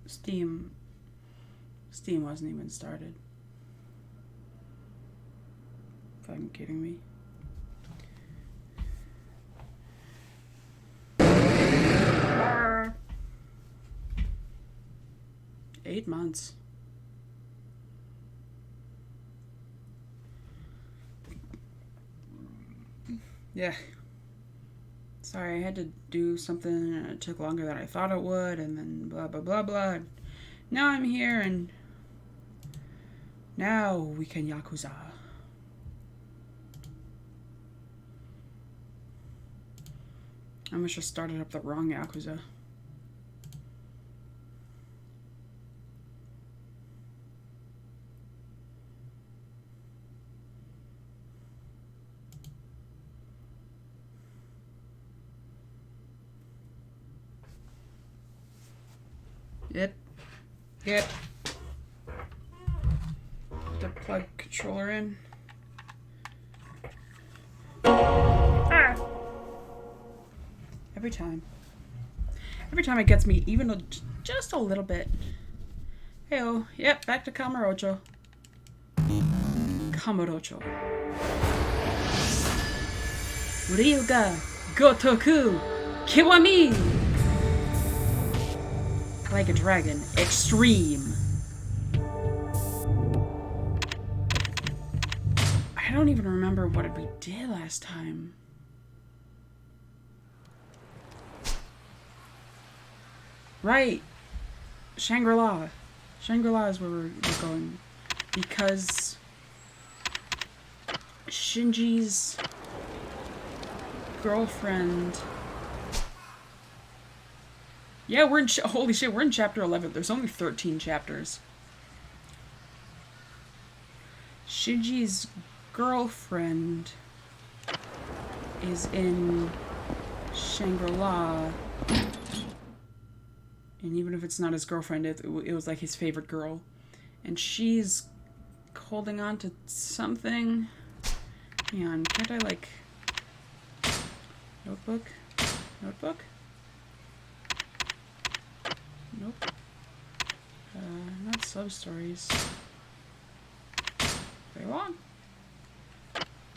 Steam wasn't even started. Fucking kidding me. Ah. 8 months. Yeah. Sorry, I had to do something and it took longer than I thought it would, and then blah blah blah blah. Now I'm here and now we can Yakuza. I must have started up the wrong Yakuza. Yep. To plug controller in. Ah! Every time it gets me even just a little bit. Heyo, yep, back to Kamurocho. Kamurocho. Ryuga Gotoku Kiwami! Like a dragon. Extreme. I don't even remember what we did last time. Right. Shangri-La. Shangri-La is where we're going. Because Shinji's girlfriend... Yeah, we're in... Holy shit, we're in chapter 11. There's only 13 chapters. Shinji's girlfriend is in Shangri-La. And even if it's not his girlfriend, it was like his favorite girl. And she's holding on to something. Hang on, can't I like... Notebook? Notebook? Nope. Not sub-stories. Very long.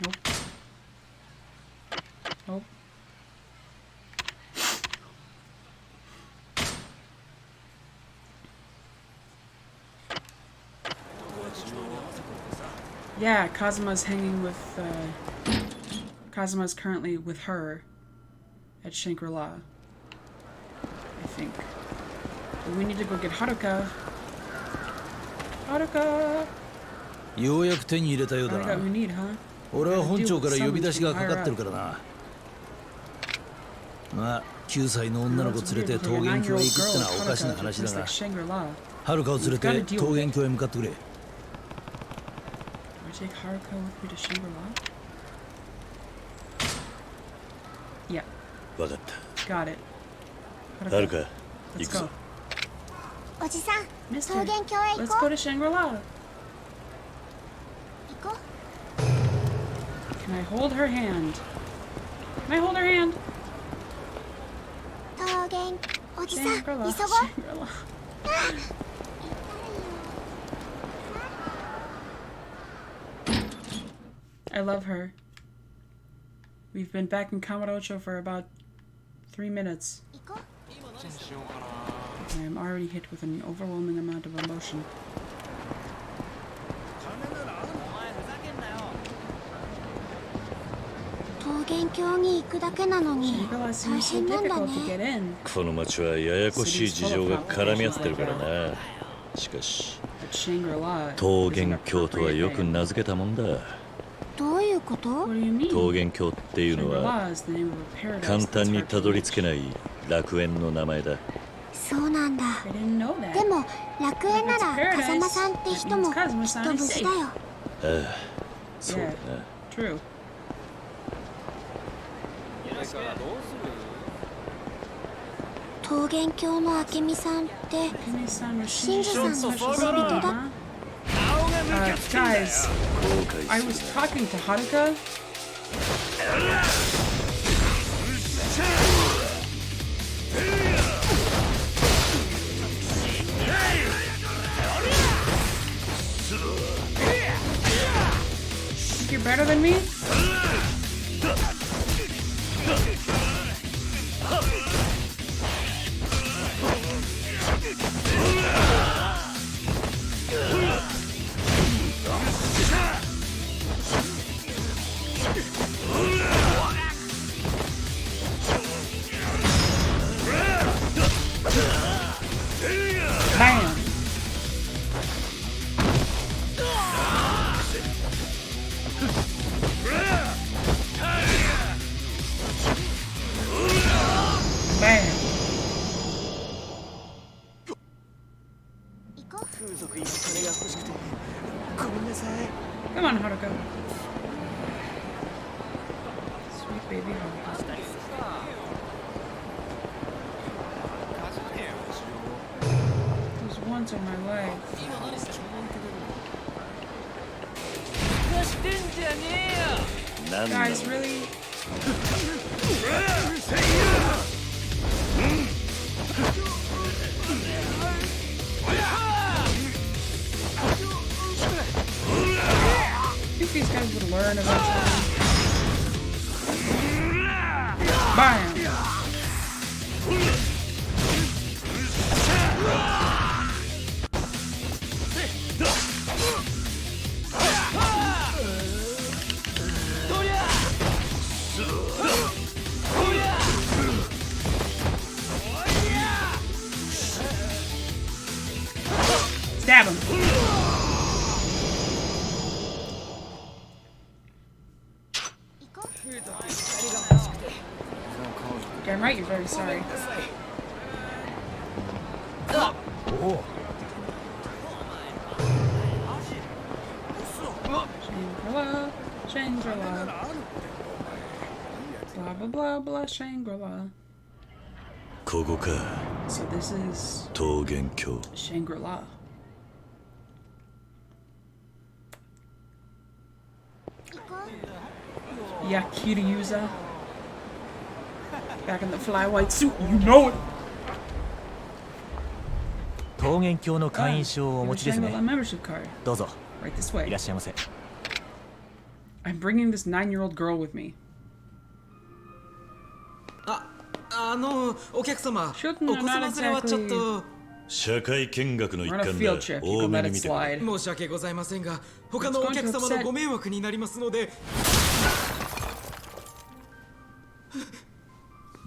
Nope. Nope. Yeah, Kazuma's hanging with, Kazuma's currently with her at Shangri-La. I think. But we need to go get Haruka. Haruka! Haruka, we need, huh? 俺は本庁から呼び出しがかかってるからな。まあ、9歳の女の子連れて桃源郷へ行くってのはおかしな話だが、はるかを連れて桃源郷へ向かってくれ。Take Haruka with me to Shangri-La? Yeah. Got it. Haruka, let's go. Mister, let's go to Shangri-La. Can I hold her hand? Can I hold her hand? Shangri-La, Shangri-La. I love her. We've been back in Kamurocho for about 3 minutes. I am already hit with an overwhelming amount of emotion. Shangri-La seems so difficult to get in. この町はややこしい事情が絡み合ってるからな。しかし、桃源郷とはよく名付けたもんだ。どういうこと？桃源郷っていうのは簡単にたどり着けない楽園の名前だ。そうなんだ。でも楽園なら風間さんって人もきっと無事だよ。ああ、そうだな。True. 桃源郷の明美さんって真珠さんの恋人だ。Guys, I was talking to Haruka. you're better than me? Bam! Bam! Come on, Haruka. Sweet baby Haruka. Those once in my life. Guys, really? I think these guys would learn eventually. Bam! Stab him! Damn right, you're very sorry. Shangri-La, Shangri-La. Blah blah blah blah Shangri-La. ここか So this is 桃源郷 Shangri-La. Yeah, Kiryuza. Back in the fly white suit, you know it! 桃源郷の会員証をお持ちですね。 Shangri-La membership card. どうぞ Right this いら way. っしゃいませ。 I'm bringing this 9-year-old girl with me. お客様、 Children お are 子 not 様連れはちょっ exactly... と 社会見学の一 We're on 環 a だ field trip. You 多 can め let に it 見てくれ slide. 申し訳ございませんが、他のお客様のご迷惑になりますので、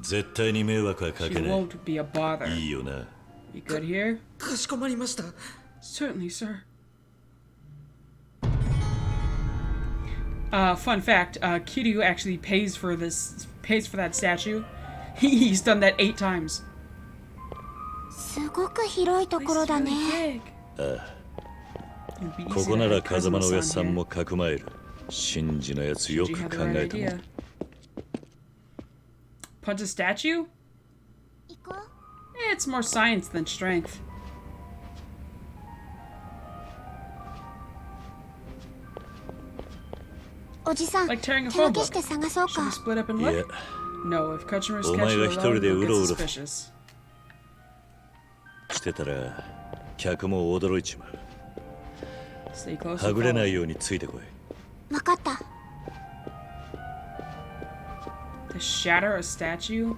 絶対に迷惑はか She けない won't be a bother. いいよな You good here? かしこまりました。 Certainly, sir. Fun fact, Kiryu actually pays for that statue. He's done that 8 times. すごく広いところだね。 Big. あ It'd be あこ easy こ to なら have 風間のおやっさ Kazuma-san ん here. もかくまえる真珠のやつよ Did く you 考 have the え right たもん idea? Punch a statue? 行こう。 It's more science than strength. おじさん、 Like tearing a 手 phone 分け book. して探そう Should we か。 split up and いや look? No, if customers お catch 前 you が一人 alone, で they'll う get ろうろ suspicious. してたら客も驚いちまう Stay close は and ぐれな follow. いようについてこいわかった。 To shatter a statue?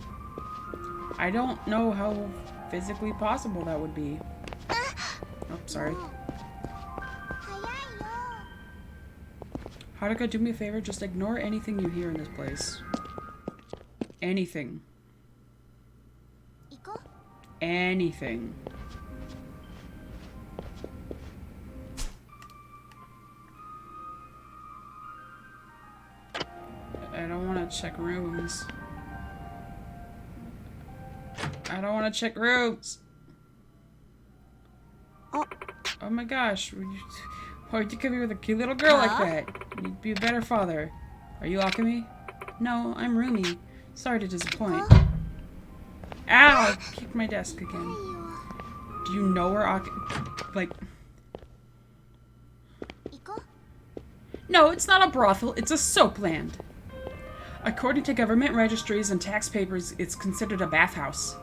I don't know how physically possible that would be. Oh, sorry. 早いよ。 Haruka, do me a favor, just ignore anything you hear in this place. Anything. 行こう。 Anything. I don't want to check rooms. I don't want to check rooms. Oh. Oh my gosh. Why'd you come here with a cute little girl like Huh? that? You'd be a better father. Are you locking me? No, I'm Rumi. Sorry to disappoint. Ow! Kicked my desk again. Do you know where like... 行こう。 No, it's not a brothel, it's a soapland. According to government registries and tax papers, it's considered a bathhouse.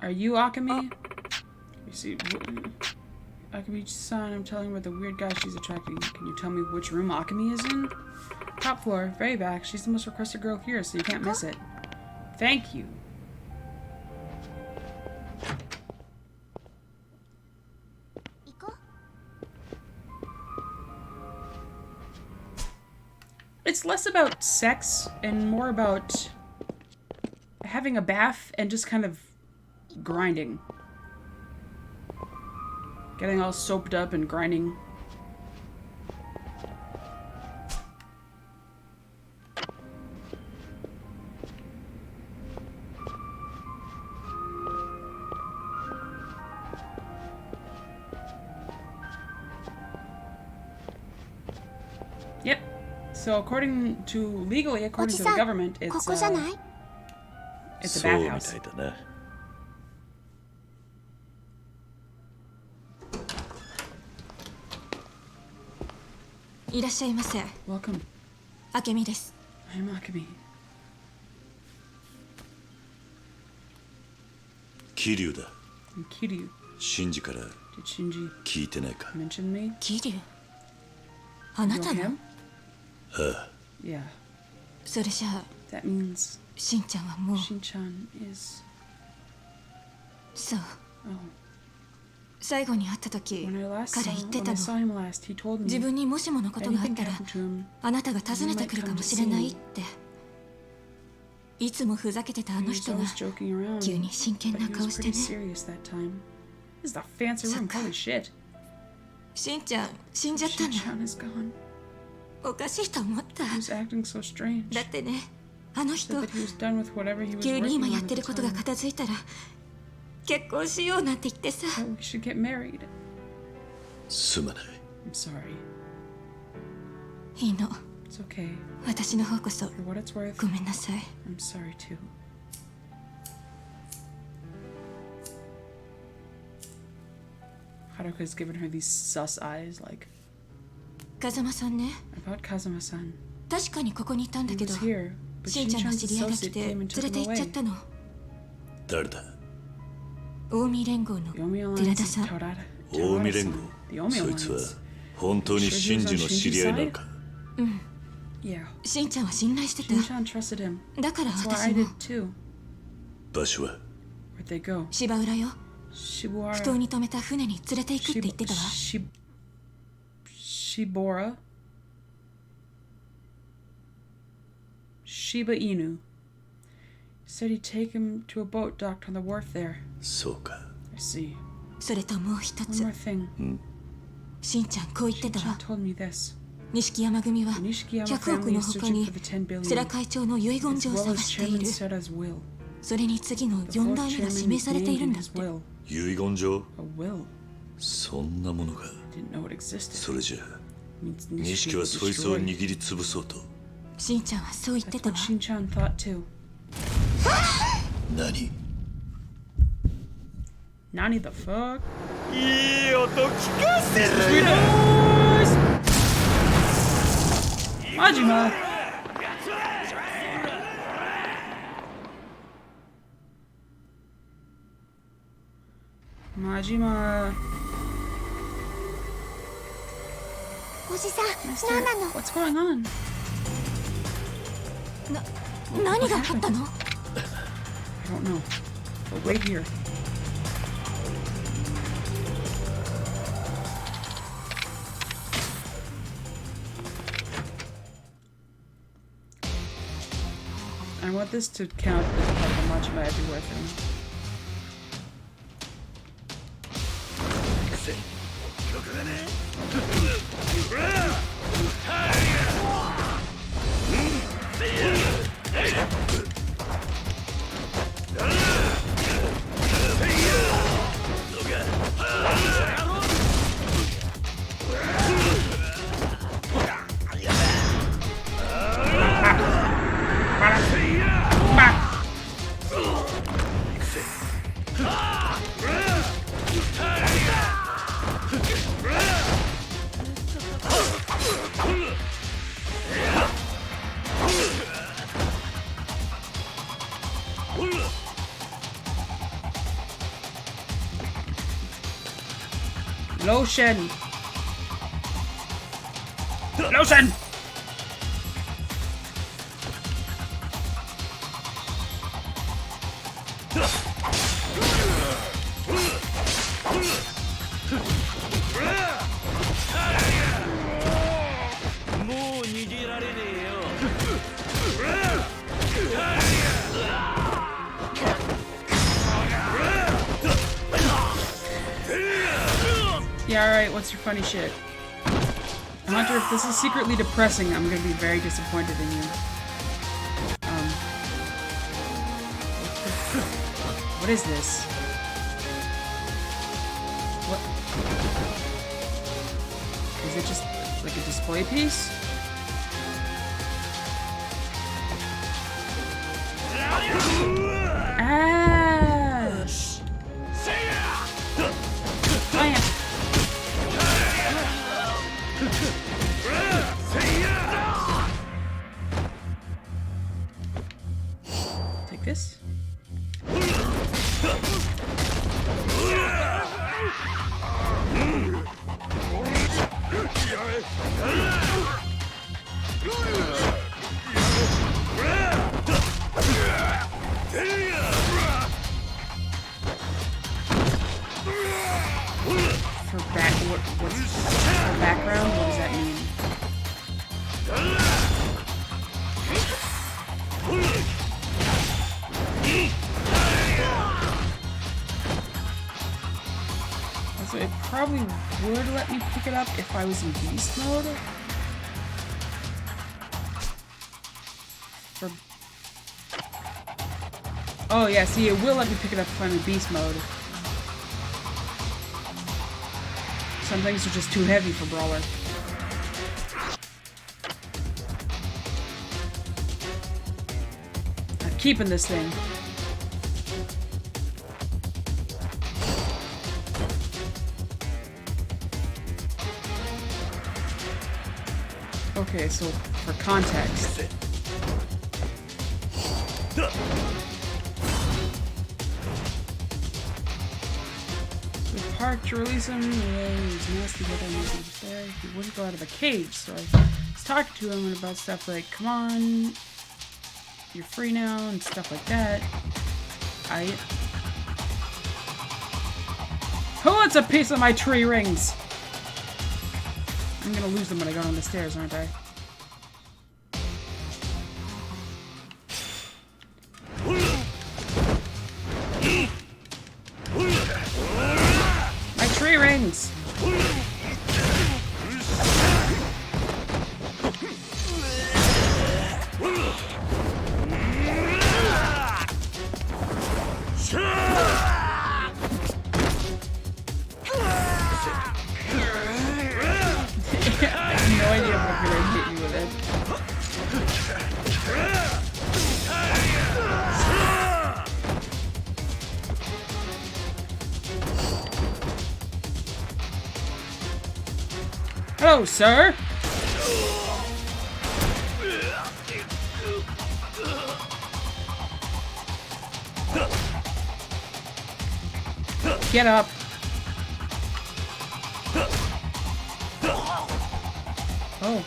Are you Akemi? You see, Akemi-san, I'm telling her about the weird guy she's attracting. Can you tell me which room Akemi is in? Top floor, very back. She's the most requested girl here, so you can't miss it. Thank you. It's less about sex and more about having a bath and just kind of grinding. Getting all soaped up and grinding. Yep. So according to the government, it's a bathhouse. いらっしゃいませ。 Welcome. 明美です。 I'm Akemi. 桐生だ。 I'm Kiryu. シンジから Did Shinji 聞いてないか。 mention me? 桐生。あな You た know の him? ああ、 Yeah. それじゃあ、 That means しんちゃんはもう。 Shin-chan is... そう。 Oh. 最後に会った時、 When I 彼言ってた saw の。 him last, he told 自 me 分にもしものことがあっ anything たら、 happened to him, あなたが訪ねてくるかもしれないって。いつもふざけてたあ he の was 人が always joking around, 急に真剣 but な he 顔 was して pretty ね。 serious that time. This is a fancy room, holy shit. しんちゃん死んじゃったんだ。 Shin-chan is gone. おかしいと思った。 He was acting so strange. だってね、あの Said 人 that he was done with whatever he was 急に今 working や on っ at て the ることが time. 片付いたら結婚しようなんて言ってさ。 Oh, we should get married. すまない。 I'm sorry. いいの。 It's okay. 私の方こそ For what it's worth, ごめんなさい。 I'm sorry too. Haruka's given her these sus eyes, like, 風間さんね、 about Kazuma-san. 確かにここにいたんだ He けど、 was here, but しんちゃんの Shin-chan's 知り合いが来 associate て came 連 and れ took て him 行っちゃっ away. たの。誰だ。近江連合の The Omi 寺 Alliance 田 is さん。 Terada. 近江連合。 The Omi そいつは Alliance. 本当にシンジの知り合いなのか。 Yeah. しんちゃんは信頼してた。 Shin-chan trusted him. だから That's why 私 I も did too. 場所は Where'd they go? 芝浦よ。 Shibura. 不当に止めた船に連れて行くって言ってたわ。 Shibora. Shiba Inu. Said he'd take him to a boat docked on the wharf there. そうか。 I see. それともう一 One つ more、thing. しんちゃんこう言ってた Shin-chan わ。 told me this. 錦山組は The Nishikiyama 100億 family の is 他 searching に for the 10世良 billion, 会長の遺言 as 状を well 探 as してい Chairman る。 Sera's will. それに次の The 4 fourth 代目が chairman 指名 is されてい named るん in だっ his て。 will. 遺言状。 A will. そんなものが。 Didn't know it existed. それじゃあ Means 錦 Nishiki は was そいつを destroyed. 握りつぶそうと。しんちゃんはそう言って That's たわ what。Shin-chan thought too. 何。 Nani the fuck? いい音聞かせろ Sweet よ。 boys! Majima! Majima! おじさん、 Mister, 何なの？ what's going on? 何があったの？ I don't know. But wait here. I want this to count as part of the Majima everywhere thing. Lotion! Lotion! Yeah, alright, what's your funny shit? Hunter, if this is secretly depressing, I'm gonna be very disappointed in you. What is this? What? Is it just like a display piece? Ah! Plant. Take this. What's for background? What does that mean? Also, it probably would let me pick it up if I was in beast mode. Oh yeah, see, it will let me pick it up if I'm in beast mode. Some things are just too heavy for Brawler. I'm keeping this thing. Okay, so for context. Park to release him. Yeah, he was nasty, but I was there. He wouldn't go out of the cage, so I was talking to him about stuff like, come on, you're free now, and stuff like that. Who wants a piece of my tree rings? I'm gonna lose them when I go down the stairs, aren't I? Tree rings! I have no idea if I'm gonna hit you with it. Hello, sir! Get up! Oh.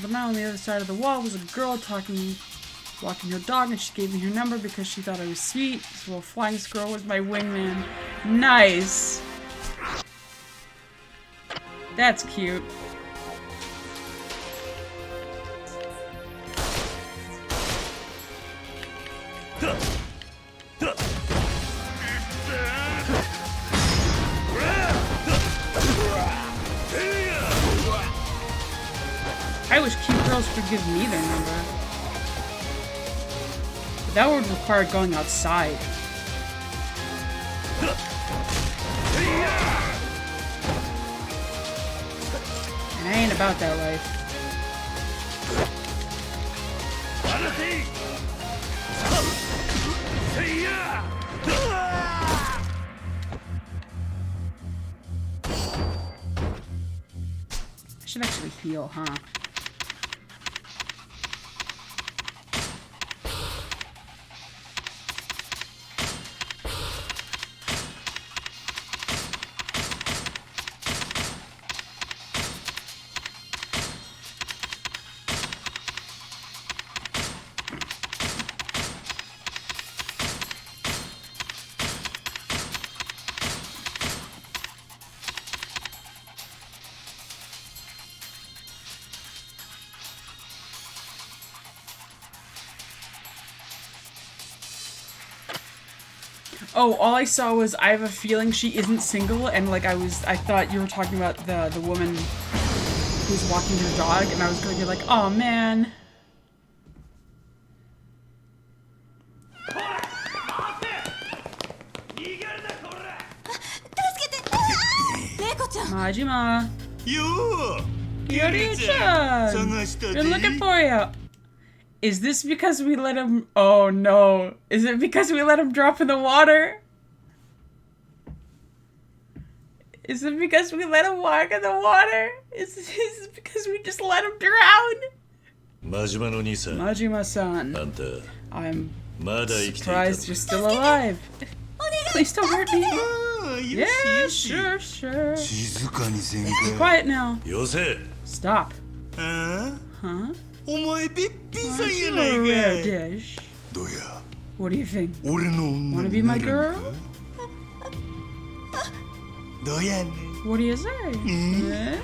But now on the other side of the wall was a girl walking her dog, and she gave me her number because she thought I was sweet. This little flying squirrel was my wingman. Nice! That's cute. I wish cute girls would give me their number. But that would require going outside. And I ain't about that life. I should actually heal, huh? Oh, all I saw was I have a feeling she isn't single, and like I thought you were talking about the woman who's walking her dog, and I was going to be like, oh man. Majima. Kyoryu-chan! Been looking for you. Is this because we let him... Oh no. Is it because we let him drop in the water? Is it because we let him walk in the water? Is it because we just let him drown? Majima-san. I'm surprised you're still alive. Please don't hurt me. Yeah, sure. Be quiet now. Stop. Huh? Aren't you a rare dish? What do you think? Wanna be my girl? What do you say? Eh?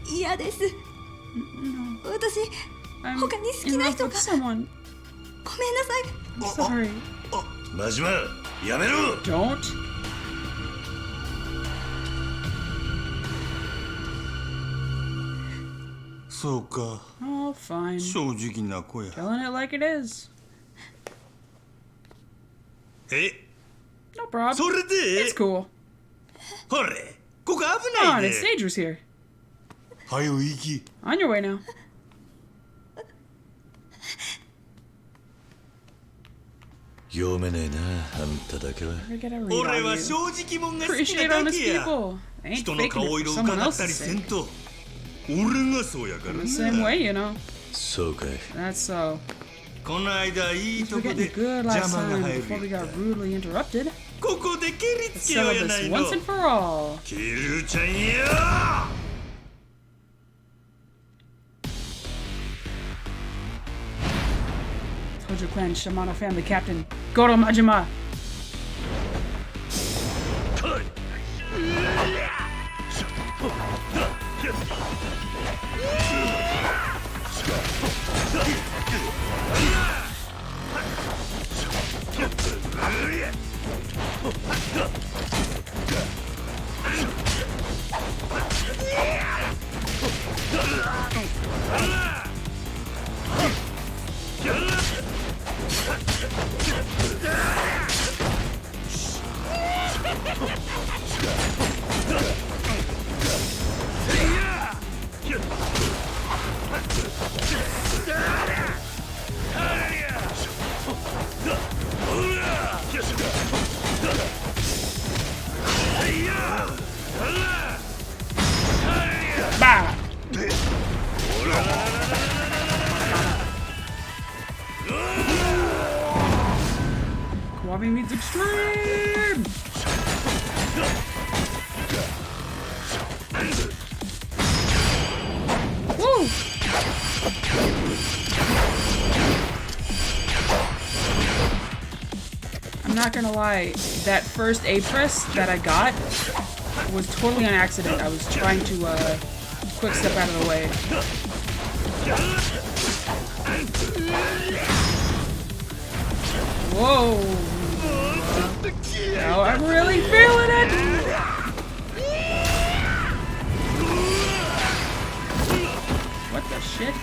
嫌です。 No. 私 I'm 他に好き in な love 人 with が someone. ごめんなさい。 Sorry. 真島やめろ Don't. そうか Oh, fine. 正直な子や Telling it like it is. え No problem. それで It's cool. ほれここ危 Come な on, い it's で dangerous here. はよ行き On your way now. 読めねえなあんただけは Never get a read 俺 on は you. 正直者が好きな Appreciate だ honest けや people. I ain't 人の faking 顔 it for 色 someone 伺ったり else's せん sake. と俺がそうやから I'm the same な way, you know. そうかい That's so. この間いい We と were こ getting で good 邪 last 魔が time 入 before we る got rudely interrupted. ここで蹴り Let's つけよう settle やな this いの once and for all. キルちゃんや Tojo Clan Shimano family captain Goro Majima. Bah! Kwame meets extreme! Woo! I'm not gonna lie, that first A press that I got was totally on accident. I was trying to quick step out of the way. Whoa! Now I'm really feeling it! What the shit?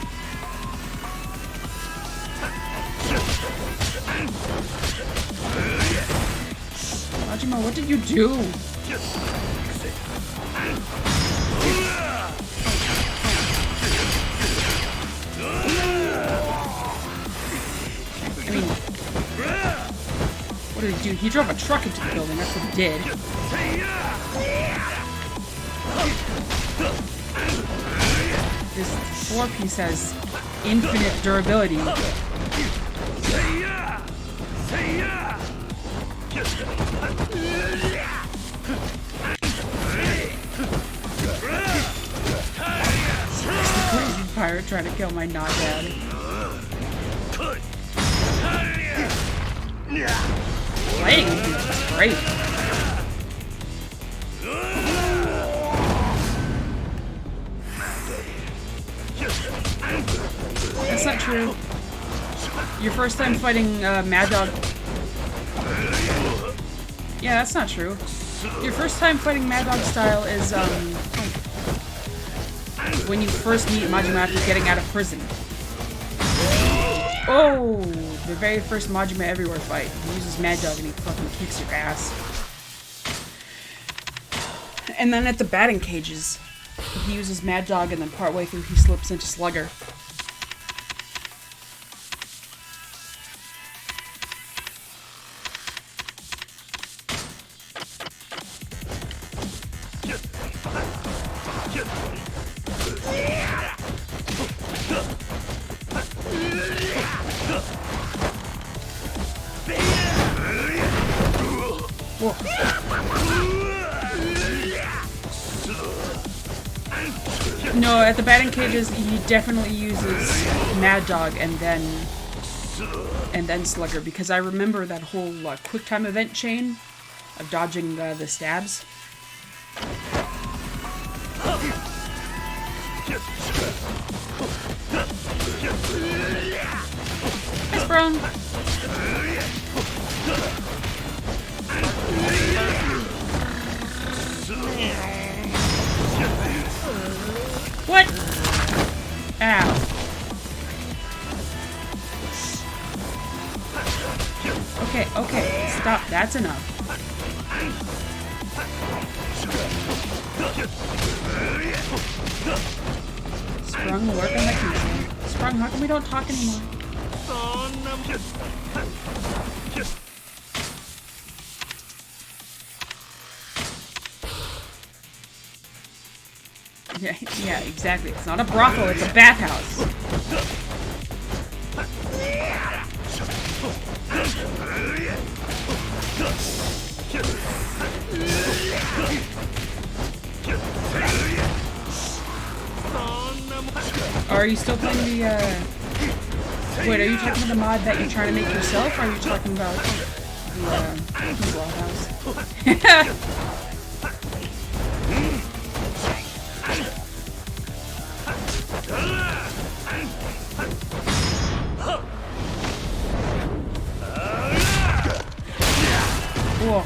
Majima, what did you do? I mean, what did he do? He drove a truck into the building, that's what he did. This 4-piece has infinite durability. Crazy pirate trying to kill my not dad. Fighting with you is great. That's not true. Your first time fighting Mad Dog Yeah, that's not true. Your first time fighting Mad Dog style is, when you first meet Majima after getting out of prison. Oh! The very first Majima Everywhere fight. He uses Mad Dog and he fucking kicks your ass. And then at the batting cages, he uses Mad Dog and then partway through he slips into Slugger. No, at the batting cages, he definitely uses Mad Dog and then Slugger, because I remember that whole quick time event chain of dodging the stabs. Hi, Sprung. What? Ow. Okay, okay, stop. That's enough. Sprung, work on that control. Sprung, how come we don't talk anymore? Yeah, exactly. It's not a brothel, it's a bathhouse. Are you still playing the, Wait, are you talking about the mod that you're trying to make yourself, or are you talking about the brothhouse? Whoa.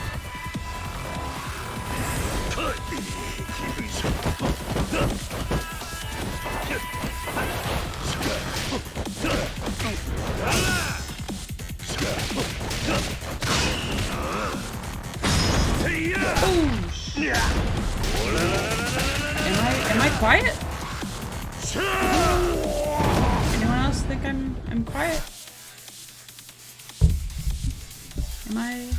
Am I quiet? Anyone else think I'm quiet? Am I?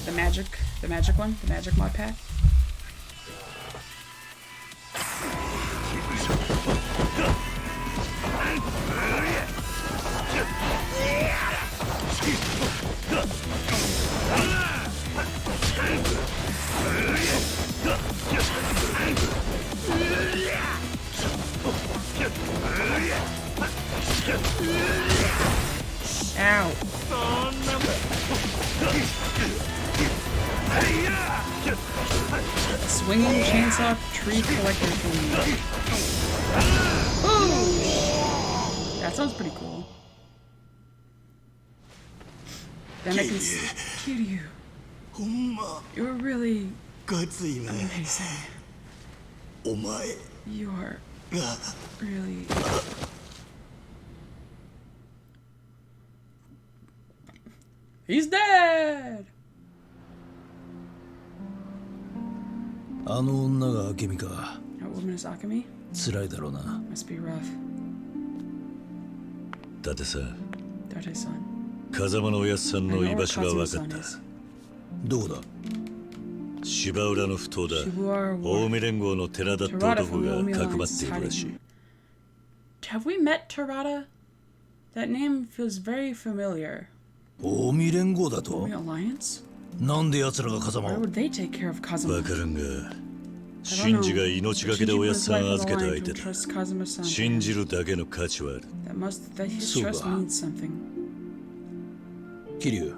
The magic one, the magic mod pack. Ow. Swinging chainsaw tree collector thing. Ooh! That sounds pretty cool. Then I can kill you. You were really amazing. You are really... He's dead! あの女が明美か。 That woman is Akemi? 辛いだろうな。 Must be rough. だってさ、 Date-san. 風間のおやっさんの居場所が分かった。どこだ？芝浦の埠頭だ。 Shibuya 近江連合の寺田って男が Terada かくまっているらしい。 Have we met Terada? That name feels very familiar. 近江連合だと？ Are we Alliance? なんで奴らが風間 Why を would they take care of わ Kazuma? からんがシンジが命がけでおやっさん預けた相手だ Kazuma-san. 信じるだけの価値はある That his So trust ga. means something. 桐生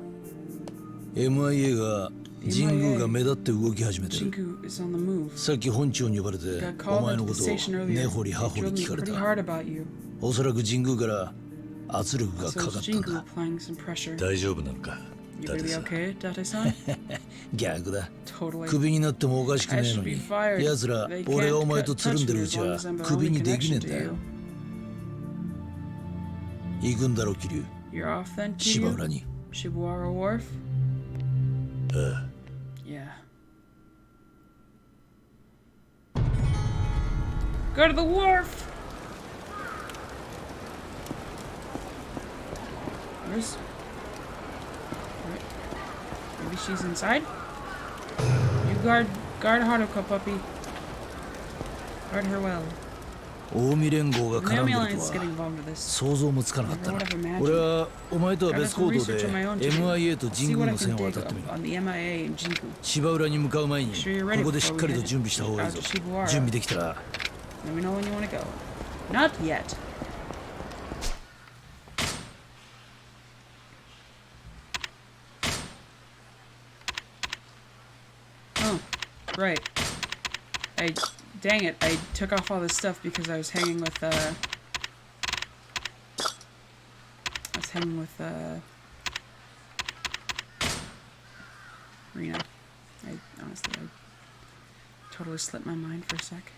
MIA が神宮が目立って動き始めてる Jingu is on the move. さっき本庁に呼ばれて Got お called 前 at の the ことを station 根 earlier. 掘り葉 They 掘り drilled me 聞かれ pretty た hard about you. おそらく神宮から圧力が So かか is ったん Jingu だ applying some pressure. 大丈夫なのか You だって really さ okay, Date-san? 逆だ Totally. クビになってもおかしくね I えの should be に fired. 奴ら They 俺が can't お前とつるん touch で me るう as ち long は as I'm the クビ only にできねえ connection ん to だ you. よ行くんだろ桐生 You're off then, 芝 Kiryu? 浦に Shibuya Wharf? ああ Yeah. Go to the wharf! Where's... Wait. Maybe she's inside? You guard Haruka, puppy. Guard her well. 近江連合が The 絡ん Naomi でる Alliance と is getting は involved with this. 想像もつかなかったな Never would have imagined. 俺はお前とは I've done 別 some 行動 research で on my own too. MIA と See 神 what 宮 I の can 線を dig 渡ってみる on the MIA and Jingu. 芝浦に向かう前に Sure you're ready ここで before しっ we かりと head 準備した方がいい out ぞ to Shibuya. 準備できたら Let me know when you want to go. Not yet. Oh, right. Dang it, I took off all this stuff because I was hanging with, Rena. Honestly, I totally slipped my mind for a sec.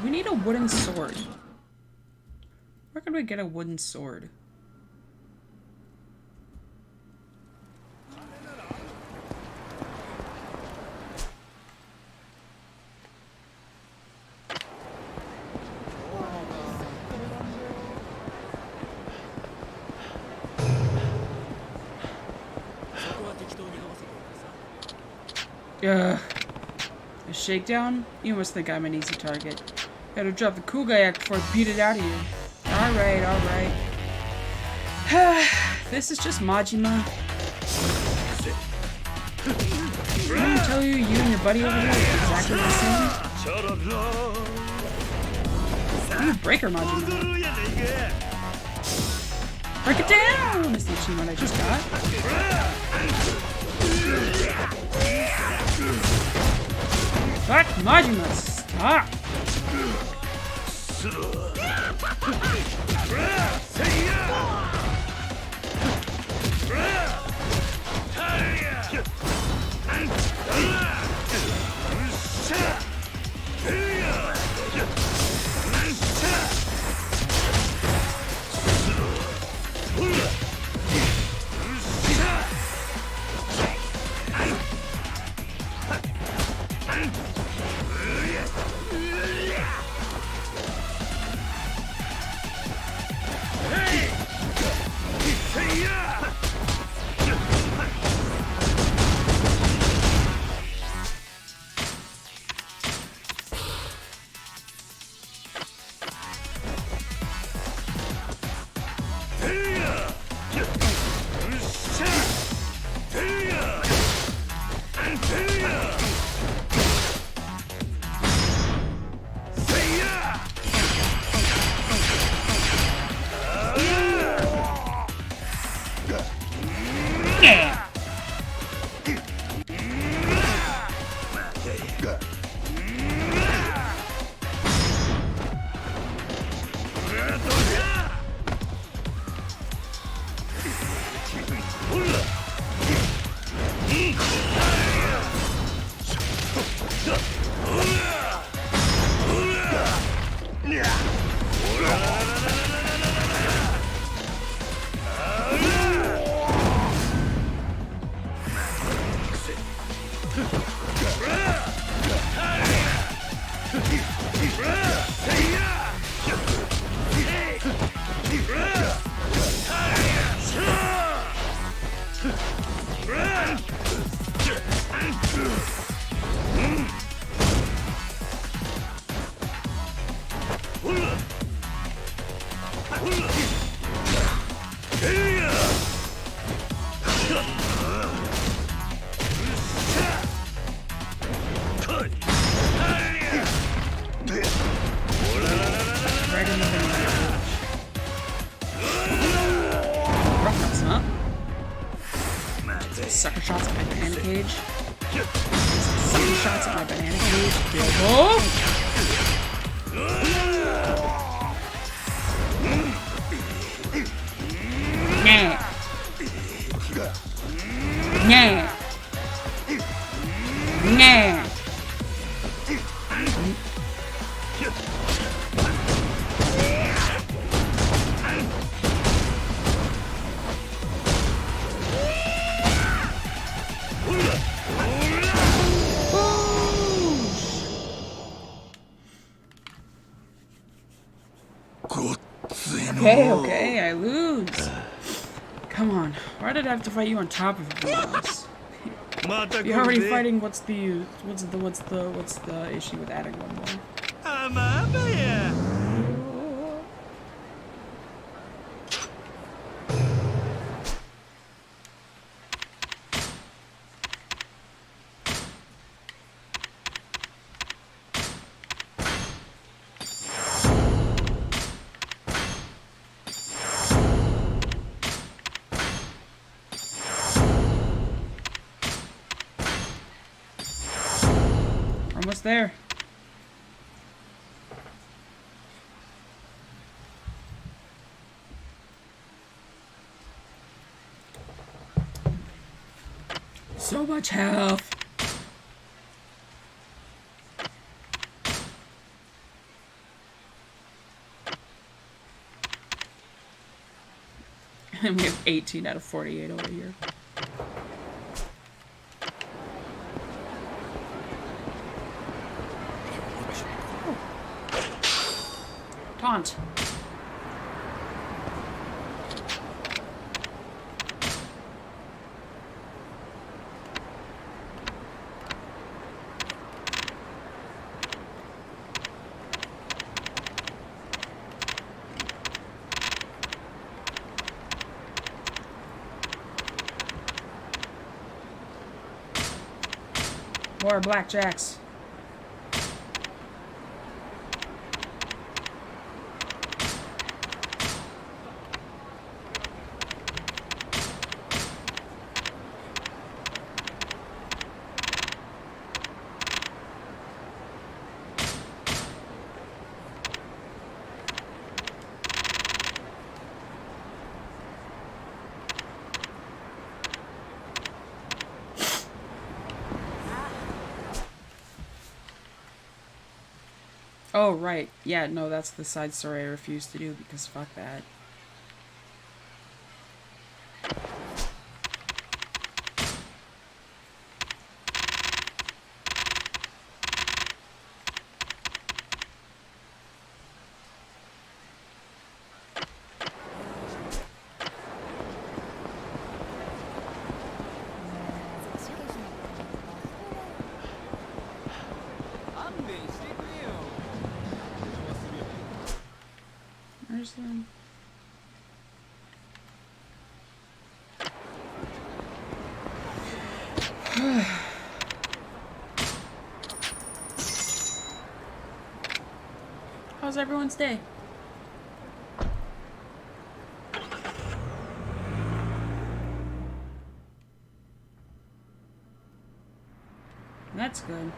We need a wooden sword. Where could we get a wooden sword? A shakedown? You must think I'm an easy target. Better drop the cool guy act before I beat it out of you. Alright, alright. This is just Majima. Didn't I tell you, you and your buddy over here are exactly the same? You break her, Majima. Break it down! Is the achievement I just got? Fuck Majima, stop! Hey! Oh! Nah. Nah. Nah. Okay, I lose. Come on, why did I have to fight you on top of everyone else? You're already fighting. What's the issue with adding one more? Almost there. So much health. And we have 18 out of 48 over here. Taunt. More blackjacks. Oh, right. Yeah, no, that's the side story I refuse to do because fuck that. Where's the... How's everyone's day? That's good.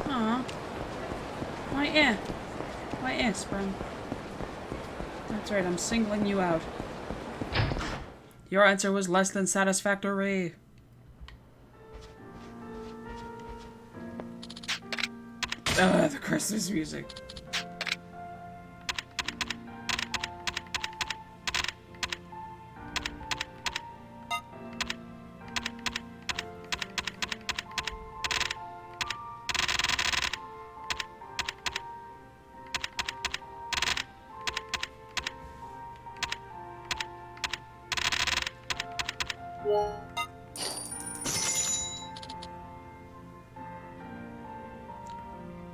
Aw. Why Sprung? That's right, I'm singling you out. Your answer was less than satisfactory. The Christmas music.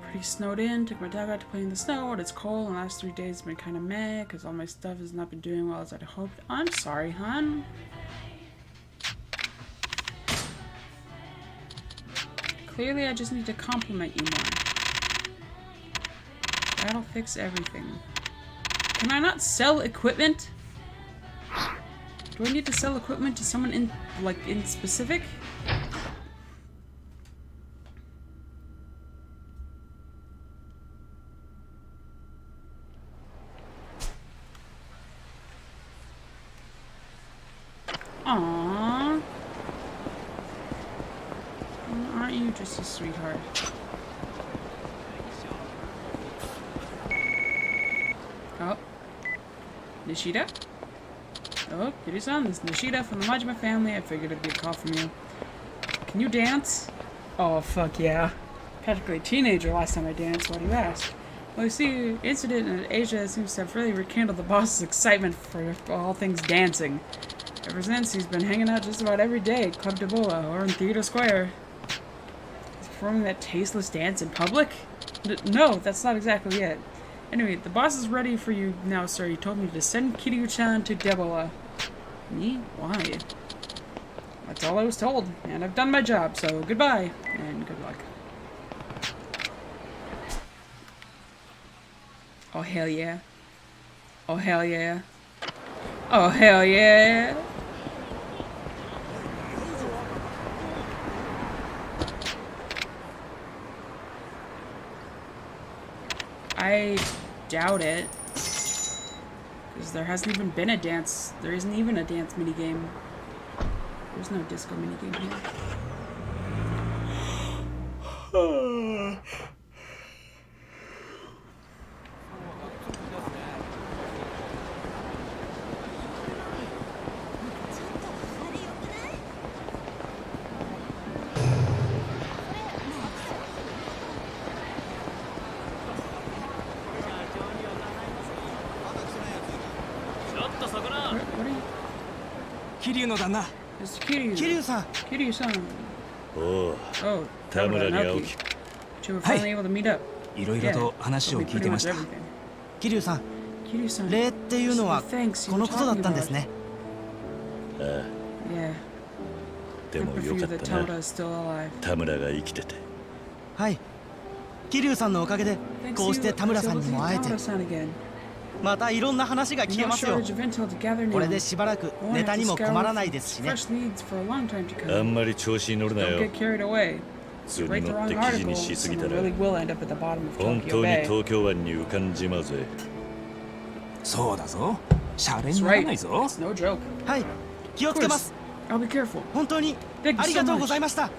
Pretty snowed in. Took my dog out to play in the snow, but it's cold and the last 3 days have been kind of meh because all my stuff has not been doing well as I'd hoped. I'm sorry, hun. Clearly I just need to compliment you more. That'll fix everything. Can I not sell equipment? Do I need to sell equipment to someone in specific? Aww. Aren't you just a sweetheart? Oh. Nishida? Oh, Kiri-san, this is Nishida from the Majima family. I figured it'd be a call from you. Can you dance? Oh, fuck yeah. Practically a teenager last time I danced. Why do you ask? Well, you see, incident in Asia seems to have really rekindled the boss's excitement for all things dancing. Ever since, he's been hanging out just about every day at Club de Bola or in Theater Square. He's performing that tasteless dance in public? No, that's not exactly it. Anyway, the boss is ready for you now, sir. He told me to send Kiryu-chan to Debola. Me? Why? That's all I was told, and I've done my job, so goodbye, and good luck. Oh, hell yeah. Oh, hell yeah. Oh, hell yeah. I doubt it. Because there hasn't even been a dance. There isn't even a dance minigame. There's no disco minigame here. What are you? 桐生の旦那 It's Kiryu. 桐生さん Kiryu-san. おお Oh, 田村に青 Naoki. 木 Two were finally able to meet up. いろいろと話を聞いてました 桐生さん Kiryu-san. 礼っていうのは Thanks, you こ were のことだったんです talking ね あ Yeah. で Good も for よ you かっ that た Tomoda な is still alive. 田村が生きててはい桐生さんのおかげで Thanks こうして田村さんにも会えて Tomoda-san again. またいろんな話が聞 No けますよ shortage of intel to gather これ now. でしばらく Won't ネ have タ to にも scour 困らないですしね fresh leads for a long time to あ come. んまり調子に乗るな Don't よ get carried away. 普通 Write に the 乗っ wrong て記事 article, にしすぎた someone ら really will end up at the bottom of 本 Tokyo 当に Bay. 東京湾に浮かんじまうぜそうだぞシャレ That's になら right. ないぞ It's no joke. はい気を Of つけま course. す I'll be careful. 本当に Thank you あり so がとう much. ございました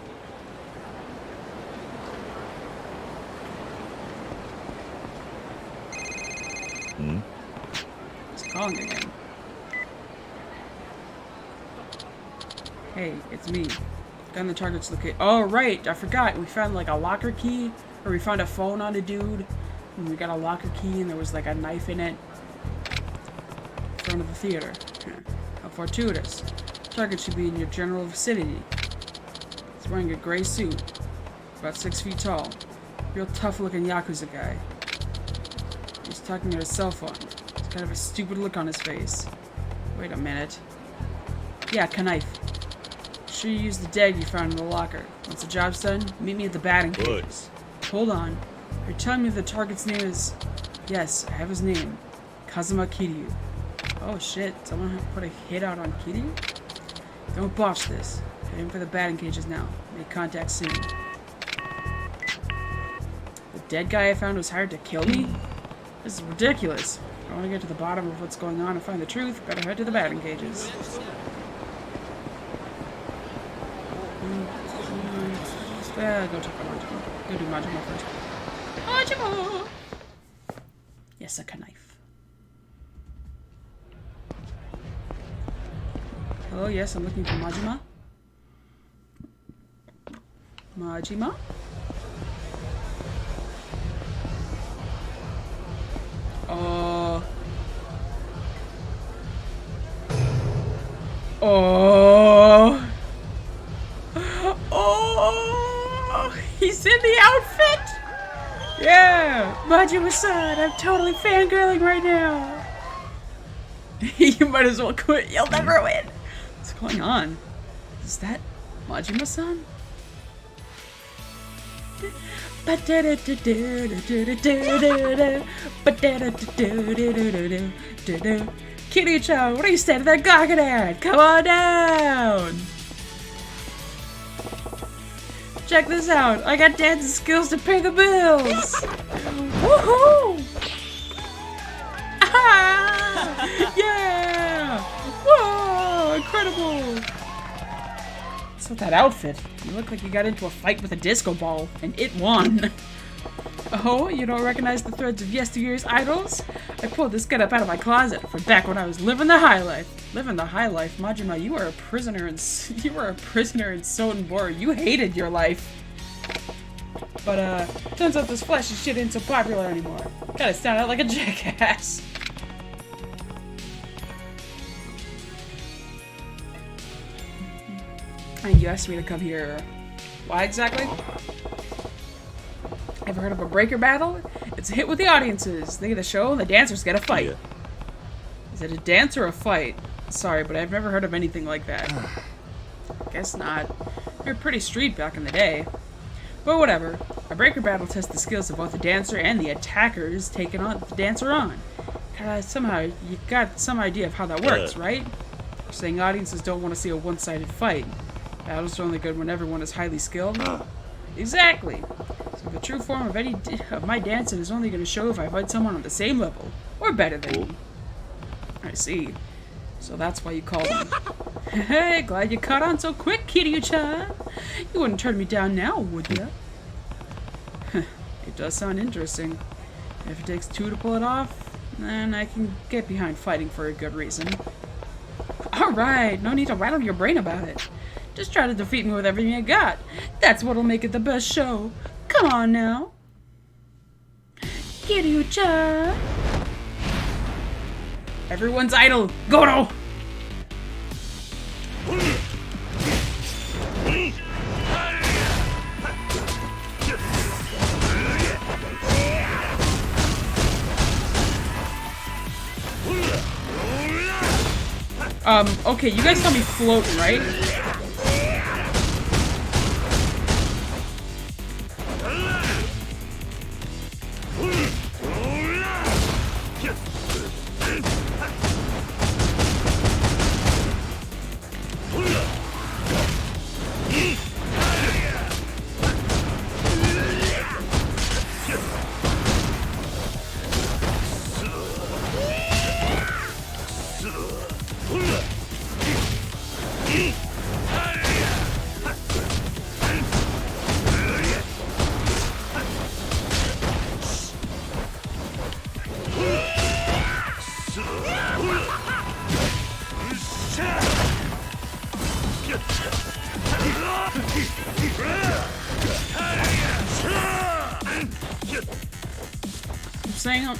It's calling again. Hey, it's me. Got the target's located. Oh, right. I forgot. We found like a locker key, or we found a phone on a dude, and we got a locker key, and there was like a knife in it. In front of the theater. How fortuitous. Target should be in your general vicinity. He's wearing a gray suit, about 6 feet tall. Real tough-looking Yakuza guy. He's talking on his cell phone. He's kind of a stupid look on his face. Wait a minute. Yeah, knife. Sure you use the dag you found in the locker. Once the job's done, meet me at the batting cages. Hold on. You're telling me the target's name is... Yes, I have his name. Kazuma Kiryu. Oh shit, someone put a hit out on Kiryu? Don't botch this. Heading for the batting cages now. Make contact soon. The dead guy I found was hired to kill me? This is ridiculous. If I want to get to the bottom of what's going on and find the truth, better head to the batting cages. Go check out Majima. Go do Majima first. Majima! Yes, a knife. Hello, yes, I'm looking for Majima. Majima? Oh. Oh. He's in the outfit. Yeah. Majima-san, I'm totally fangirling right now. You might as well quit. You'll never win. What's going on? Is that Majima-san? Kiryu-chan, what are you standing there gawking at? Come on down! Check this out. I got dancing skills to pay the bills. Woohoo! Ah! Yeah! Whoa! Incredible! What's with that outfit? You look like you got into a fight with a disco ball, and it won. Oh, you don't recognize the threads of yesteryear's idols? I pulled this getup out of my closet from back when I was living the high life. Living the high life? Majima, you were a prisoner in Sotenbor. You hated your life. But, turns out this flashy shit ain't so popular anymore. Gotta stand out like a jackass. And you asked me to come here. Why exactly? Ever heard of a breaker battle? It's a hit with the audiences. Think of the show and the dancers get a fight. Yeah. Is it a dance or a fight? Sorry, but I've never heard of anything like that. Guess not. You're pretty street back in the day. But whatever. A breaker battle tests the skills of both the dancer and the attackers taking on the dancer on. Somehow, you got some idea of how that works, right? You're saying audiences don't want to see a one-sided fight. Battles are only good when everyone is highly skilled. Exactly. So the true form of my dancing is only going to show if I fight someone on the same level or better than me. I see. So that's why you called me. Hey, glad you caught on so quick, Kiryu-chan. You wouldn't turn me down now, would you? It does sound interesting. If it takes two to pull it off, then I can get behind fighting for a good reason. Alright, no need to rattle your brain about it. Just try to defeat me with everything you got. That's what'll make it the best show. Come on now. Kiryu-chan. Everyone's idol, Goro! Okay, you guys saw me floating, right?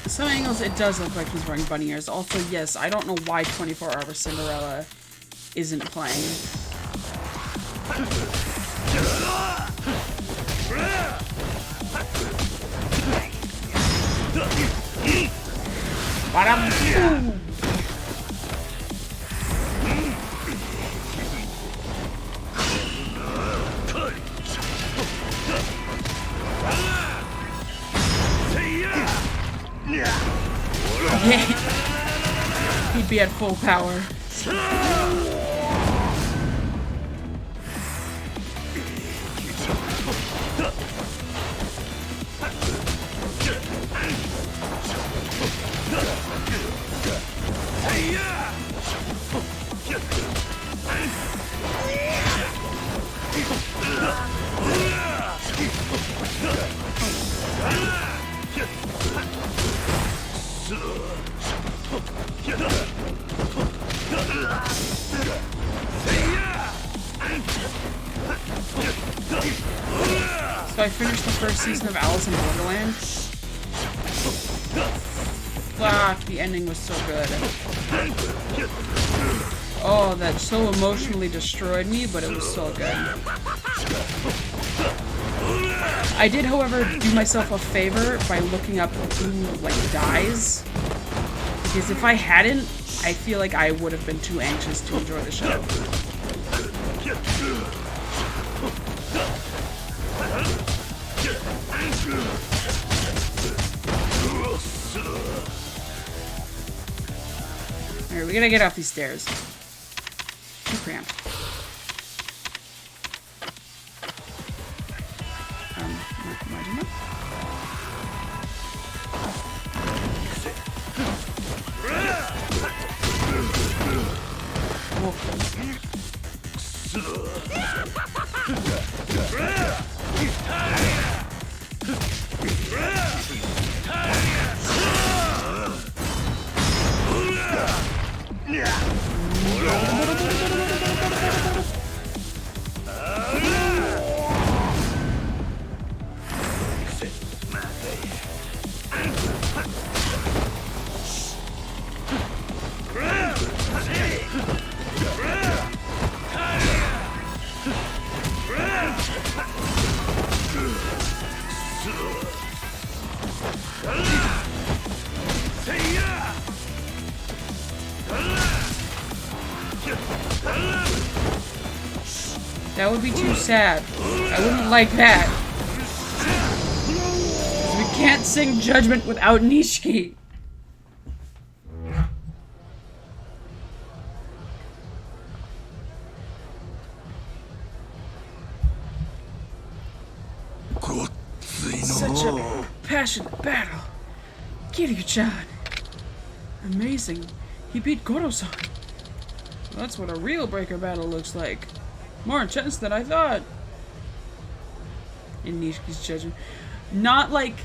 Some angles it does look like he's wearing bunny ears. Also, yes, I don't know why 24-Hour Cinderella isn't playing. Ba-dum. He'd be at full power. So I finished the first season of Alice in Borderland. Fuck, the ending was so good. Oh, that so emotionally destroyed me, but it was so good. I did, however, do myself a favor by looking up who, like, dies. Because if I hadn't, I feel like I would have been too anxious to enjoy the show. Alright, we gotta get off these stairs. Too cramped. Majima? That would be too sad. I wouldn't like that. We can't sing Judgment without Nishiki. Such a passionate battle. Kiryu-chan. Amazing. He beat Goro-san. That's what a real breaker battle looks like. More intense than I thought. In Nishiki's judgment. Not like...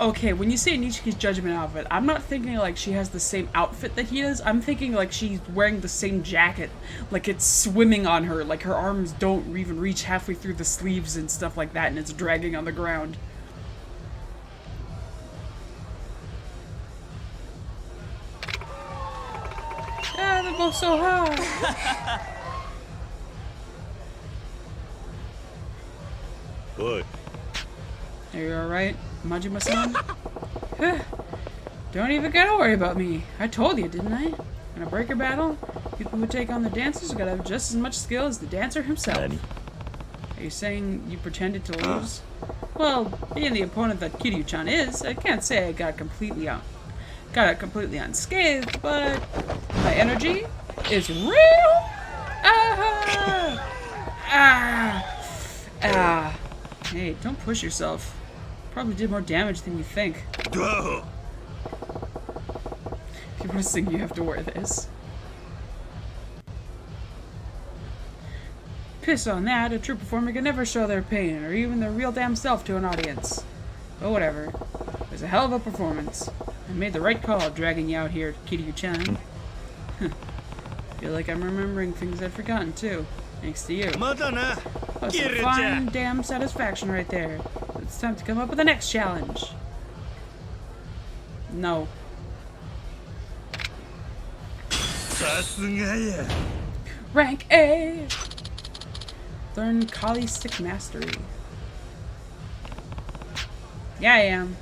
Okay, when you say Nishiki's judgment outfit, I'm not thinking like she has the same outfit that he is. I'm thinking like she's wearing the same jacket. Like it's swimming on her. Like her arms don't even reach halfway through the sleeves and stuff like that, and it's dragging on the ground. Ah, they're both so high. Oi. Are you alright, Majima-san? Don't even gotta worry about me. I told you, didn't I? In a breaker battle, people who take on the dancers gotta have just as much skill as the dancer himself. Nani? Are you saying you pretended to lose? Well, being the opponent that Kiryu-chan is, I can't say I got it completely unscathed, but my energy is real. Ah! Ah! Ah! Hey, don't push yourself. Probably did more damage than you think. If you want to sing, you have to wear this. Piss on that, a true performer can never show their pain, or even their real damn self to an audience. But whatever. It was a hell of a performance. I made the right call dragging you out here, Kiryu-chan. Feel like I'm remembering things I'd forgotten, too. Thanks to you. That's some fine damn satisfaction right there. It's time to come up with the next challenge. No. Rank A! Learn Kali Stick Mastery. Yeah, I am.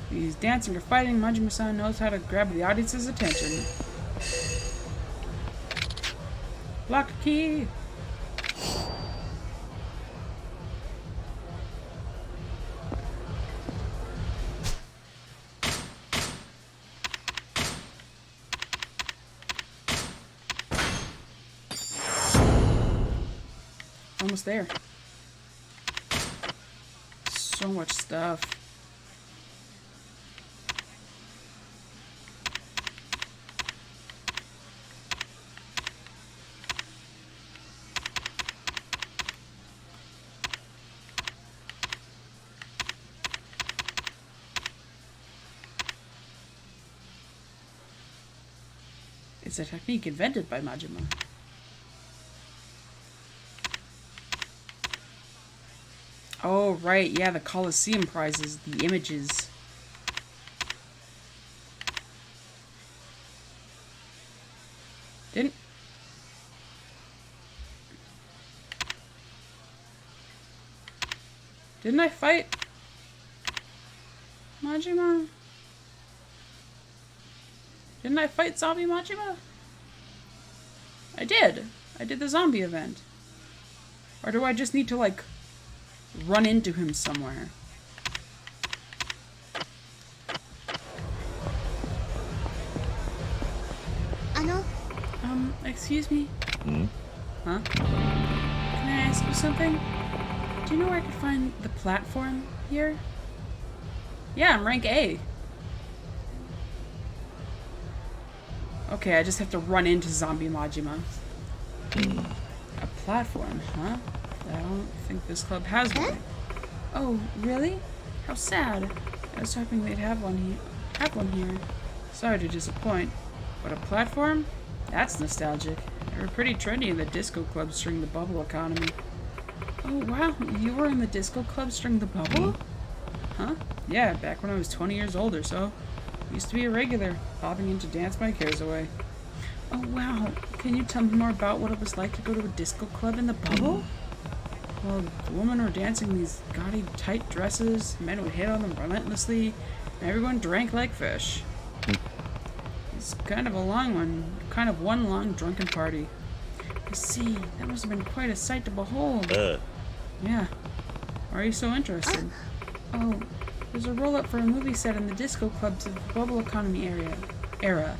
He's dancing or fighting, Majima-san knows how to grab the audience's attention. Lock key! Almost there. So much stuff. It's a technique invented by Majima. Oh, right, yeah, the Colosseum prizes, the images. Didn't I fight Majima? Didn't I fight Zombie Majima? I did. I did the zombie event. Or do I just need to, like, run into him somewhere? Excuse me? Hmm? Huh? Can I ask you something? Do you know where I could find the platform here? Yeah, I'm rank A. Okay, I just have to run into Zombie Majima. A platform, huh? I don't think this club has one. Oh, really? How sad. I was hoping they'd have one here. Sorry to disappoint. But a platform? That's nostalgic. They were pretty trendy in the disco clubs during the bubble economy. Oh, wow. You were in the disco clubs during the bubble? Huh? Yeah, back when I was 20 years old or so. Used to be a regular, popping in to dance my cares away. Oh, wow. Can you tell me more about what it was like to go to a disco club in the bubble? Well, the women were dancing these gaudy, tight dresses, men would hit on them relentlessly, and everyone drank like fish. It's kind of one long drunken party. I see, that must have been quite a sight to behold. Yeah. Why are you so interested? Oh, there's a roll-up for a movie set in the disco clubs of the bubble economy era.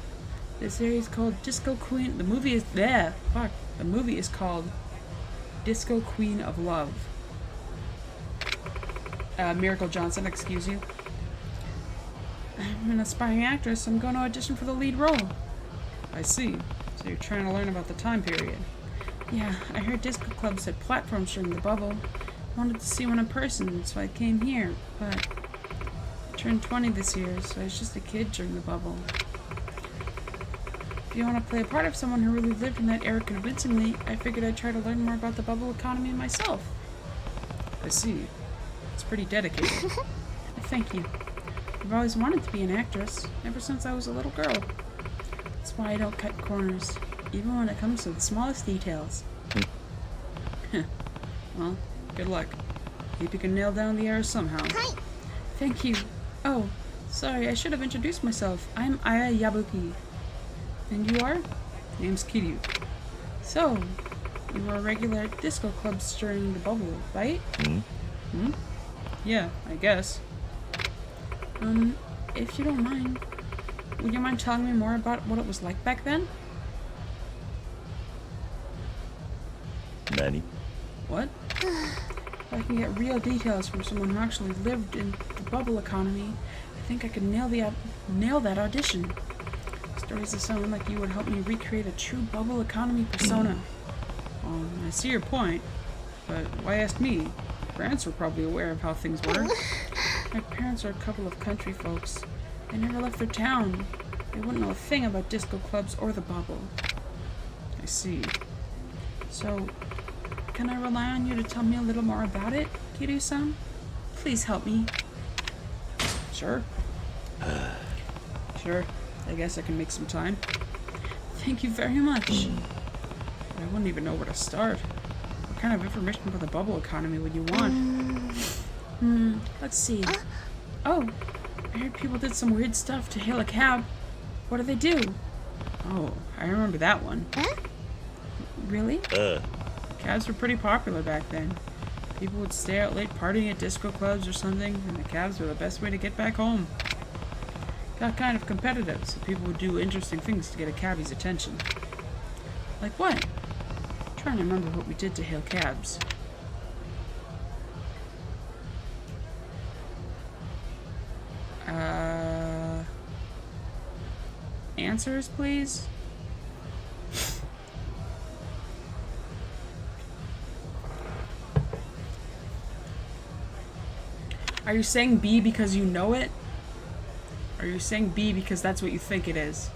This area is called Disco Queen. The movie is called Disco Queen of Love. Miracle Johnson, excuse you. I'm an aspiring actress. I'm going to audition for the lead role. I see. So you're trying to learn about the time period. Yeah, I heard disco clubs had platforms during the bubble. I wanted to see one in person, so I came here, but I turned 20 this year, so I was just a kid during the bubble. If you want to play a part of someone who really lived in that era convincingly, I figured I'd try to learn more about the bubble economy myself. I see. It's pretty dedicated. Thank you. I've always wanted to be an actress, ever since I was a little girl. That's why I don't cut corners, even when it comes to the smallest details. Well, good luck. Hope you can nail down the era somehow. Hi. Thank you. Oh, sorry, I should have introduced myself. I'm Aya Yabuki. And you are? Name's Kiryu. So, you were a regular at disco clubs during the bubble, right? Yeah, I guess. If you don't mind, would you mind telling me more about what it was like back then? Nani? What? If I can get real details from someone who actually lived in the bubble economy, I think I could nail that audition. Stories of someone like you would help me recreate a true bubble economy persona. I see your point, but why ask me? Parents were probably aware of how things were. My parents are a couple of country folks. They never left their town. They wouldn't know a thing about disco clubs or the bubble. I see. So, can I rely on you to tell me a little more about it, Kiryu-san? Please help me. Sure. Sure. I guess I can make some time. Thank you very much. But I wouldn't even know where to start. What kind of information about the bubble economy would you want? Let's see. Oh, I heard people did some weird stuff to hail a cab. What do they do? Oh, I remember that one. Really? Cabs were pretty popular back then. People would stay out late partying at disco clubs or something, and the cabs were the best way to get back home. Got kind of competitive, so people would do interesting things to get a cabbie's attention. Like what? I'm trying to remember what we did to hail cabs. Answers, please? Are you saying B because you know it? Or are you saying B because that's what you think it is?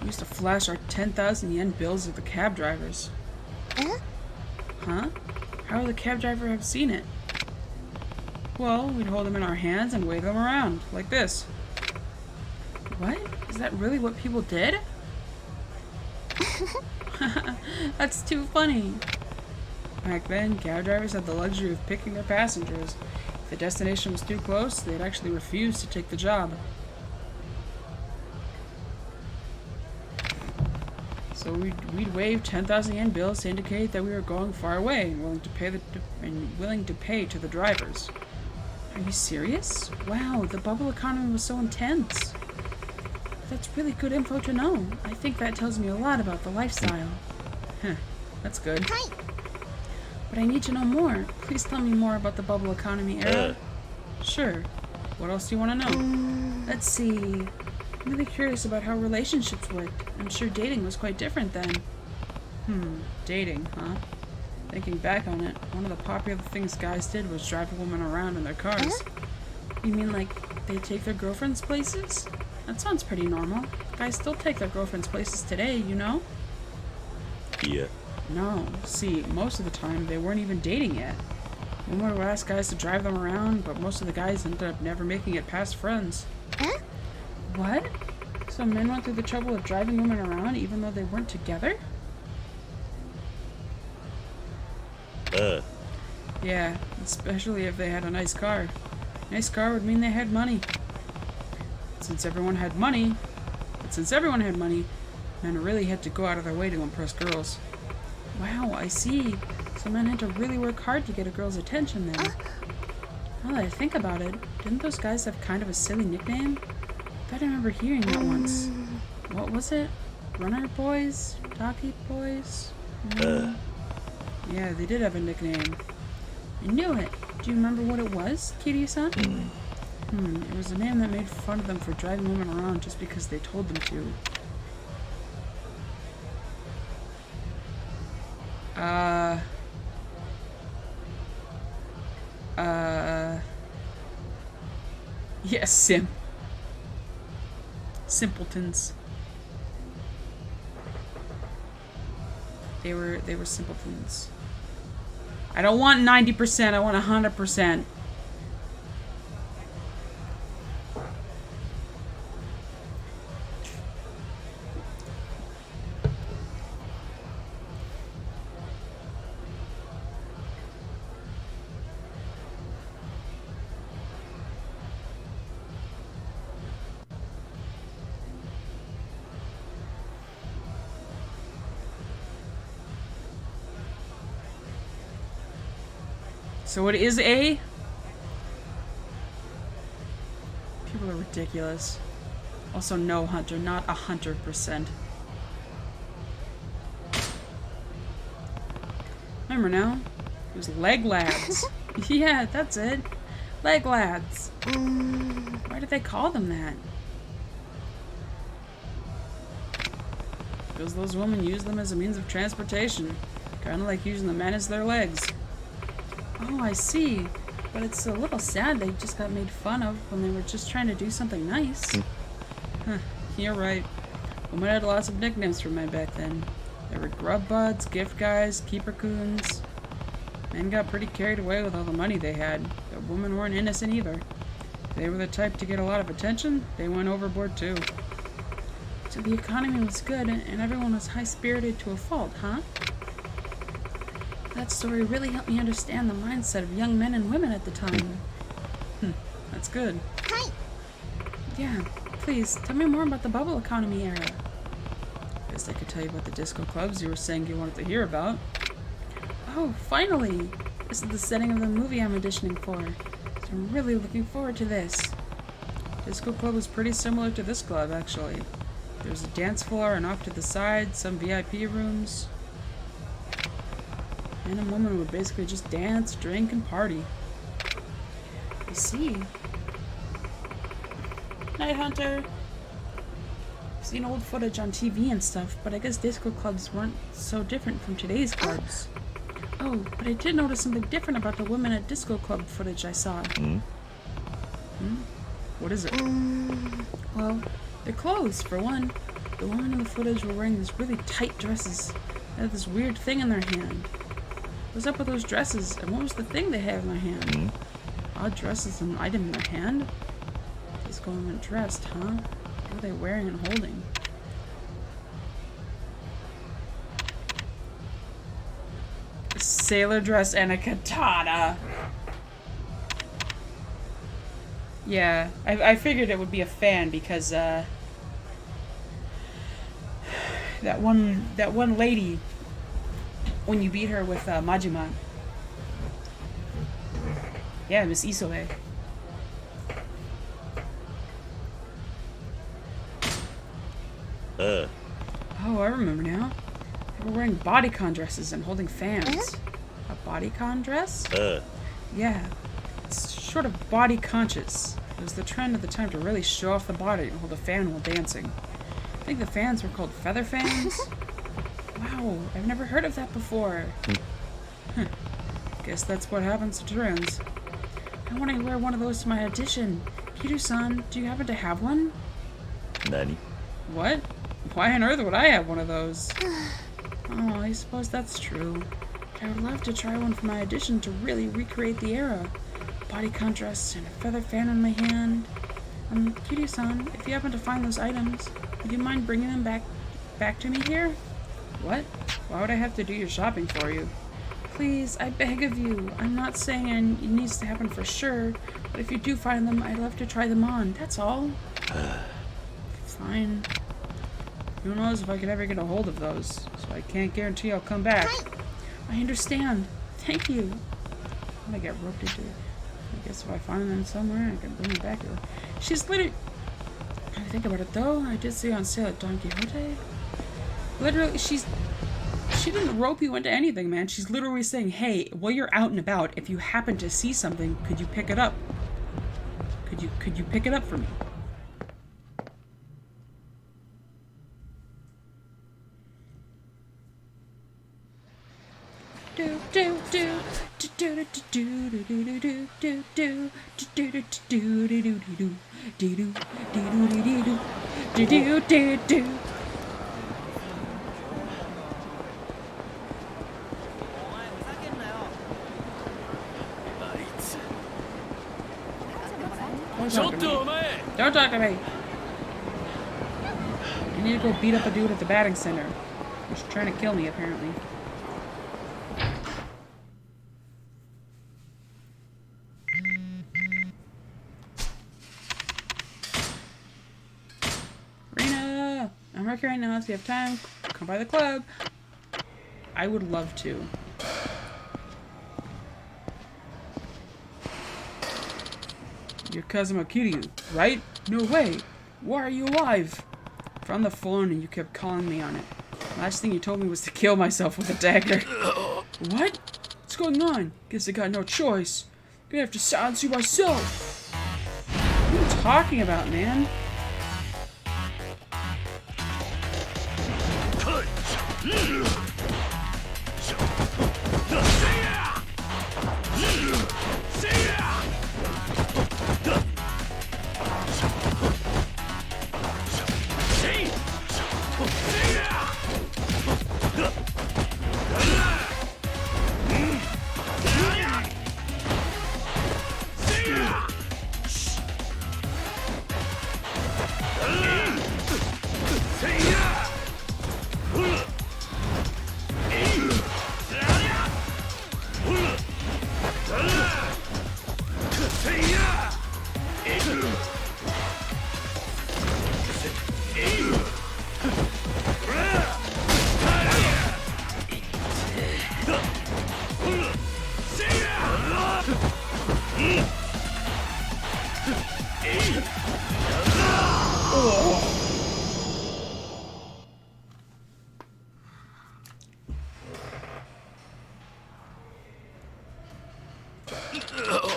We used to flash our 10,000 yen bills at the cab drivers. Huh? How would the cab driver have seen it? Well, we'd hold them in our hands and wave them around, like this. What? Is that really what people did? That's too funny. Back then, cab drivers had the luxury of picking their passengers. If the destination was too close, they'd actually refuse to take the job. So we'd wave 10,000 yen bills to indicate that we were going far away and willing to pay to the drivers. Are you serious? Wow, the bubble economy was so intense. That's really good info to know. I think that tells me a lot about the lifestyle. Huh, that's good. But I need to know more. Please tell me more about the bubble economy era. Sure. What else do you want to know? Let's see. I'm really curious about how relationships worked. I'm sure dating was quite different then. Dating, huh? Thinking back on it, one of the popular things guys did was drive a woman around in their cars. You mean like they take their girlfriends places? That sounds pretty normal. Guys still take their girlfriends places today, you know? Yeah. No. See, most of the time they weren't even dating yet. Women would ask guys to drive them around, but most of the guys ended up never making it past friends. What? So men went through the trouble of driving women around even though they weren't together? Yeah, especially if they had a nice car. Nice car would mean they had money. Since everyone had money, men really had to go out of their way to impress girls. Wow, I see. So men had to really work hard to get a girl's attention then. Now that I think about it, didn't those guys have kind of a silly nickname? I thought I remember hearing that once. What was it? Runner boys? Talkie boys? Yeah, they did have a nickname. I knew it. Do you remember what it was, Kiryu-san? It was a name that made fun of them for driving women around just because they told them to. Yes, simpletons. They were simpletons. I don't want 90%, I want 100%. So it is A? People are ridiculous. Also, no, Hunter, not 100%. Remember now? It was leg lads. Yeah, that's it. Leg lads. Why did they call them that? Because those women use them as a means of transportation. Kind of like using the men as their legs. Oh, I see. But it's a little sad they just got made fun of when they were just trying to do something nice. Huh, you're right. Women had lots of nicknames for men back then. There were grub buds, gift guys, keeper coons. Men got pretty carried away with all the money they had, but women weren't innocent either. If they were the type to get a lot of attention, they went overboard too. So the economy was good and everyone was high-spirited to a fault, huh? That story really helped me understand the mindset of young men and women at the time. That's good. Hi. Yeah, please, tell me more about the bubble economy era. Guess I could tell you about the disco clubs you were saying you wanted to hear about. Oh, finally! This is the setting of the movie I'm auditioning for. So I'm really looking forward to this. Disco club was pretty similar to this club, actually. There was a dance floor and off to the side, some VIP rooms. Men and women would basically just dance, drink, and party. I see. Night Hunter! I've seen old footage on TV and stuff, but I guess disco clubs weren't so different from today's clubs. Oh, but I did notice something different about the women at disco club footage I saw. What is it? Well, their clothes, for one. The women in the footage were wearing these really tight dresses. They had this weird thing in their hand. What's up with those dresses? And what was the thing they had in their hand? Odd dresses and an item in their hand? Disco women dressed, huh? What are they wearing and holding? A sailor dress and a katana. Yeah, I figured it would be a fan because that one lady, when you beat her with Majima. Yeah, Miss Isoe. あ Oh, I remember now. They were wearing bodycon dresses and holding fans. A bodycon dress? あ Yeah. It's sort of body conscious. It was the trend at the time to really show off the body and hold a fan while dancing. I think the fans were called feather fans. Wow, I've never heard of that before. Huh. Guess that's what happens to trends. I want to wear one of those to my audition. Kiru-san, do you happen to have one? 何 What? Why on earth would I have one of those? Oh, I suppose that's true. I would love to try one for my audition to really recreate the era. Body contrast and a feather fan in my hand. Kiryu-san, if you happen to find those items, would you mind bringing them back to me here? What? Why would I have to do your shopping for you? Please, I beg of you. I'm not saying it needs to happen for sure, but if you do find them, I'd love to try them on. That's all. Fine. Who knows if I could ever get a hold of those, so I can't guarantee I'll come back. I understand. Thank you. I'm gonna get roped into it. I guess if I find them somewhere, I can bring them back here. She's literally... I think about it though, I did see on sale at Don Quixote. Literally, she didn't rope you into anything, man. She's literally saying, hey, while you're out and about, if you happen to see something, could you pick it up? Could you pick it up for me? Don't talk to me. I need to go beat up a dude at the batting center. He's trying to kill me, apparently. Rena! I'm working right now, so you have time. Come by the club. I would love to. You're Kazuma Kiryu, right? No way. Why are you alive? Found the phone and you kept calling me on it. Last thing you told me was to kill myself with a dagger. What? What's going on? Guess I got no choice. Gonna have to silence you myself. What are you talking about, man?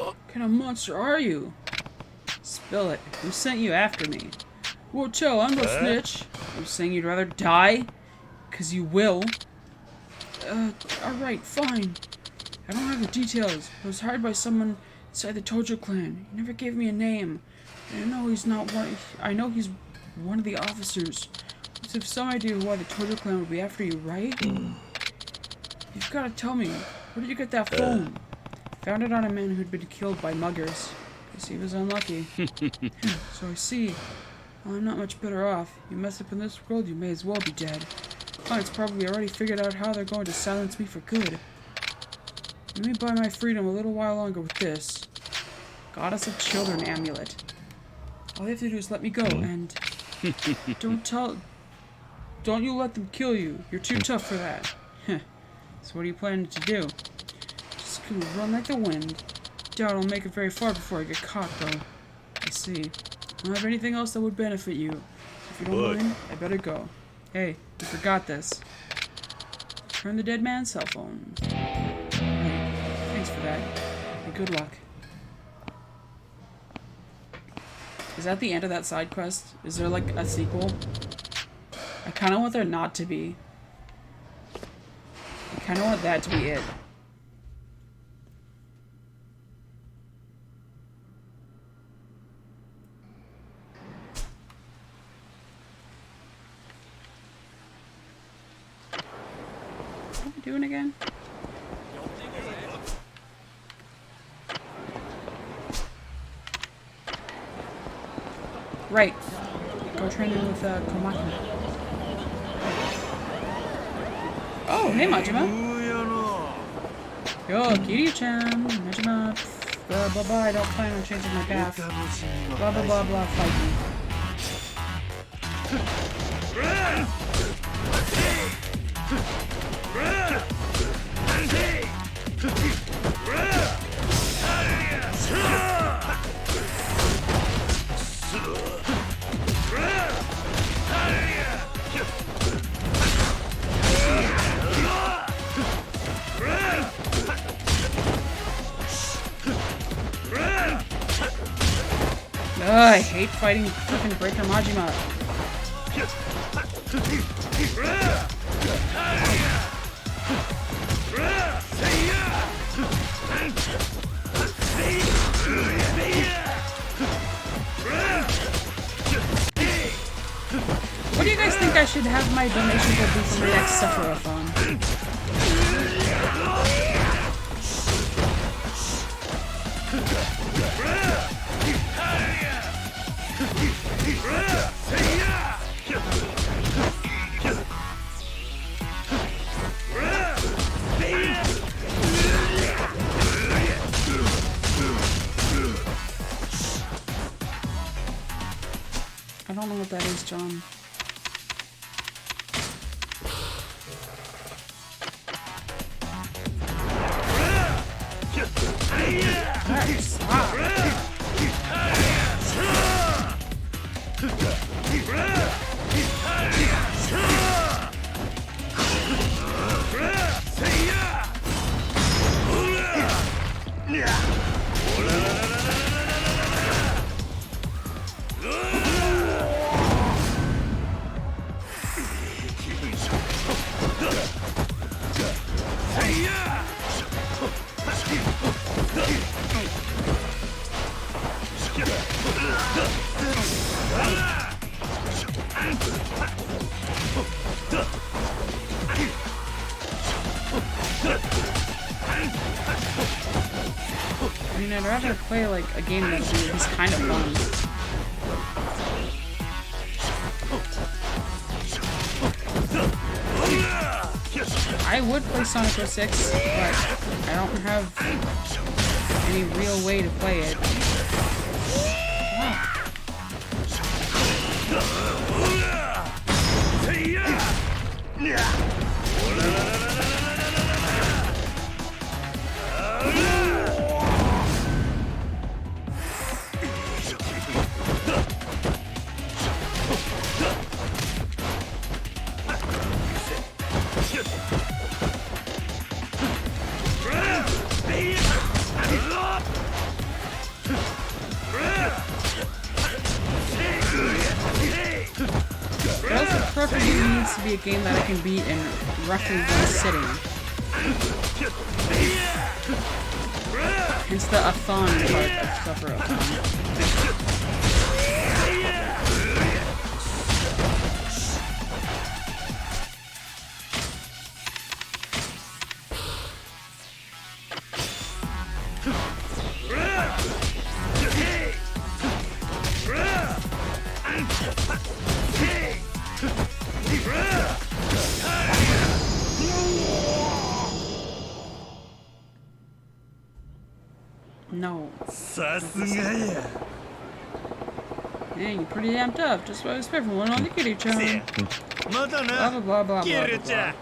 What kind of monster are you? Spill it. Who sent you after me? Won't tell, I'm no snitch. You saying you'd rather die? 'Cause you will. Alright, fine. I don't have the details. I was hired by someone inside the Tojo clan. He never gave me a name. I know he's not one. I know he's one of the officers. You have some idea why the Tojo clan would be after you, right? You've got to tell me. Where did you get that phone? Found it on a man who'd been killed by muggers. Guess he was unlucky. So I see. Well, I'm not much better off. You mess up in this world, you may as well be dead. Clients probably already figured out how they're going to silence me for good. Let me buy my freedom a little while longer with this. Goddess of Children amulet. All you have to do is let me go, and don't you let them kill you. You're too tough for that. So what are you planning to do? Just gonna run like the wind. Doubt I'll make it very far before I get caught, though. I see. I don't have anything else that would benefit you. If you don't mind, I better go. Hey, you forgot this. Turn the dead man's cell phone. Hey, thanks for that. Hey, good luck. Is that the end of that side quest? Is there like a sequel? I kind of want there not to be. I kind of want that to be it. What am I doing again? Right. Go train in with Komaki. Oh, hey Majima. Yo, Kiryu-chan. Majima. Blah blah, I don't plan on changing my path. Blah blah blah blah, fight me. Ugh, I hate fighting freaking Breaker Majima. What do you guys think I should have my donation go do for my next Sephirothon? I don't know what that is, John. I mean, I'd rather play like a game that's kind of fun. I would play Sonic 06, but I don't have any real way to play it. It also perfectly needs to be a game that I can beat in roughly one sitting. Hence the a-thon part of Sephiroth. No. Dang, you're pretty damn tough. Just what I expect from one on the Kiryu-chan. Blah blah blah blah blah blah blah.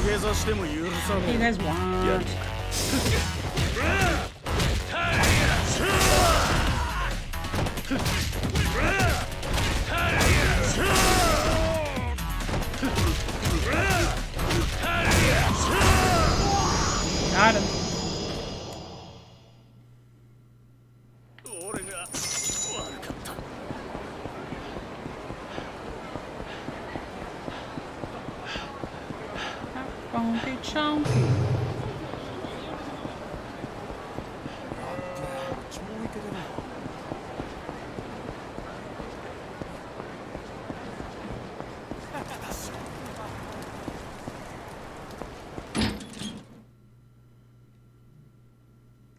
What do you guys want? Got him. Bonky chonky.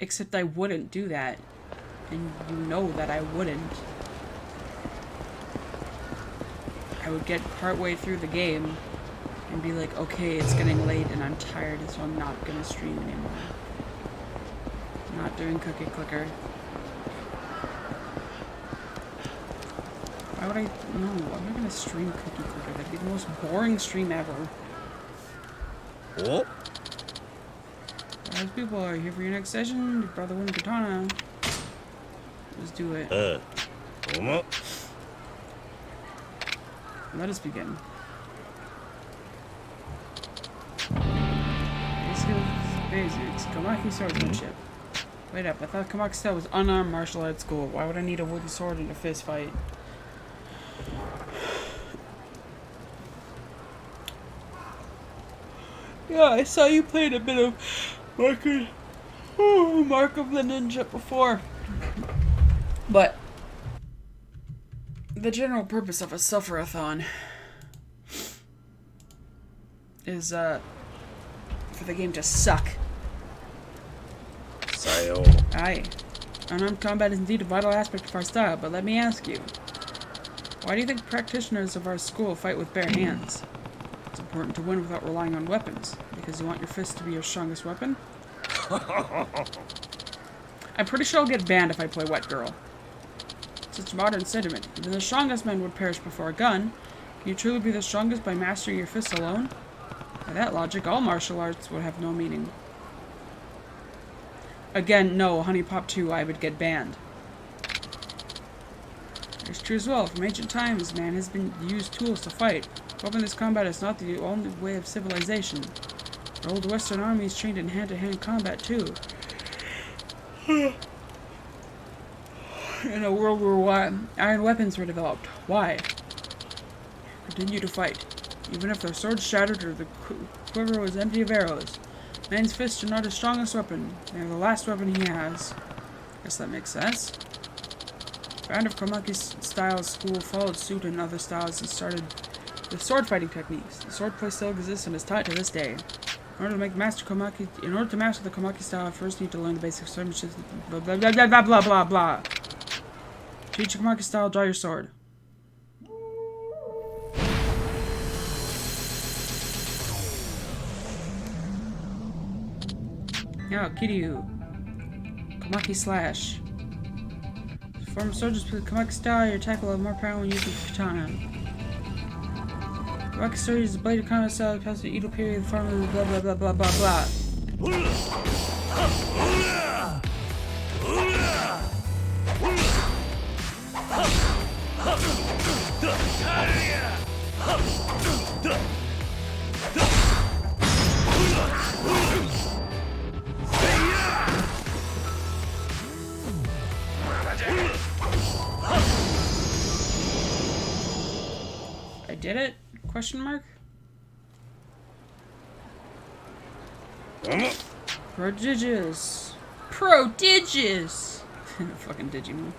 Except I wouldn't do that. And you know that I wouldn't. I would get partway through the game and be like, okay, it's getting late and I'm tired, so I'm not gonna stream anymore. I'm not doing Cookie Clicker. Why would I? No, I'm not gonna stream Cookie Clicker. That'd be the most boring stream ever. Oh. Guys, people are here for your next session. Your brother won katana. Let's do it. Let us begin. Basics. Kamaki swordsmanship. Wait up, I thought Kamaki style was unarmed martial arts school. Why would I need a wooden sword in a fist fight? Yeah, I saw you played a bit of Mark of the Ninja before. But the general purpose of a sufferathon is for the game to suck. Aye. Unarmed combat is indeed a vital aspect of our style, but let me ask you, why do you think practitioners of our school fight with bare hands? It's important to win without relying on weapons, because you want your fist to be your strongest weapon? I'm pretty sure I'll get banned if I play Wet Girl. Such modern sentiment. Even the strongest men would perish before a gun. Can you truly be the strongest by mastering your fists alone? By that logic, all martial arts would have no meaning. Again, no, Honey Pop 2, I would get banned. It's true as well. From ancient times, man has been used tools to fight. Weaponless combat is not the only way of civilization. The old Western armies trained in hand-to-hand combat too. In a world where iron weapons were developed. Why? Continue to fight. Even if their swords shattered or the quiver was empty of arrows. Man's fists are not his strongest weapon. They are the last weapon he has. Guess that makes sense. The founder of Kamaki's style school followed suit in other styles and started with sword fighting techniques. The swordplay still exists and is taught to this day. In order to master the Kamaki style, I first need to learn the basic swordsmanship. Blah blah blah blah blah blah blah. Teach the Kamaki style, draw your sword. Now, Kiryu. Kamaki slash. Form of soldiers with Kamaki style, your attack will have more power when using katana. Kamaki sword is a blade of combat style that passes the Edo period, the form of the blah blah blah blah blah blah. I did it? Question mark? Prodigious. Prodigious! Fucking Digimon.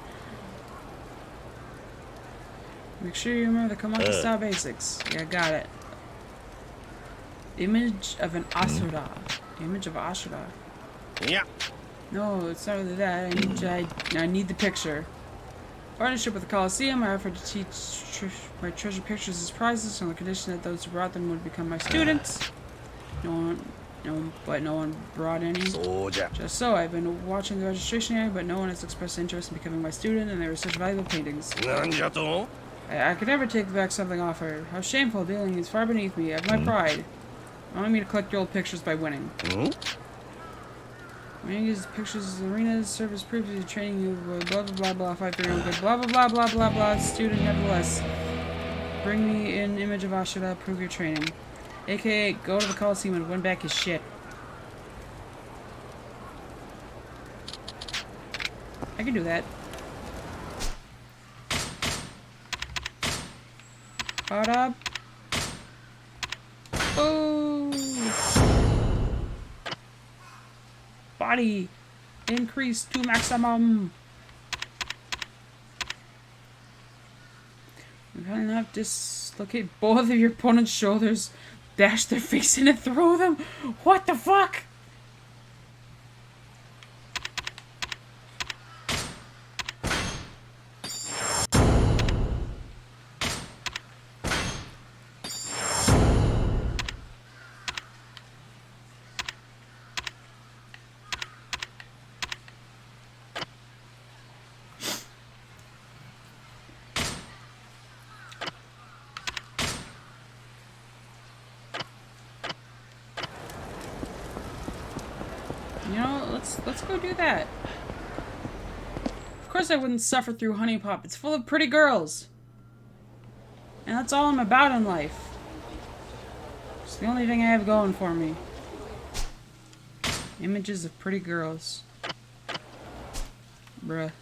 Make sure you remember the Kamaki style basics. Yeah, got it. Image of an Asura. Image of Asura. Yeah. No, it's not really that. I need the picture. Partnership with the Coliseum, I offered to teach my treasure pictures as prizes on the condition that those who brought them would become my students. No one brought any. Just so, I've been watching the registration area, but no one has expressed interest in becoming my student, and they were such valuable paintings. I could never take back something off her. How shameful, dealing is far beneath me. I have my pride. I want me to collect your old pictures by winning. Winning is pictures, arenas, service previously training you, blah blah blah blah, 531 good, blah blah blah blah blah blah, student nevertheless. Bring me an image of Ashura, prove your training. AKA, go to the Coliseum and win back his shit. I can do that. Hold up. Oh! Body increase to maximum. You can have dislocate both of your opponent's shoulders, dash their face in and throw them. What the fuck? You know, let's go do that. Of course I wouldn't suffer through Honey Pop. It's full of pretty girls. And that's all I'm about in life. It's the only thing I have going for me. Images of pretty girls. Bruh.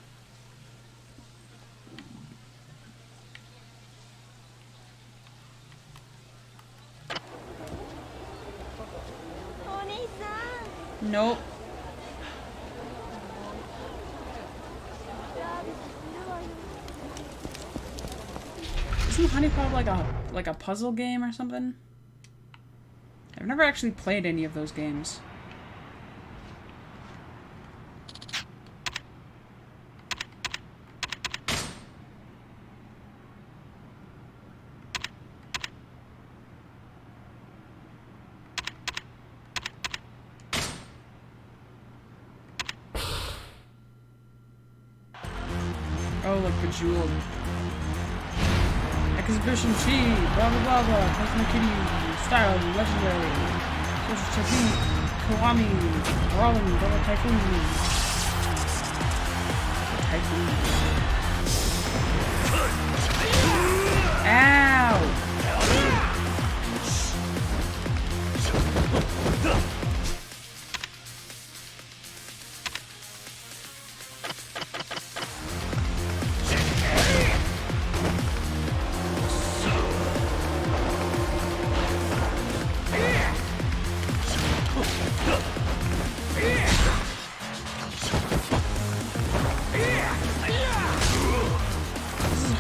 Nope. Isn't Honey Pop like a puzzle game or something? I've never actually played any of those games. Oh, look, Bejeweled. Exhibition Chi, blah blah blah blah, Cosmo Kitty, Style, Legendary, Social Technique, Kiwami, Brawling, Double Typhoon. Typhoon. Ow!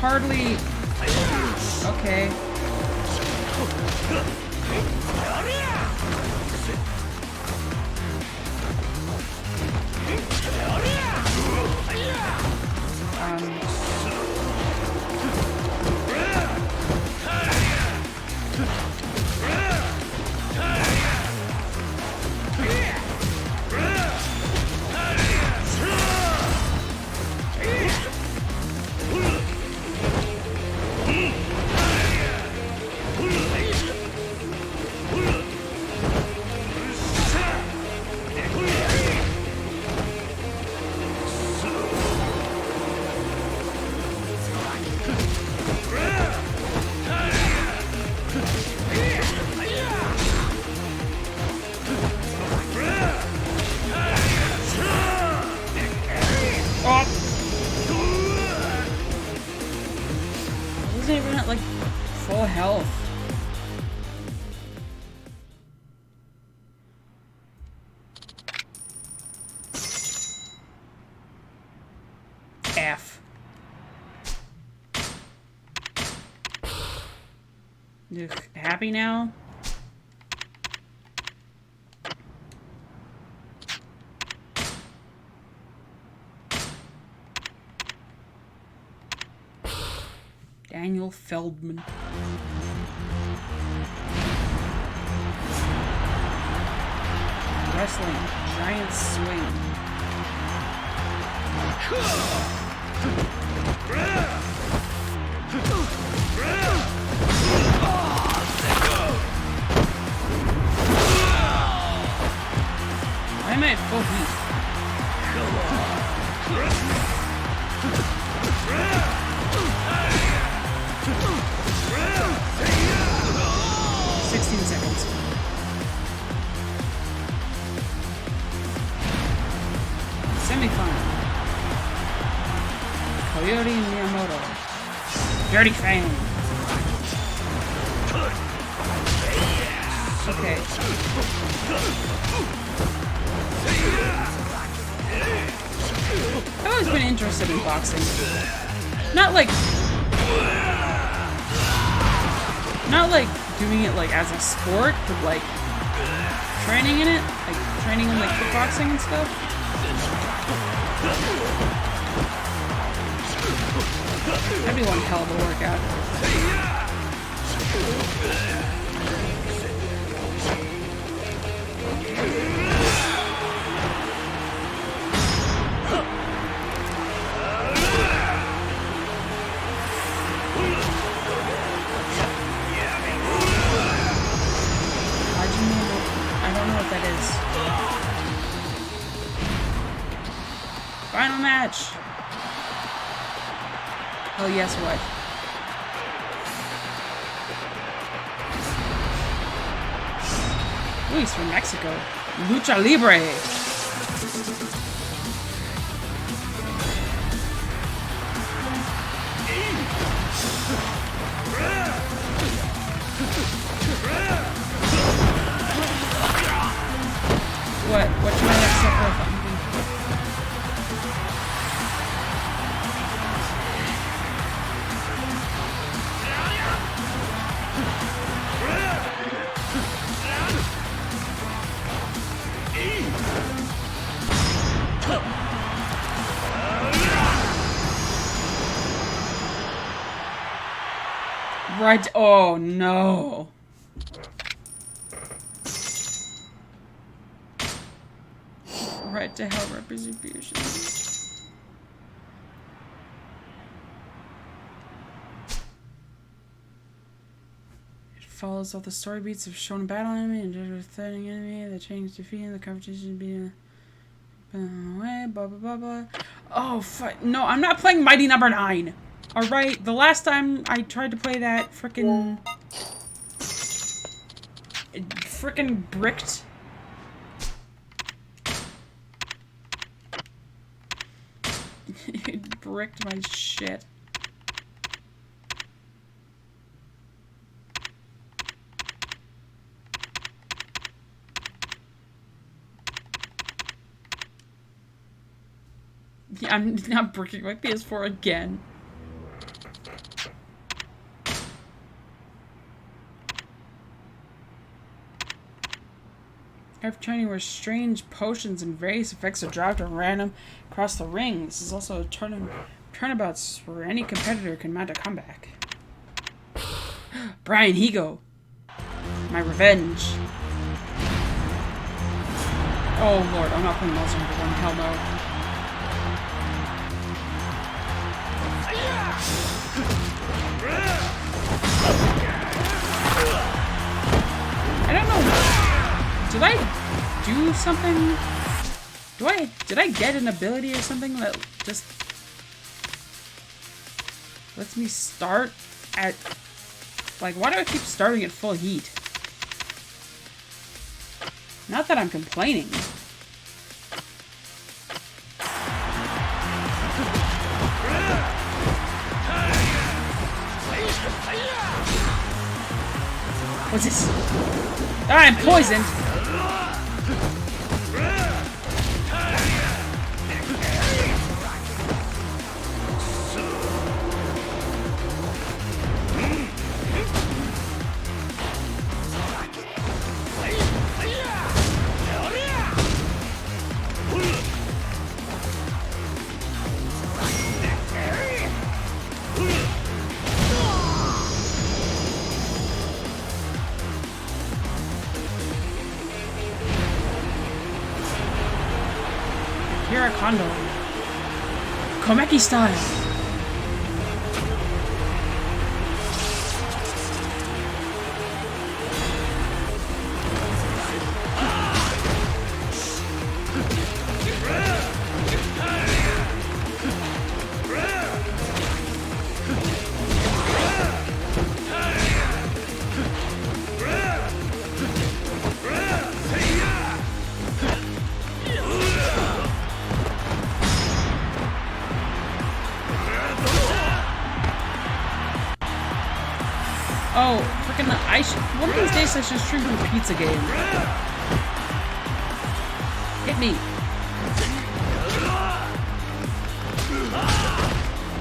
Hardly okay. Wasn't even at like full health. F. Ugh, happy now? Daniel Feldman. Wrestling. Giant swing. Full heat. 16 seconds. Semi-final. Coyote Miyamoto. Dirty Fang. Okay. I've always been interested in boxing. Not like doing it like as a sport, but like training in it, like training in like kickboxing and stuff. That'd be one hell of a workout. I don't know what that is. Final match! Oh yes, what? Ooh, he's from Mexico. Lucha Libre! What's my next step? Right. Oh no. Right to hell representation. It follows all the story beats of shown battle enemy and a threatening enemy that changed defeat and the competition being away, blah blah blah blah. Oh fuck. No, I'm not playing Mighty Number 9. Alright, the last time I tried to play that frickin' bricked. It bricked my shit. Yeah, I'm not bricking my PS4 again. After training where strange potions and various effects are dropped at random across the ring. This is also a turnabouts where any competitor can mount a comeback. Brian Higo. My revenge. Oh lord, I'm not playing Monster Hunter 1. Hell no. I don't know. Did I do something? Did I get an ability or something that just lets me start at, like, why do I keep starting at full heat? Not that I'm complaining. What's this? Ah, I'm poisoned! Kondo. Komeki style. One of these days I should stream a pizza game. Hit me.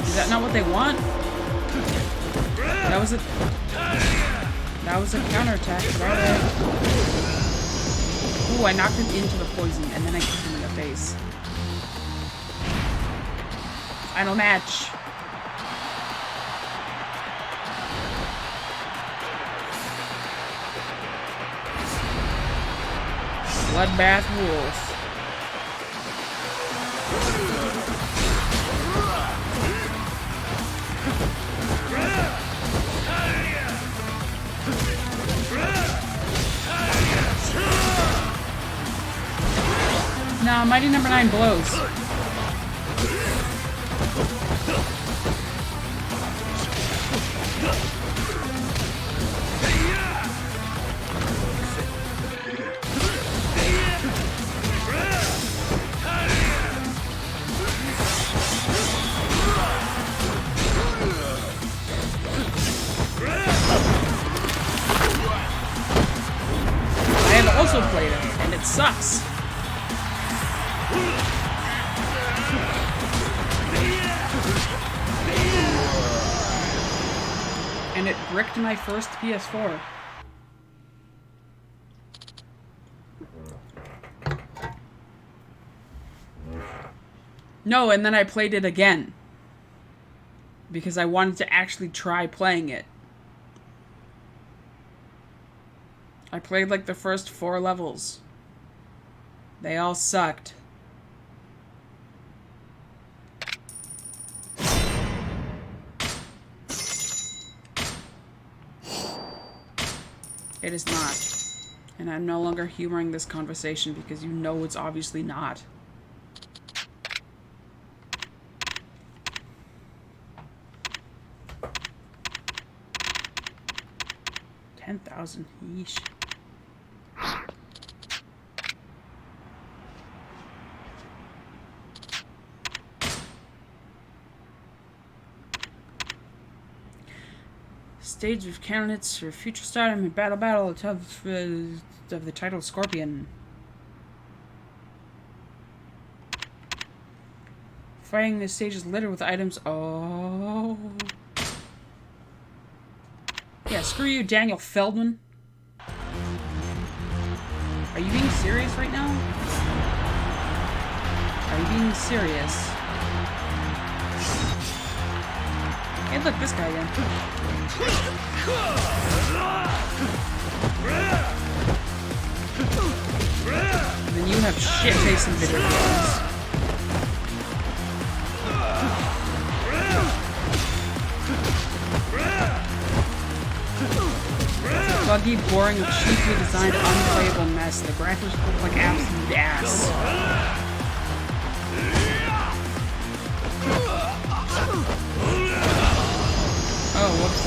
Is that not what they want? That was a counterattack, but alright. Ooh, I knocked him into the poison and then I kicked him in the face. Final match. Bloodbath Wolf. Nah, Mighty Number 9 blows. I have also played it, and it sucks. And it bricked my first PS4. No, and then I played it again. Because I wanted to actually try playing it. I played like the first 4 levels. They all sucked. It is not. And I'm no longer humoring this conversation because you know it's obviously not. $10,000. Yeesh. Stage of candidates for future stardom in battle of the title Scorpion. Fighting this stage is littered with items. Oh. Yeah, screw you, Daniel Feldman. Are you being serious right now? Are you being serious? Hey, look, this guy again. And then you have shit-facing video games. Buggy, boring, cheaply designed, unplayable mess. The graphics look like absolute ass. Oh, whoops.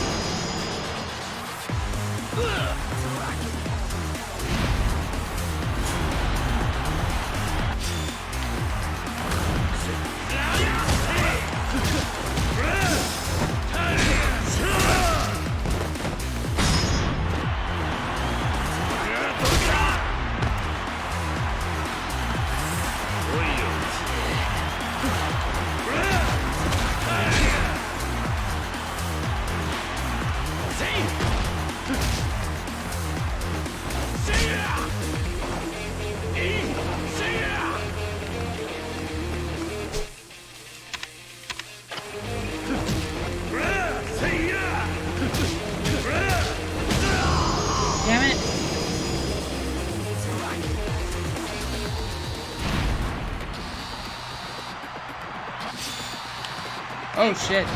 Oh shit.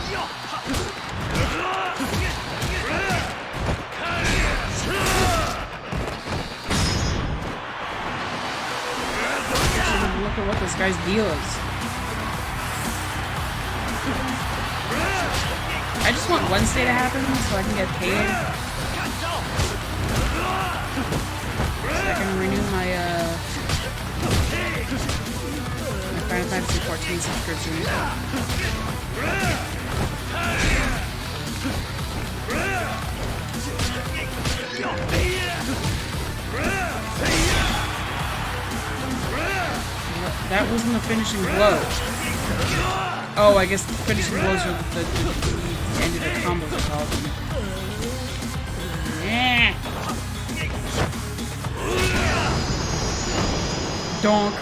Look at what this guy's deal is. I just want Wednesday to happen so I can get paid. So I can renew my Final Fantasy 14 subscription. That wasn't the finishing blow. Oh, I guess the finishing blows are the ended a combo with all of them. Yeah. Donk.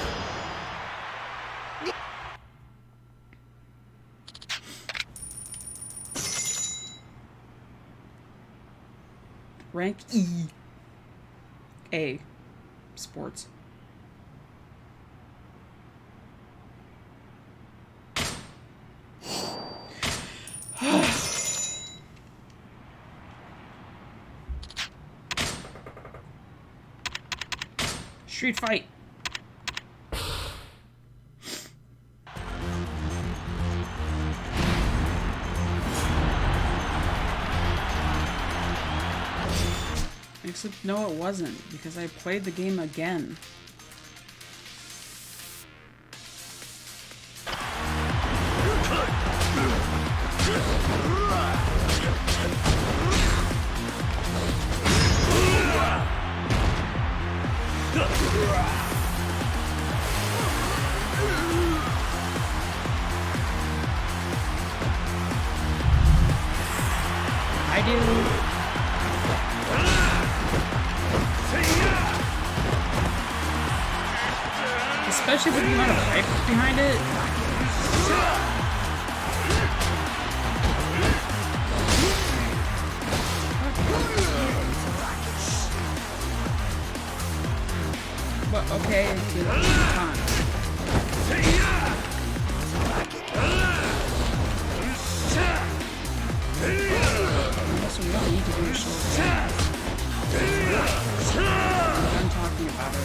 Rank E. A. Sports. Street fight. Except no, it wasn't, because I played the game again. I do. Especially with the amount of hype behind it. But okay, give it time. So we don't need to do a short fast. I'm done talking about it.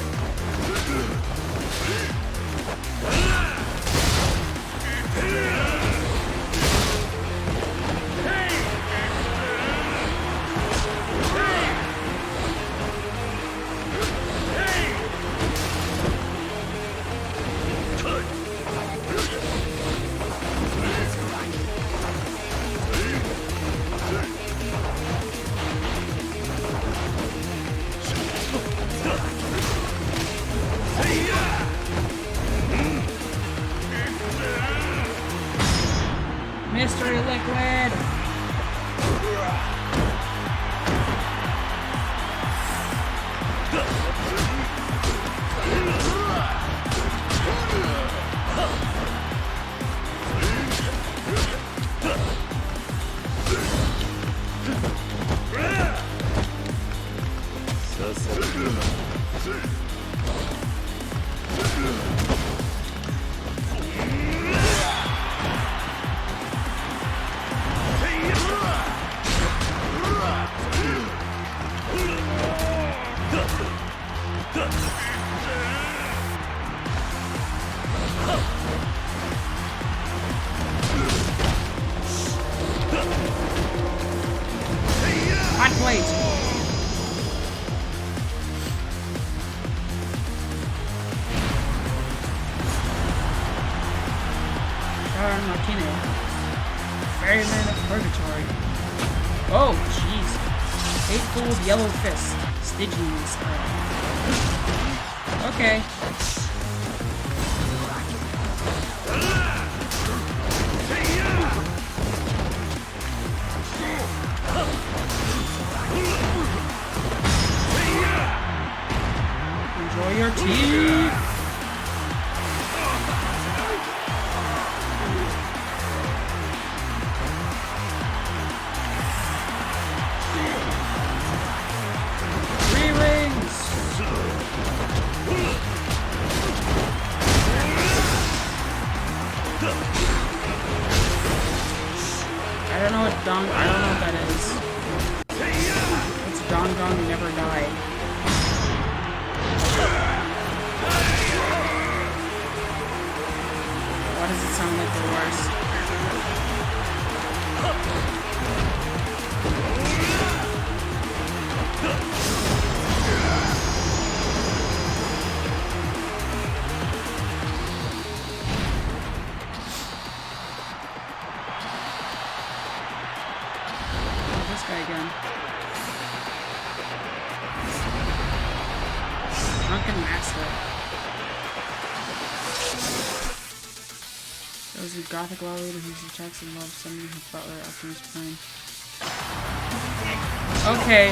Mystery liquid! Hot plate! Martino. Ferryman of Purgatory. Oh, jeez. Eightfold Yellow Fist. Stygian style. Okay. Enjoy your tea! I don't know what that is. It's Don Gong Never Die. Why does it sound like the worst? Again. Drunken Master. was a gothic law leader whose attacks involved sending his butler Optimus Prime. Okay,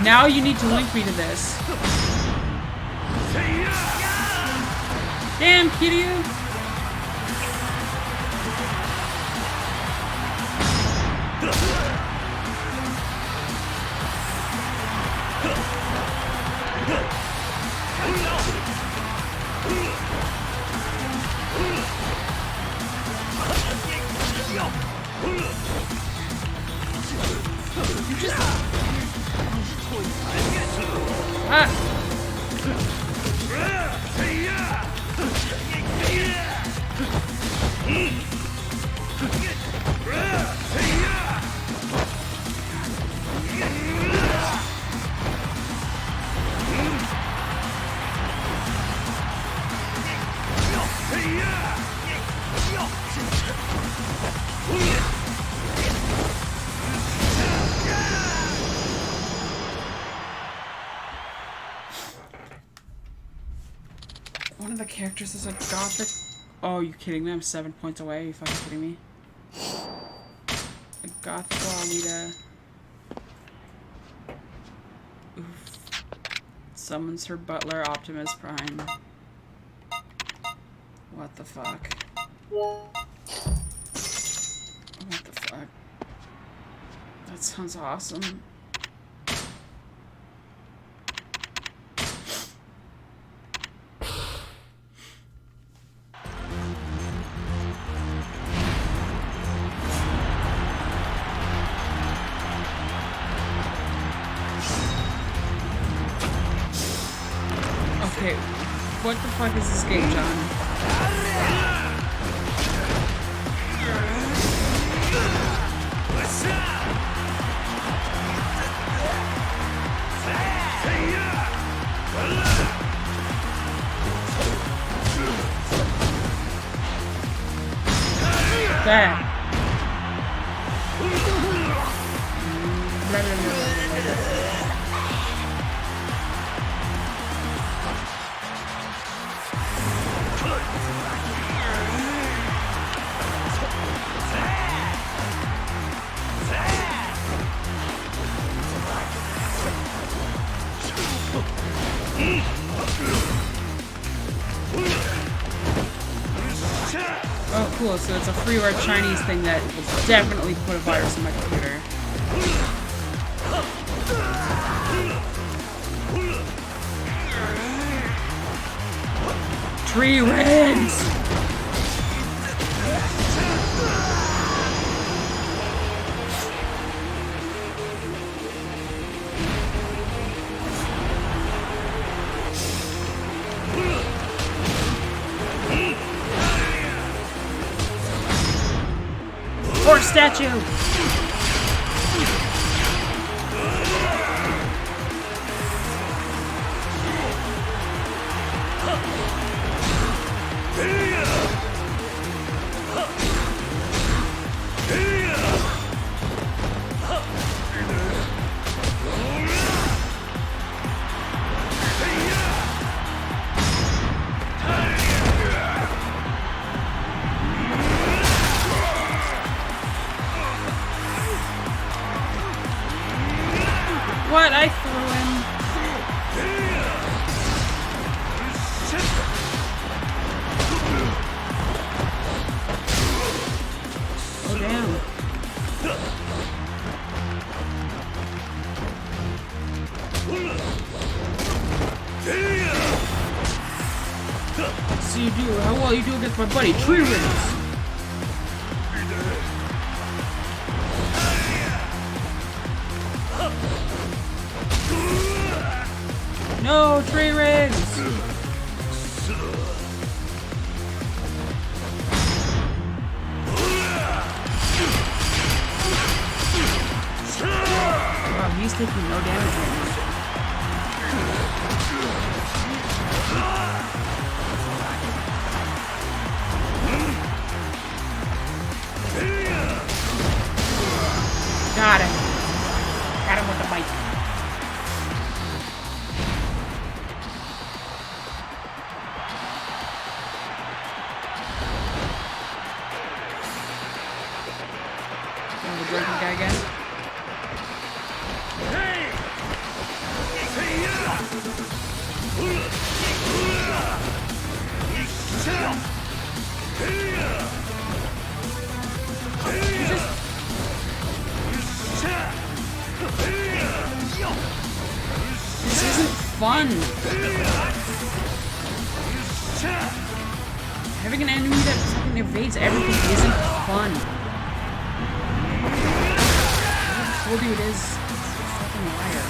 now you need to link me to this. Damn, Kiryu! One of the characters is a gothic. Oh, you kidding me? I'm 7 points away. Are you fucking kidding me? A gothic Lolita. Oof. Summons her butler, Optimus Prime. What the fuck? What the fuck? That sounds awesome. Okay, what the fuck is this game, John? There. Oh, cool. So it's a freeware Chinese thing that will definitely put a virus in my computer. Tree rings! Horse statue! What? I threw him. Oh, damn. So you do, how well you do against my buddy, Tree Rings. No, tree rings! Wow, he's taking no damage right now. Got him. Got him with the bite. This isn't fun. Having an enemy that fucking evades everything isn't fun. I told you it is. It's a fucking liar.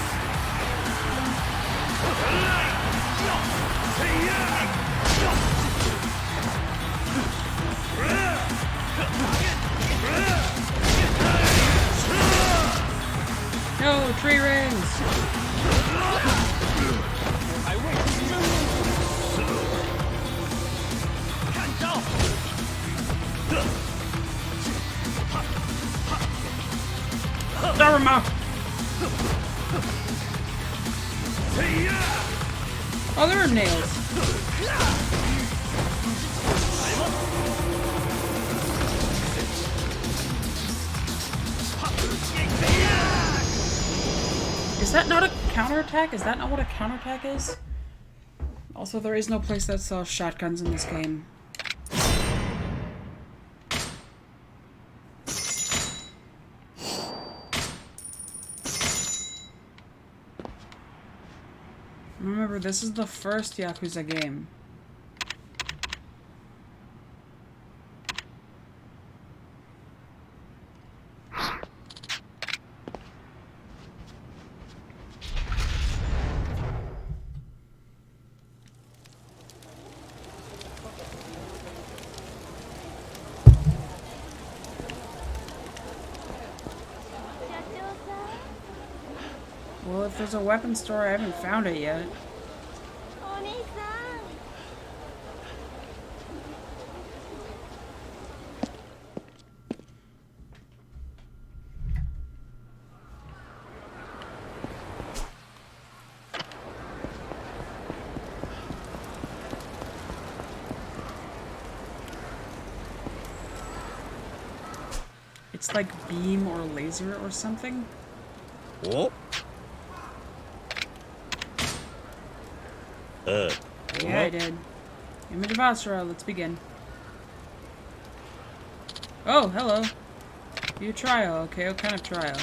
No, tree rings! Dharma! Oh, there are nails. Is that not a counterattack? Is that not what a counterattack is? Also, there is no place that sells shotguns in this game. Remember, this is the first Yakuza game. Well, if there's a weapon store, I haven't found it yet. It's like beam or laser or something. Oh. Yeah, I did. Image of Asura, let's begin. Oh, hello. View trial. Okay, what kind of trial?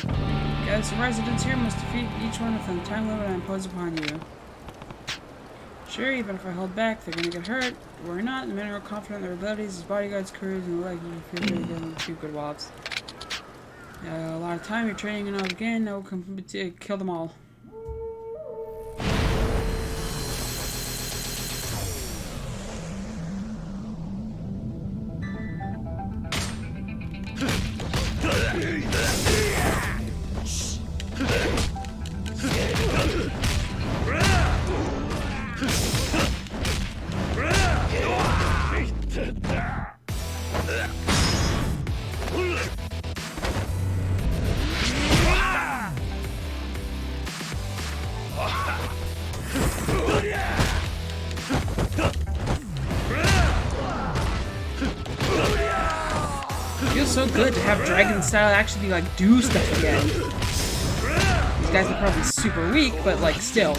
Guys, the residents here must defeat each one within the time limit I impose upon you. Sure, even if I hold back, they're gonna get hurt. Worry not, the men are confident in their abilities as bodyguards, crews, and the like. You feel really good with 2 good wops. A lot of time you're training and out again, I will kill them all. Feels so good to have Dragon Style actually like do stuff again. These guys are probably super weak, but like still.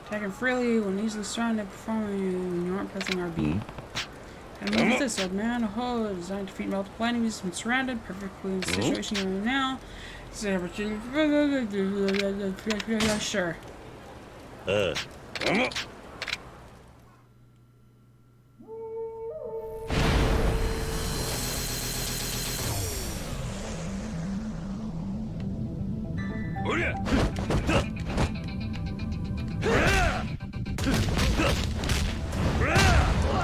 Attacking freely when easily starting to perform when you aren't pressing RB. And what is this, old man? Oh, designed to defeat multiple enemies when surrounded. Perfectly in the situation you're in now. Sure.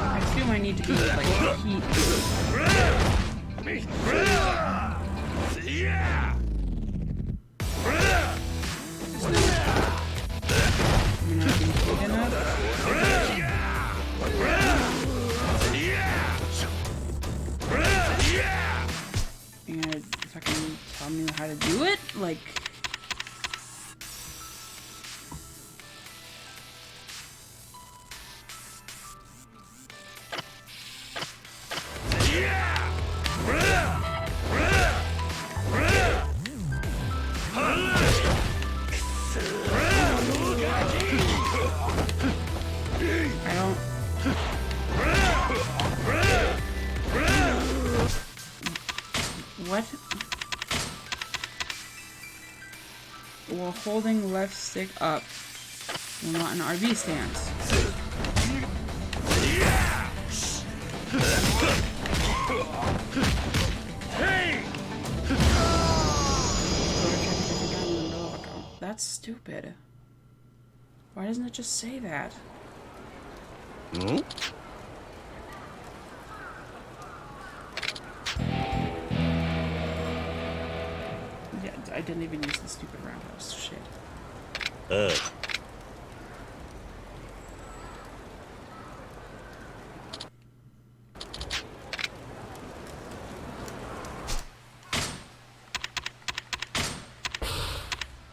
I feel I need to be like heat. And fucking tell me how to do it? Like... What? While holding left stick up. We're not in RB stance. That's stupid. Why doesn't it just say that? Hmm? Yeah, I didn't even use the stupid roundhouse shit.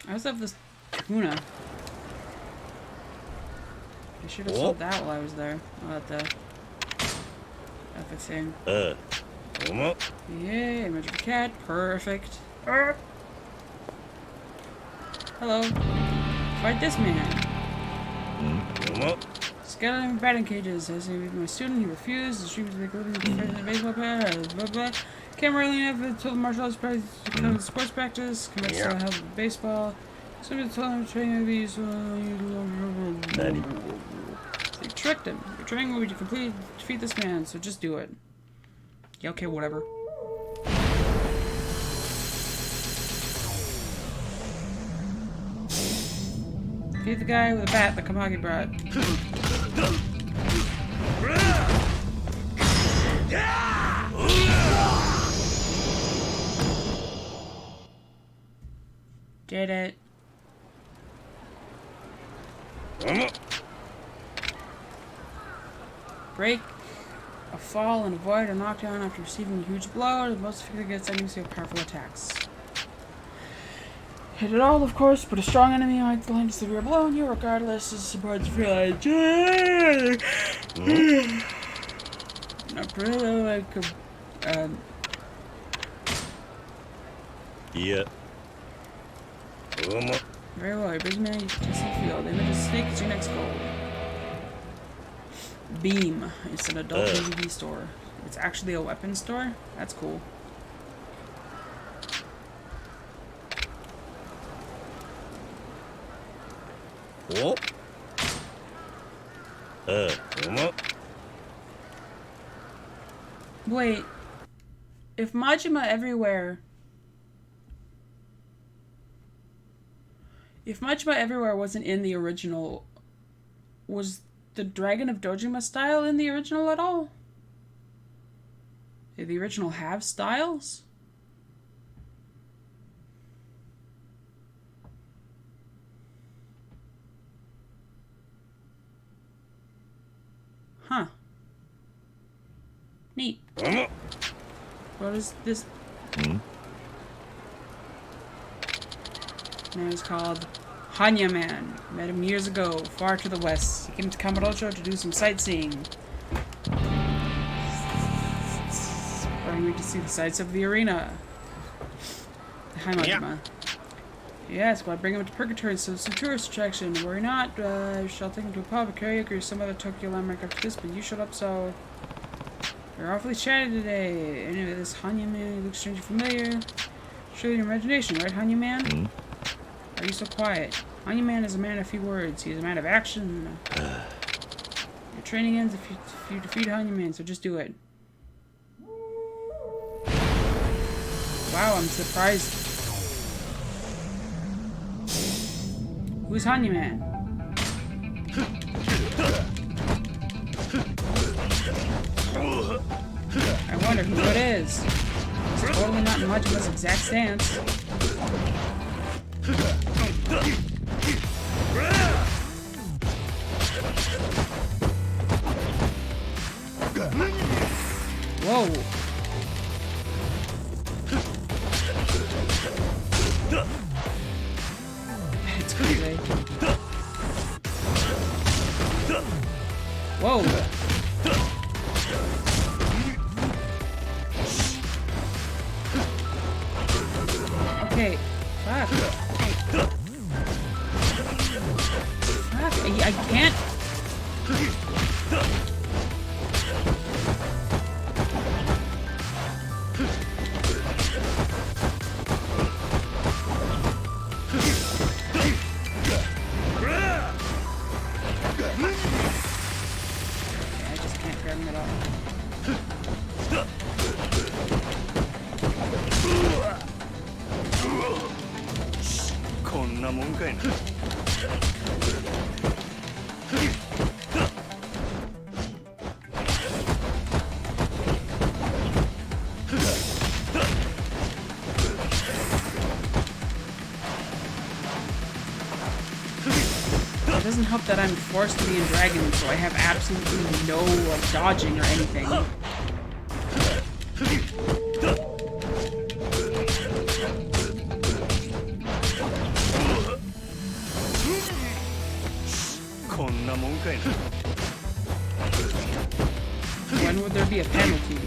I also have this tuna. I should have sold that while I was there. Oh, at the thing. Yay, image of a cat. Perfect. Hello. Fight this man. Skeleton batting cages. As he was my student, he refused. The street was like living in the baseball pad. Blah blah. Can't really have told the martial arts practice to come to sports practice. Come back to help with baseball. Somebody told him to train these. They tricked him. You're training me to defeat this man, so just do it. Yeah, okay, whatever. Defeat the guy with a bat that Kamagi brought. Did it. Break a fall and avoid a knockdown after receiving a huge blow. The most figure gets enemies who have powerful attacks. Hit it all, of course, but a strong enemy might land a severe blow on you, regardless of supports realize. Not really like Yeah. very well, your big man, you can test the field. Image of snake is your next goal. Beam. It's an adult DVD store. It's actually a weapon store? That's cool. Wait. If Majima Everywhere... If Majima Everywhere wasn't in the original, was the Dragon of Dojima style in the original at all? Did the original have styles? Huh. Neat. What is this? Man is called Hanya Man. Met him years ago, far to the west. He came to Kamurocho to do some sightseeing. Bring me to see the sights of the arena. Hi, Majima. Yes, well, I bring him to Purgatory, so it's a tourist attraction. Worry not. I shall take him to a pub, a karaoke, or some other Tokyo landmark after this, but you showed up, so... You're awfully chatty today. Anyway, this Hanya Man, he looks strangely familiar. Show your imagination, right, Hanya Man? Why are you so quiet? Hanya Man is a man of few words. He is a man of action. Your training ends if you defeat Hanya Man, so just do it. Wow, I'm surprised. Who's Hanya Man? I wonder who it is. It's totally not in Majima's exact stance. Whoa. It's crazy. Whoa. Okay. Fuck. Fuck. I can't. turn it off. It doesn't help that I'm forced to be in Dragon, so I have absolutely no like dodging or anything. When would there be a penalty?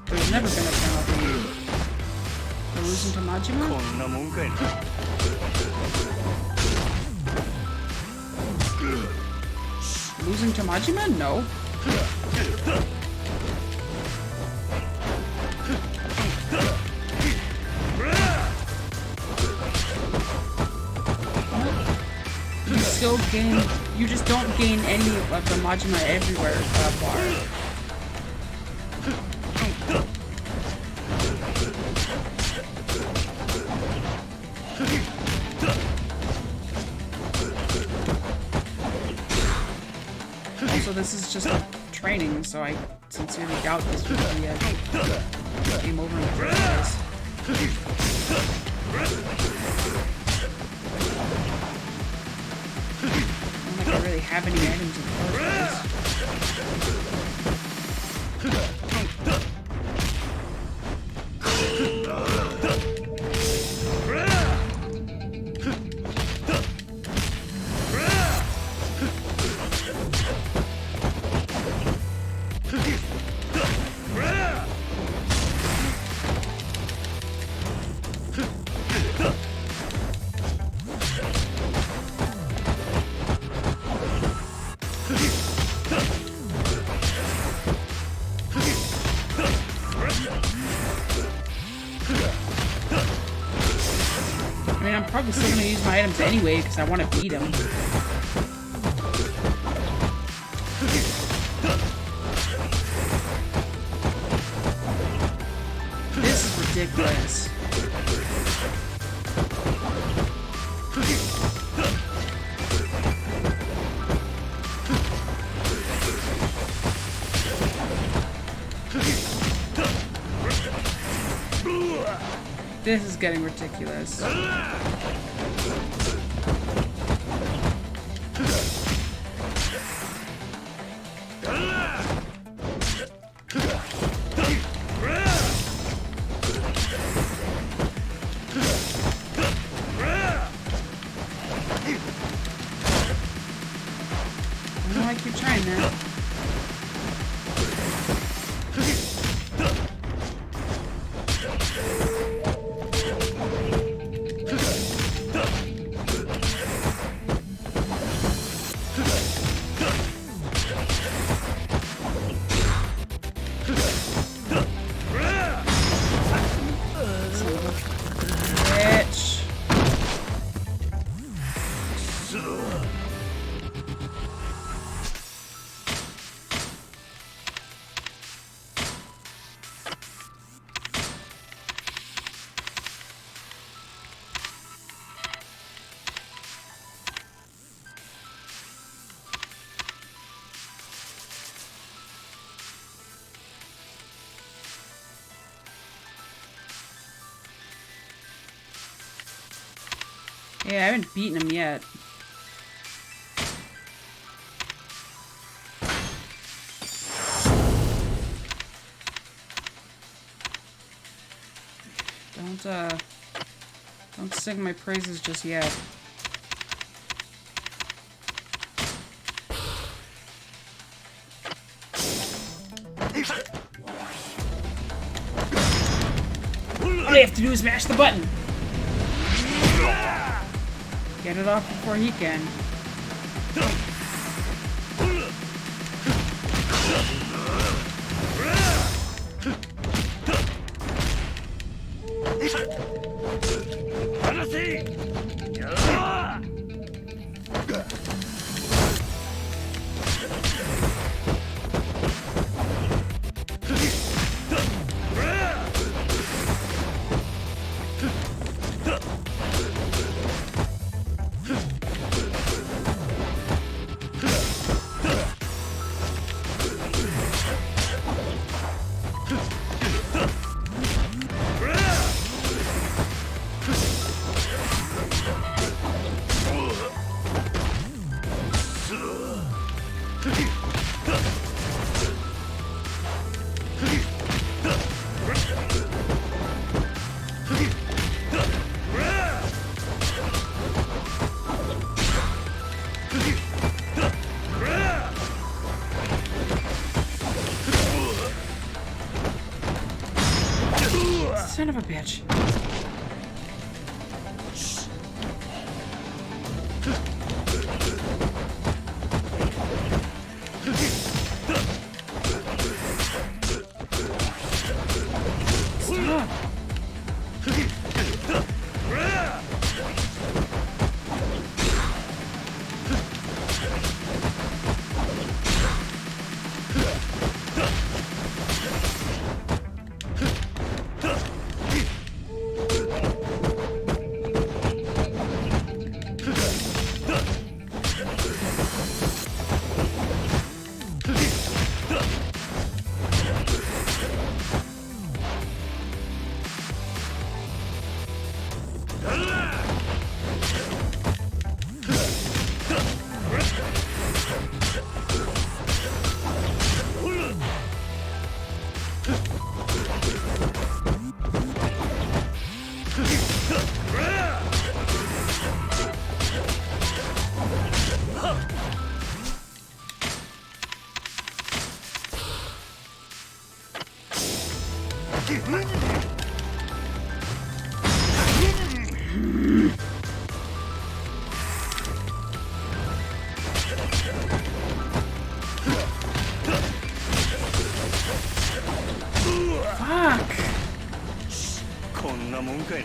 There's never been a penalty. For losing to Majima? Losing to Majima? No. You still gain. You just don't gain any of the Majima everywhere bar. Also, this is just a training, so I sincerely doubt this would be a game over in the first place. I don't think I really have any items in the first place. I mean, I'm probably still gonna use my items anyway because I want to beat him. This is ridiculous. This is getting ridiculous. I keep trying that. Yeah, I haven't beaten him yet. Don't sing my praises just yet. All I have to do is mash the button. Get it off before he can. Son of a bitch. Stop. Fuck. こんなもんかい。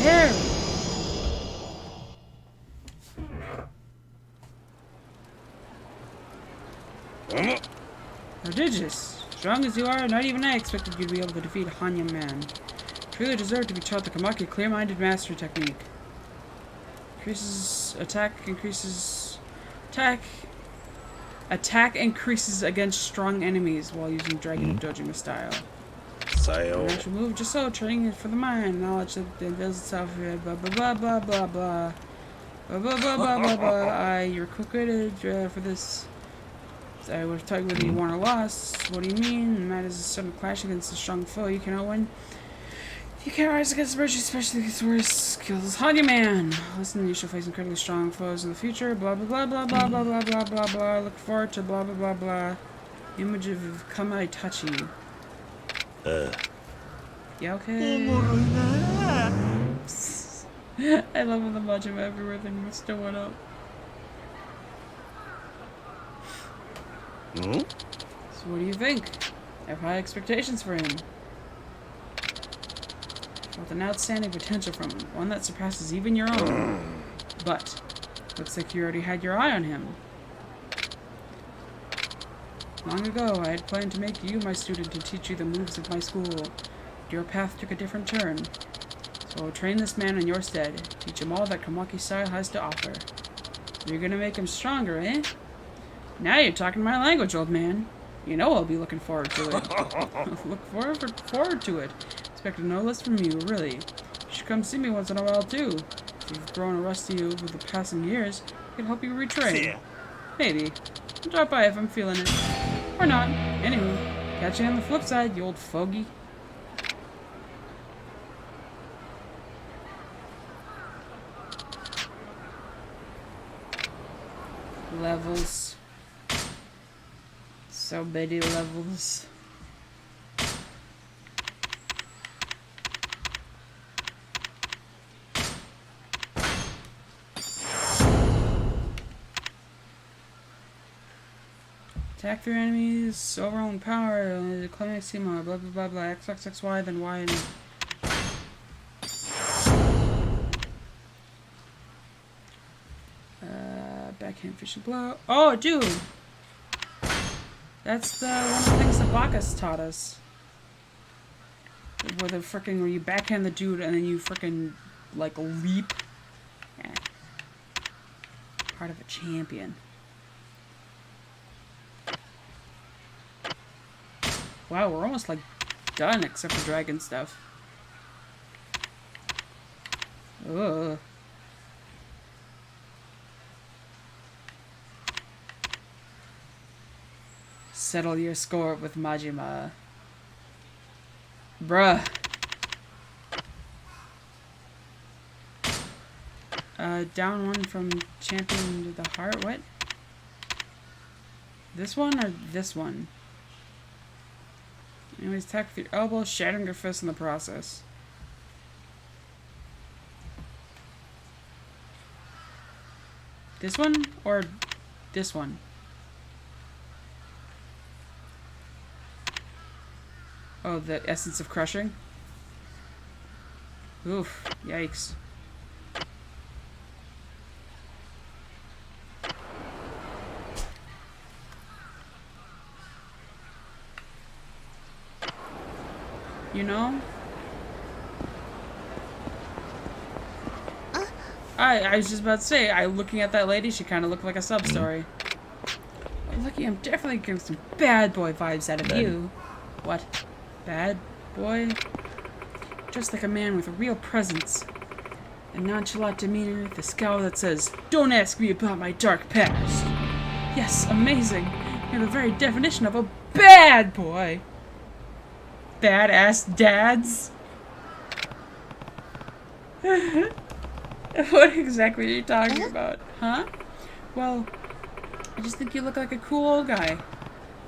There. Prodigious. Strong as you are, not even I expected you to be able to defeat Hanyan Man. Truly deserve to be taught the Kamaki clear-minded mastery technique. Increases attack, increases attack. Attack increases against strong enemies while using Dragon Dojima style. さよう。 Natural move, just so, training it for the mind, knowledge that reveals itself, blah blah blah blah blah blah. Blah blah blah blah blah blah. You're quick-witted for this. I would have told you whether you won or lost. What do you mean? That is a sudden clash against a strong foe. You cannot win. You can't rise against virtue, especially against worse skills. Hanyan Man! Listen, you shall face incredibly strong foes in the future. Blah blah blah blah blah blah blah blah blah blah. Look forward to blah blah blah blah. Image of Kamurocho. Yeah, okay. I love when the budget of everything was still went up. Hmm? So what do you think? I have high expectations for him. With an outstanding potential from him, one that surpasses even your own. But looks like you already had your eye on him. Long ago, I had planned to make you my student and teach you the moves of my school. Your path took a different turn. So I'll train this man in your stead, teach him all that Kamaki style has to offer. You're gonna make him stronger, eh? Now you're talking my language, old man. You know I'll be looking forward to it. Look forward to it. Expected no less from you, really. You should come see me once in a while, too. If you've grown rusty over the passing years, I can help you retrain. Maybe. Drop by if I'm feeling it. Or not. Anyway, catch you on the flip side, you old fogey. Levels. So many levels. Attack through enemies, overwhelming power, climax schema, blah blah blah blah, XXXY, then Y and... backhand fishing blow. Oh, dude! That's one of the things that Bacchus taught us. Where you backhand the dude and then you frickin' like leap. Yeah. Part of a champion. Wow, we're almost like done except for dragon stuff. Ugh. settle your score with Majima. Bruh. Down one from champion to the heart. What? This one or this one? Anyways, attack with your elbow, shattering your fist in the process. This one or this one? Oh, the essence of crushing? Oof, yikes. You know? I was just about to say, looking at that lady, she kind of looked like a sub-story. Lucky, I'm definitely getting some bad boy vibes out of you. What? Bad boy? Just like a man with a real presence. A nonchalant demeanor with a scowl that says, "Don't ask me about my dark past." Yes, amazing. You're the very definition of a bad boy. Badass dads? What exactly are you talking about? Huh? Well, I just think you look like a cool old guy.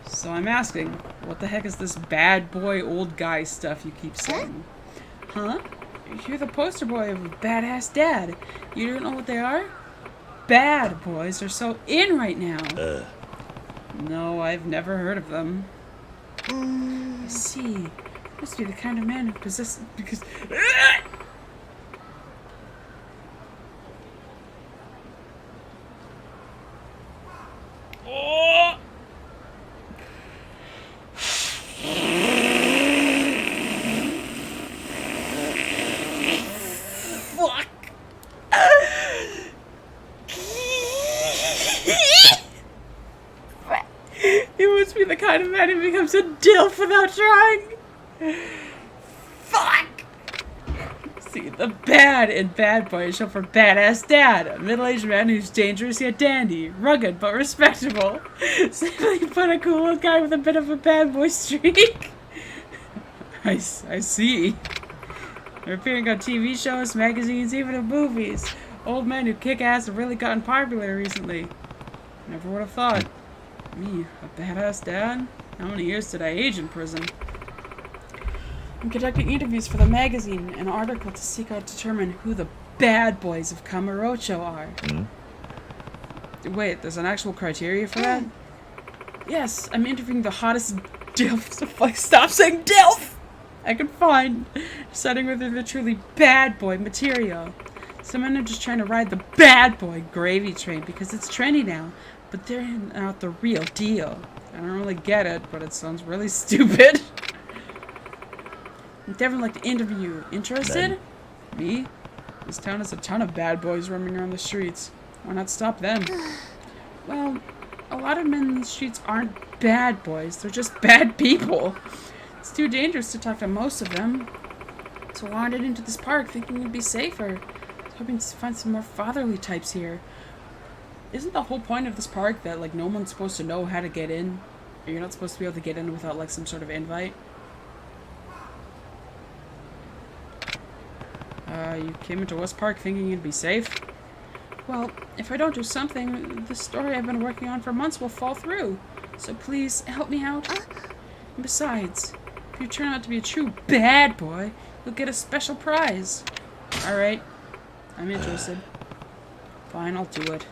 So I'm asking, what the heck is this bad boy old guy stuff you keep saying? Huh? You're the poster boy of a badass dad. You don't know what they are? Bad boys are so in right now. No, I've never heard of them. I see. Must be the kind of man who possesses because fuck. He must be the kind of man who becomes a DILF without trying. Fuck! See, the bad in Bad Boy is shown for badass dad, a middle-aged man who's dangerous yet dandy, rugged but respectable. Simply put, a cool old guy with a bit of a bad boy streak. I see. They're appearing on TV shows, magazines, even in movies. Old men who kick ass have really gotten popular recently. Never would have thought. Me, a badass dad? How many years did I age in prison? I'm conducting interviews for the magazine, an article to seek out to determine who the bad boys of Kamurocho are. Wait, there's an actual criteria for that? Yes, I'm interviewing the hottest DILFs. Like, stop saying DILF! I can find, deciding whether they're truly bad boy material. Some men are just trying to ride the bad boy gravy train because it's trendy now, but they're not the real deal. I don't really get it, but it sounds really stupid. I'd definitely like to interview you. Interested? Me? This town has a ton of bad boys roaming around the streets. Why not stop them? Well, a lot of men in the streets aren't bad boys. They're just bad people. It's too dangerous to talk to most of them. So I wandered into this park thinking it'd be safer. I was hoping to find some more fatherly types here. Isn't the whole point of this park that, like, no one's supposed to know how to get in? Or you're not supposed to be able to get in without, like, some sort of invite? You came into West Park thinking you'd be safe? Well, if I don't do something, the story I've been working on for months will fall through. So please, help me out. And besides, if you turn out to be a true bad boy, you'll get a special prize. Alright, I'm interested. Fine, I'll do it.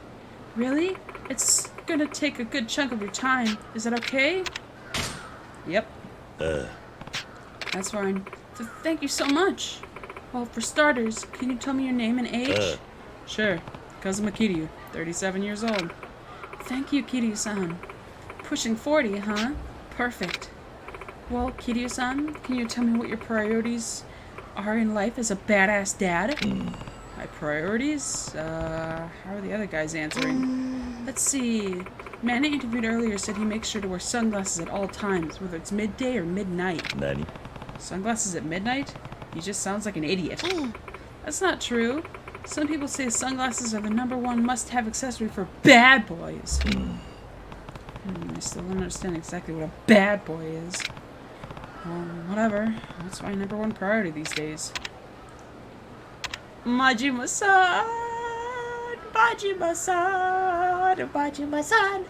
Really? It's gonna take a good chunk of your time. Is that okay? Yep. That's fine. So thank you so much. Well, for starters, can you tell me your name and age? Sure. Kazuma Kiryu, 37 years old. Thank you, Kiryu-san. Pushing 40, huh? Perfect. Well, Kiryu-san, can you tell me what your priorities are in life as a badass dad? My priorities? How are the other guys answering? Let's see. Man I interviewed earlier said he makes sure to wear sunglasses at all times, whether it's midday or midnight. Nani? Sunglasses at midnight? He just sounds like an idiot. That's not true. Some people say sunglasses are the #1 must-have accessory for bad boys. I still don't understand exactly what a bad boy is. Whatever. That's my #1 priority these days. Majima-san! Majima-san! Majima-san!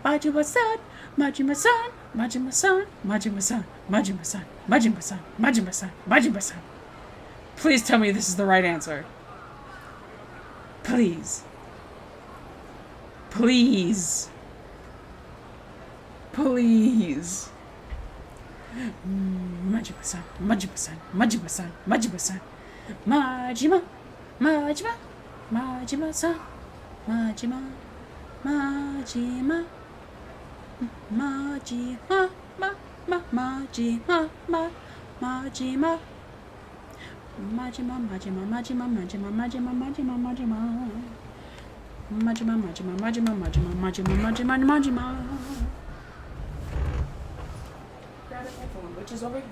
Majima-san! Majima-san! Majima-san! Majima-san! Majima-san! Majima-san! Majima-san! Majima-san! Please tell me this is the right answer. Please. Please. Please. Majima-san, Majima-san, Majima-san, Majima-san, Majima, Majima, Majima-san, Majima, Majima, Majima, Majima, Majima, Majima, Majima, Majima, Majima, Majima, Majima, Majima, Majima, Majima, Majima, Majima, Majima, Majima. Grab it, my phone, which is over here.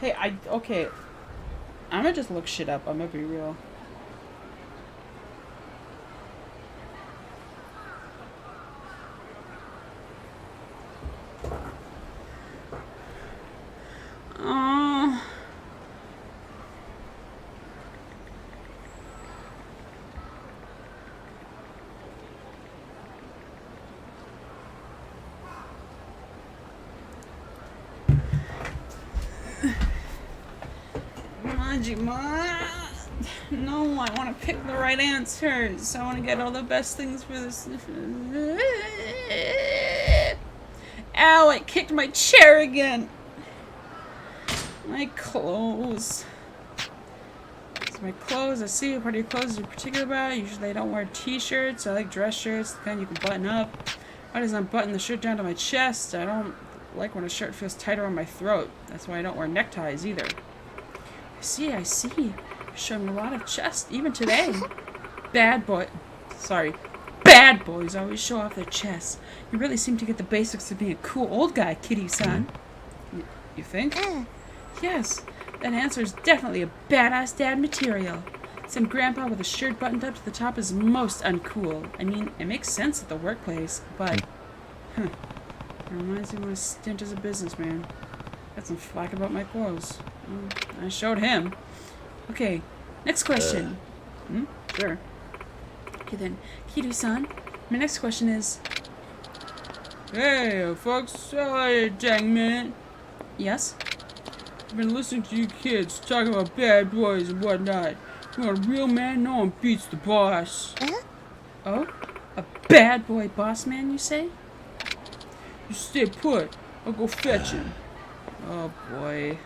Hey, okay. I'm gonna just look shit up. I'm gonna be real. No, I want to pick the right answers. I want to get all the best things for this. Ow, I kicked my chair again. My clothes. It's my clothes. I see what part of your clothes you're particular about. Usually I don't wear t-shirts. I like dress shirts, the kind you can button up. Why doesn't unbutton the shirt down to my chest? I don't like when a shirt feels tighter on my throat. That's why I don't wear neckties either. I see. You're showing a lot of chest, even today. Bad boys always show off their chests. You really seem to get the basics of being a cool old guy, Kiryu-san. You think? Yes, that answer is definitely a badass dad material. Some grandpa with a shirt buttoned up to the top is most uncool. I mean, it makes sense at the workplace, but... It reminds me of my stint as a businessman. Got some flack about my clothes. I showed him. Okay, next question. Sure. Okay then, Kiryu-san, my next question is... Hey, folks, dang man. Yes? I've been listening to you kids talking about bad boys and whatnot. You want a real man? No one beats the boss. Oh? A bad boy boss man, you say? You stay put. I'll go fetch him. Oh boy.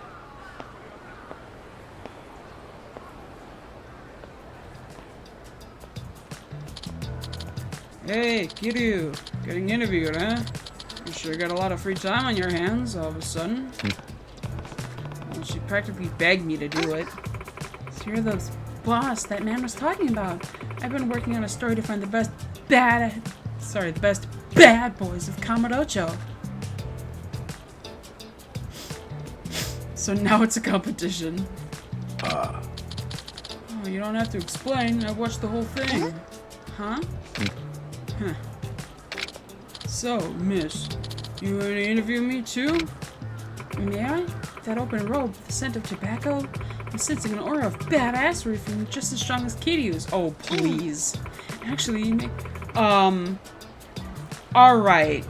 Hey, Kiryu. Getting interviewed, huh? You sure got a lot of free time on your hands all of a sudden. Well, she practically begged me to do it. So you're the boss that man was talking about. I've been working on a story to find the best bad boys of Kamurocho. So now it's a competition. Oh, you don't have to explain. I watched the whole thing. Huh? So, miss, you want to interview me too? May I? That open robe with the scent of tobacco? I'm sensing an aura of badassery from just as strong as Kiryu's. Oh, please. Actually, you make... Alright.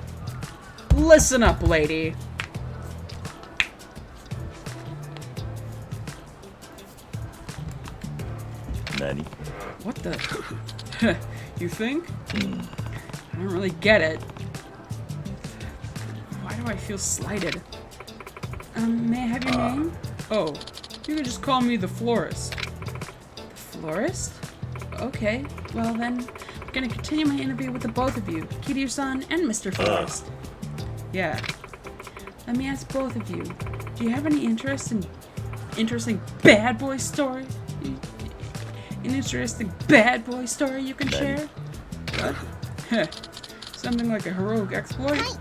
Listen up, lady. Nani? What the? You think? I don't really get it. Why do I feel slighted? May I have your name? Oh, you can just call me the florist. The florist? Okay, well then, I'm gonna continue my interview with the both of you, Kiryu-san and Mr. Florist. Yeah. Let me ask both of you, do you have any interesting bad boy story? An interesting bad boy story you can share? What? Something like a heroic exploit?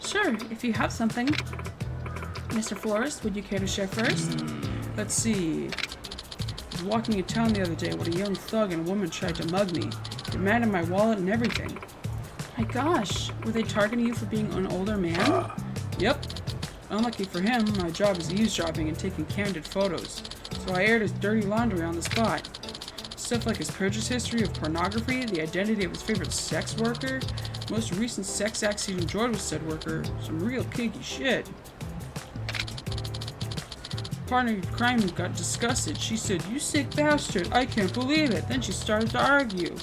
Sure, if you have something. Mr. Florist, would you care to share first? Let's see. was walking in town the other day when a young thug and a woman tried to mug me. Demanded my wallet and everything. My gosh, were they targeting you for being an older man? Yep. Unlucky for him, my job is eavesdropping and taking candid photos, so I aired his dirty laundry on the spot. Stuff like his purchase history of pornography, the identity of his favorite sex worker, most recent sex acts he enjoyed with said worker, some real kinky shit. Partner in crime got disgusted. She said, "You sick bastard, I can't believe it." Then she started to argue.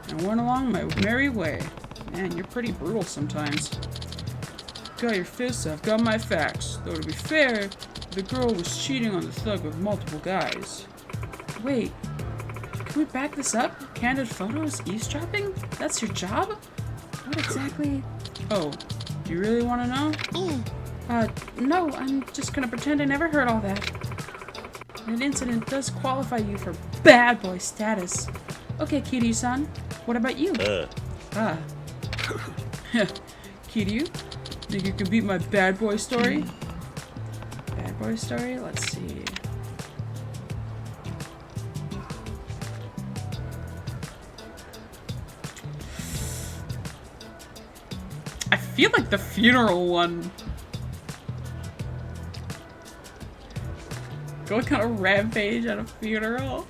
I went along my merry way. Man, you're pretty brutal sometimes. Got your fists, I've got my facts. Though to be fair, the girl was cheating on the thug with multiple guys. Wait, can we back this up? Candid photos? Eavesdropping? That's your job? What exactly? Oh, do you really want to know? No, I'm just gonna pretend I never heard all that. An incident does qualify you for bad boy status. Okay, Kiryu-san, what about you? Kiryu? Think you can beat my bad boy story? Bad boy story? Let's see. I feel like the funeral one. Going on a rampage at a funeral.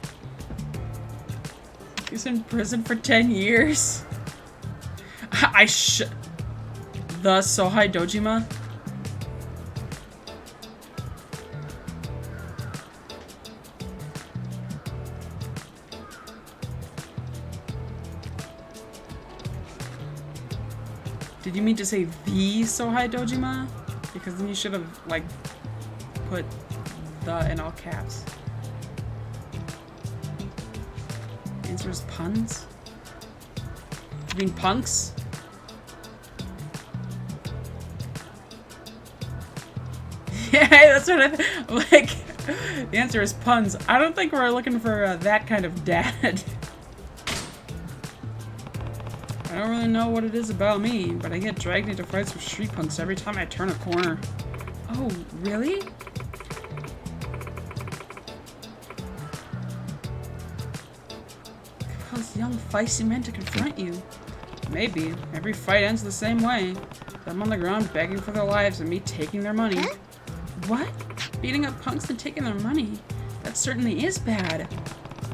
He's in prison for 10 years. The Sohei Dojima? Did you mean to say the Sohei Dojima? Because then you should have, like, put the in all caps. Answer is puns? You mean punks? Yeah, that's what like, the answer is puns. I don't think we're looking for that kind of dad. I don't really know what it is about me, but I get dragged into fights with street punks every time I turn a corner. Oh, really? Cause young feisty men to confront you. Maybe. Every fight ends the same way. Them on the ground begging for their lives and me taking their money. What? Beating up punks and taking their money? That certainly is bad.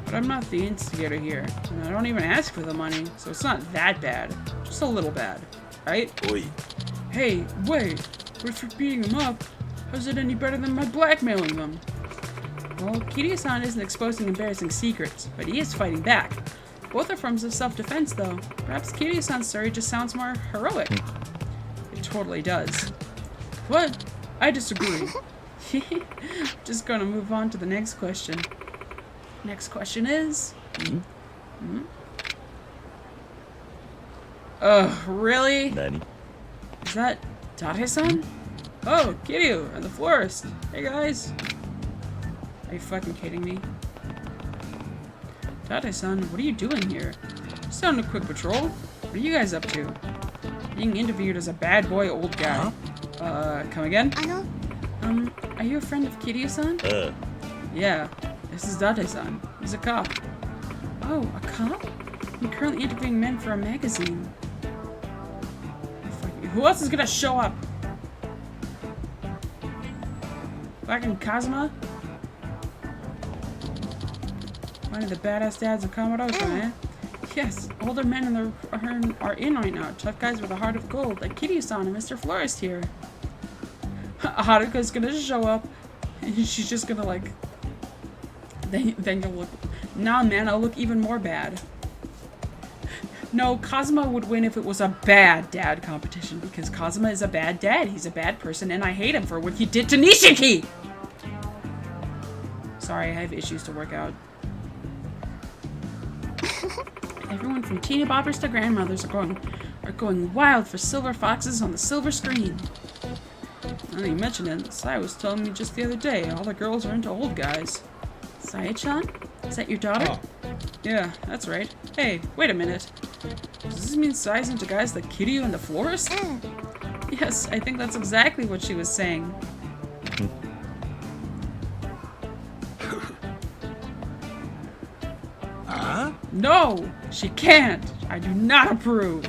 But I'm not the instigator here, and I don't even ask for the money, so it's not that bad. Just a little bad, right? Oi. Hey, wait. But for beating them up, how's it any better than my blackmailing them? Well, Kiryu-san isn't exposing embarrassing secrets, but he is fighting back. Both are forms of self-defense, though. Perhaps Kiryu-san's story just sounds more heroic. It totally does. What? I disagree. Just gonna move on to the next question. Next question is... really? Nani? Is that Tate-san? Oh, Kiryu and the florist. Hey guys. Are you fucking kidding me? Tate-san, what are you doing here? Just on a quick patrol. What are you guys up to? Being interviewed as a bad boy old guy. Come again? Are you a friend of Kiryu-san? Yeah. This is Date-san. He's a cop. Oh, a cop? I'm currently interviewing men for a magazine. Who else is gonna show up? Fucking Kazuma? One of the badass dads of Kamurocho, eh? Yes, older men are in right now. Tough guys with a heart of gold, like Kiryu-san and Mr. Florist here. Haruka's gonna show up, and she's just gonna like... Then you'll look... Nah, man, I'll look even more bad. No, Kazuma would win if it was a bad dad competition, because Kazuma is a bad dad. He's a bad person, and I hate him for what he did to Nishiki! Sorry, I have issues to work out. Everyone from teeny boppers to grandmothers are going wild for silver foxes on the silver screen. Now that you mention it, Sai was telling me just the other day, all the girls are into old guys. Sai-chan? Is that your daughter? Oh. Yeah, that's right. Hey, wait a minute. Does this mean Sai's into guys like Kiryu and the florist? Yes, I think that's exactly what she was saying. No! She can't! I do not approve!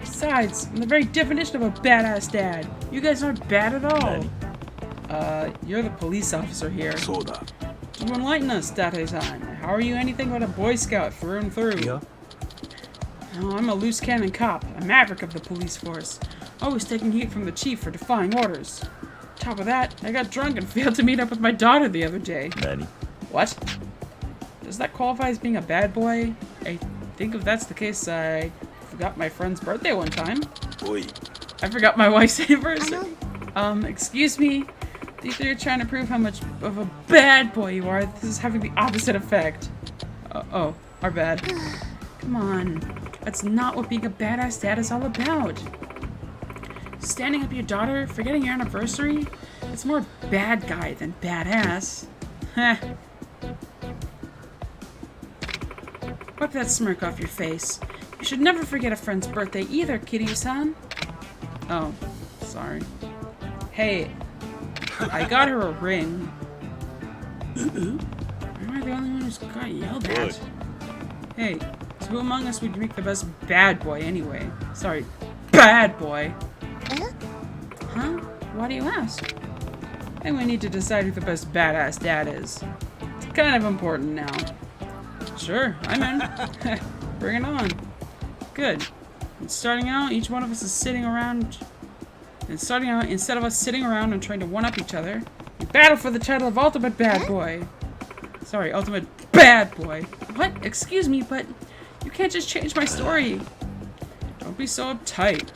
Besides, I'm the very definition of a badass dad. You guys aren't bad at all. You're the police officer here.そうだ To enlighten us, Date-san. How are you anything but a Boy Scout through and through? Yeah. No, I'm a loose cannon cop, a maverick of the police force. Always taking heat from the chief for defying orders. Top of that, I got drunk and failed to meet up with my daughter the other day. 何 What? Does that qualify as being a bad boy? I think if that's the case, I forgot my friend's birthday one time. おい I forgot my wife's anniversary. Excuse me? You think you're trying to prove how much of a bad boy you are? This is having the opposite effect. Oh, our bad. Come on. That's not what being a badass dad is all about. Standing up your daughter, forgetting your anniversary? It's more bad guy than badass. Heh. Wipe that smirk off your face. You should never forget a friend's birthday either, Kiryu-san. Oh, sorry. Hey, I got her a ring. Am I the only one who's got yelled at? Good. Hey, so who among us would make the best bad boy anyway? Sorry, bad boy. Huh? Why do you ask? I think we need to decide who the best badass dad is. It's kind of important now. Sure, I'm in. Bring it on. Good. And starting out, each one of us is sitting around. And starting out, instead of us sitting around and trying to one-up each other, we battle for the title of Ultimate Bad Boy. Sorry, Ultimate Bad Boy. What? Excuse me, but you can't just change my story. Don't be so uptight.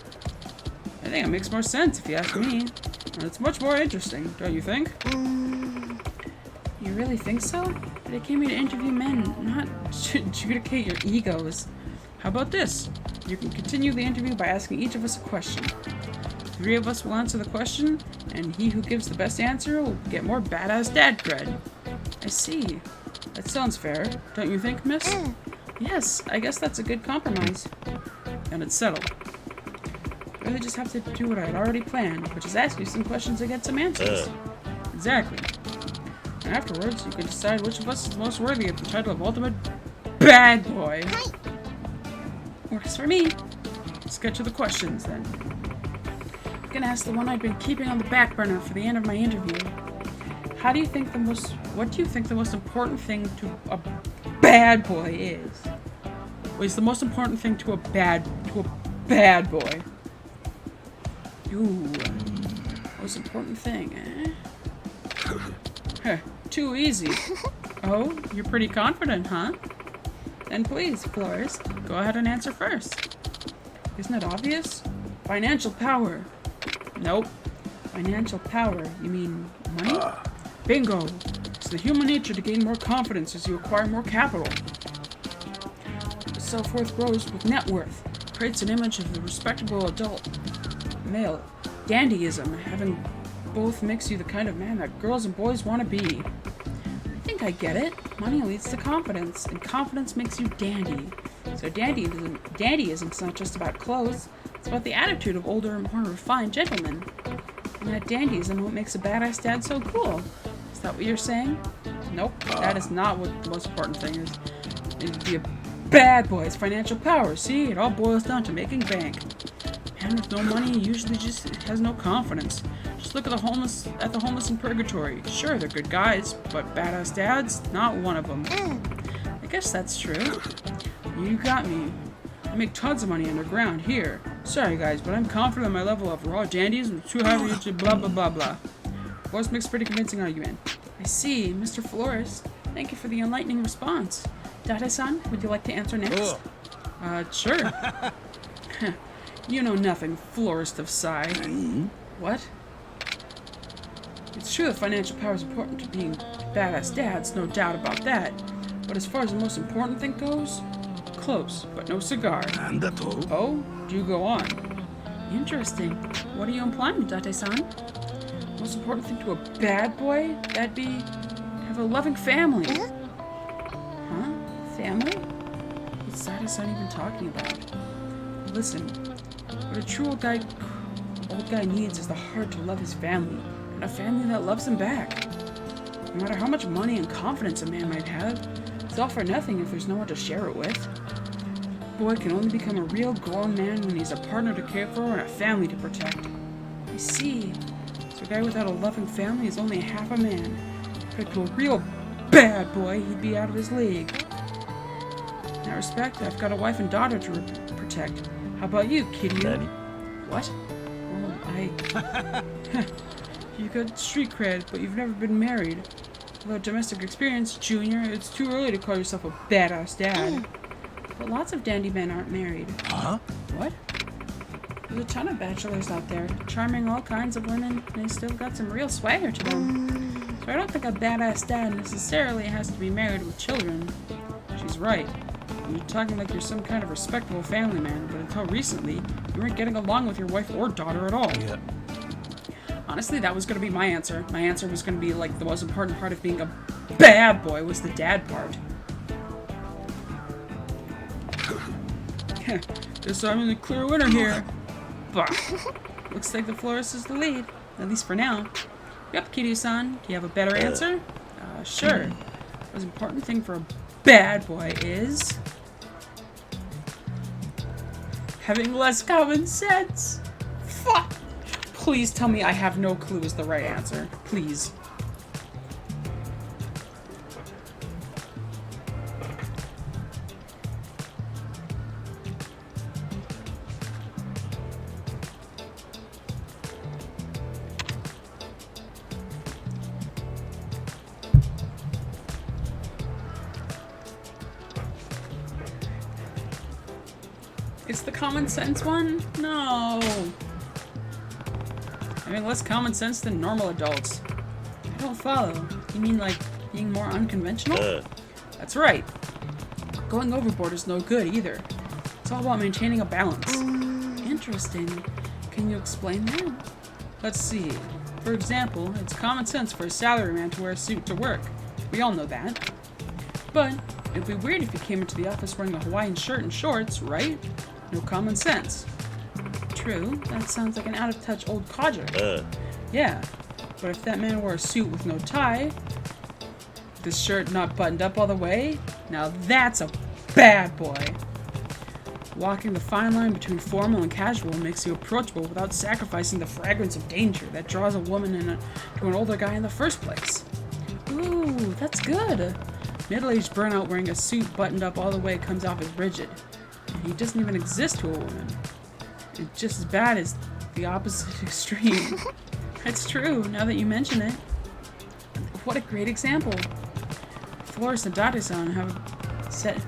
I think it makes more sense if you ask me. And it's much more interesting, don't you think? You really think so? But I came here to interview men, not to adjudicate your egos. How about this? You can continue the interview by asking each of us a question. 3 of us will answer the question, and he who gives the best answer will get more badass dad cred. I see. That sounds fair, don't you think, miss? Yes, I guess that's a good compromise. And it's settled. I really just have to do what I had already planned, which is ask you some questions and get some answers. Exactly. And afterwards, you can decide which of us is most worthy of the title of Ultimate Bad Boy. Works for me. Let's get to the questions then. I'm gonna ask the one I've been keeping on the back burner for the end of my interview. What do you think the most important thing to a bad boy is? What is the most important thing to a bad boy? Ooh, most important thing, eh? Huh, too easy. Oh, you're pretty confident, huh? Then please, Florist, go ahead and answer first. Isn't it obvious? Financial power. Nope. Financial power, you mean money? Bingo! It's the human nature to gain more confidence as you acquire more capital. Self-worth grows with net worth. Creates an image of the respectable adult male. Dandyism, having both makes you the kind of man that girls and boys want to be. I think I get it. Money leads to confidence, and confidence makes you dandy. So dandyism's not just about clothes, it's about the attitude of older, more refined gentlemen. And that dandyism what makes a badass dad so cool. Is that what you're saying? Nope, that is not what the most important thing is. It'd be a bad boy's financial power. See, it all boils down to making bank. Man with no money usually just has no confidence. Just look at the homeless in purgatory. Sure, they're good guys, but badass dads, not one of them. I guess that's true. You got me. I make tons of money underground here. Sorry guys, but I'm confident my level of raw dandyism is too heavy to blah blah blah blah. Voice makes pretty convincing argument. I see, Mr. Florist. Thank you for the enlightening response. Date-san, would you like to answer next? Sure. You know nothing, Florist of Sai. What? It's true that financial power is important to being badass dads, no doubt about that. But as far as the most important thing goes, close, but no cigar. なんだと Oh, do go on. Interesting. What are you implying, Date-san? Most important thing to a bad boy? That'd be have a loving family. Huh? Family? What's Date-san even talking about? Listen, what a true old guy needs is the heart to love his family, and a family that loves him back. No matter how much money and confidence a man might have, It's all for nothing if there's no one to share it with. Boy can only become a real grown man when he's a partner to care for and a family to protect. I see. So a guy without a loving family is only half a man. But to a real bad boy, he'd be out of his league. In that respect, I've got a wife and daughter to protect. How about you, Kitty? Nani? What? Oh, you got street cred, but you've never been married. Without domestic experience, Junior, it's too early to call yourself a badass dad. But lots of dandy men aren't married. Huh? What? There's a ton of bachelors out there, charming all kinds of women, and they still got some real swagger to them. So I don't think a badass dad necessarily has to be married with children. She's right. You're talking like you're some kind of respectable family man, but until recently, you weren't getting along with your wife or daughter at all. Yeah. Honestly, that was going to be my answer. My answer was going to be like the most important part of being a bad boy was the dad part. Guess I'm in the clear winner here. Bah. Looks like the florist is the lead, at least for now. Yep, Kiryu-san, do you have a better answer? Sure. The most important thing for a bad boy is having less common sense. Fuck! Please tell me I have no clue is the right answer. Please. It's the common sense one? No. I mean, less common sense than normal adults. I don't follow. You mean like being more unconventional? That's right. Going overboard is no good either. It's all about maintaining a balance. Interesting. Can you explain that? Let's see. For example, it's common sense for a salaryman to wear a suit to work. We all know that. But it'd be weird if you came into the office wearing a Hawaiian shirt and shorts, right? No common sense. True, that sounds like an out-of-touch old codger. Yeah, but if that man wore a suit with no tie, this shirt not buttoned up all the way, now that's a bad boy. Walking the fine line between formal and casual makes you approachable without sacrificing the fragrance of danger that draws a woman to an older guy in the first place. Ooh, that's good. Middle-aged burnout wearing a suit buttoned up all the way comes off as rigid. And he doesn't even exist to a woman. It's just as bad as the opposite extreme. That's true, now that you mention it. What a great example. Florist and Date-san have said...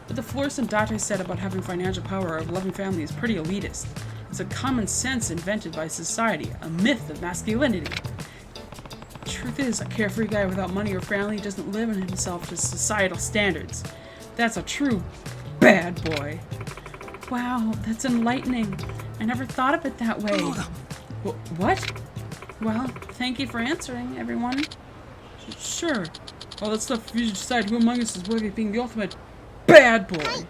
What the Florist and Date said about having financial power or a loving family is pretty elitist. It's a common sense invented by society, a myth of masculinity. The truth is, a carefree guy without money or family doesn't live in himself to societal standards. That's a true bad boy. Wow, that's enlightening. I never thought of it that way. What? Well, thank you for answering, everyone. Sure. Well, that's left for you to decide who among us is worthy of being the ultimate bad boy.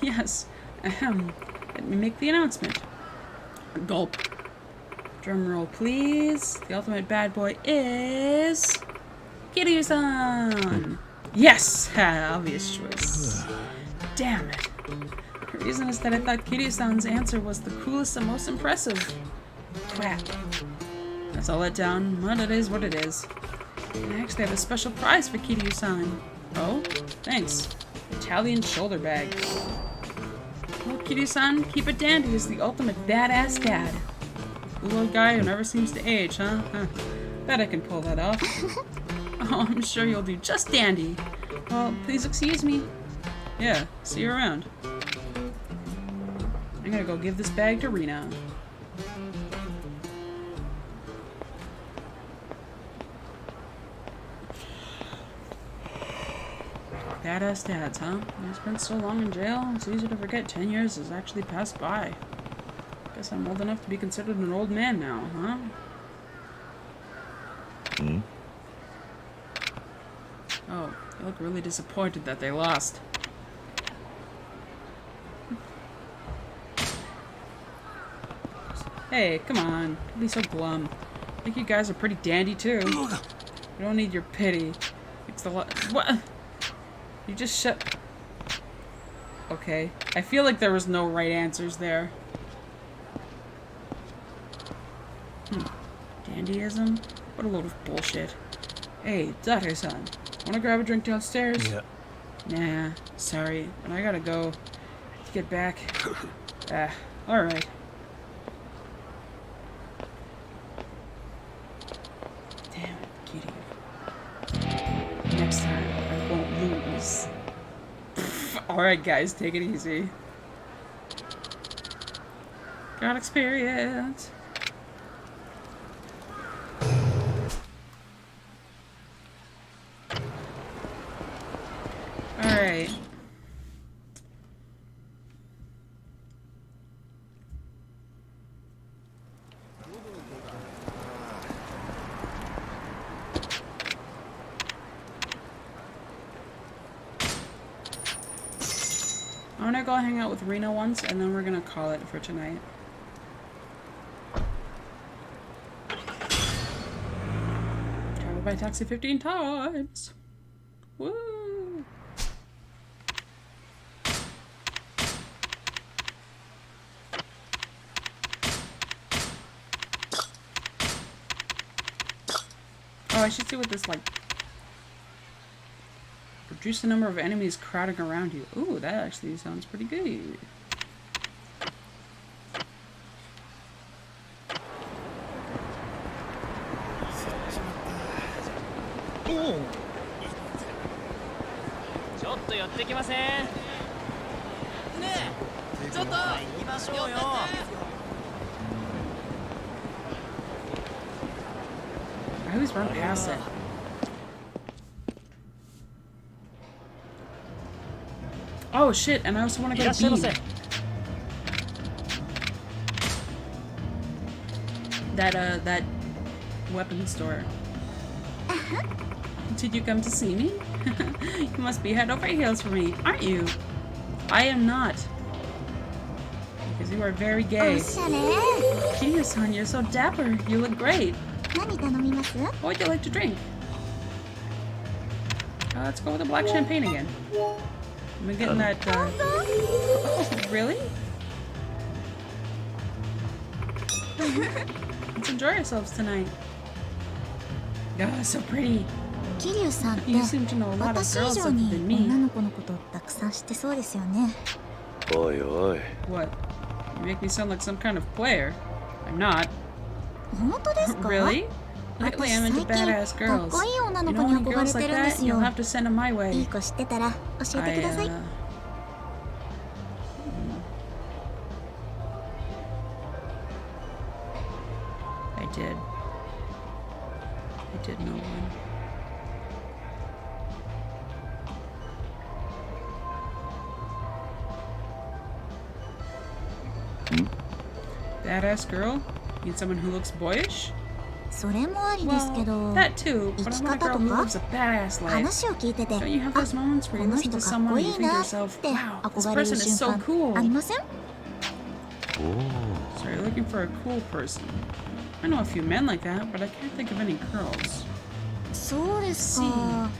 Yes. Ahem. Let me make the announcement. Gulp. Drum roll, please. The ultimate bad boy is... Kiryu-san! Yes! Obvious choice. Damn it. The reason is that I thought Kiryu-san's answer was the coolest and most impressive. Crap. That's a letdown, but it is what it is. And I actually have a special prize for Kiryu-san. Oh? Thanks. Italian shoulder bag. Well, Kiryu-san, keep it dandy as the ultimate badass dad. Cool old guy who never seems to age, huh? Bet I can pull that off. Oh, I'm sure you'll do just dandy. Well, please excuse me. Yeah, see you around. I'm gonna go give this bag to Rena. Badass dads, huh? I spent so long in jail, it's easy to forget 10 years has actually passed by. Guess I'm old enough to be considered an old man now, huh? Oh, you look really disappointed that they lost. Hey, come on. Don't be so glum. I think you guys are pretty dandy, too. We don't need your pity. It's the what? You just shut... Okay. I feel like there was no right answers there. Dandyism? What a load of bullshit. Hey, Date-san. Wanna grab a drink downstairs? Yeah. Nah, sorry. But I gotta go. Get back. Alright. Damn it, Kitty. Next time, I won't lose. Alright, guys, take it easy. Got experience. Alright. I'm gonna go hang out with Rena once, and then we're gonna call it for tonight. Travel by taxi 15 times. Woo! Oh, I should see what this, like... Reduce the number of enemies crowding around you. Ooh, that actually sounds pretty good. I always run past it. Oh shit, and I also want to go to Bean. That weapon store. Did you come to see me? You must be head over heels for me, aren't you? I am not. Because you are very gay. Kiryu-san, you're so dapper. You look great. What would you like to drink? Let's go with the black champagne again. I'm getting that, Oh, really? Let's enjoy ourselves tonight. Oh, so pretty. You seem to know a lot of girls other than me. Oi, oi. What? You make me sound like some kind of player. I'm not. Really? Lately I'm into badass girls. You know any girls like that? You'll have to send them my way. I did know one. Badass girl? Need someone who looks boyish? Well, that too, but I want a girl who lives a badass life. Don't you have those moments where you listen to someone and you think to yourself, wow, this person is so cool? So you're looking for a cool person. I know a few men like that, but I can't think of any girls. See, I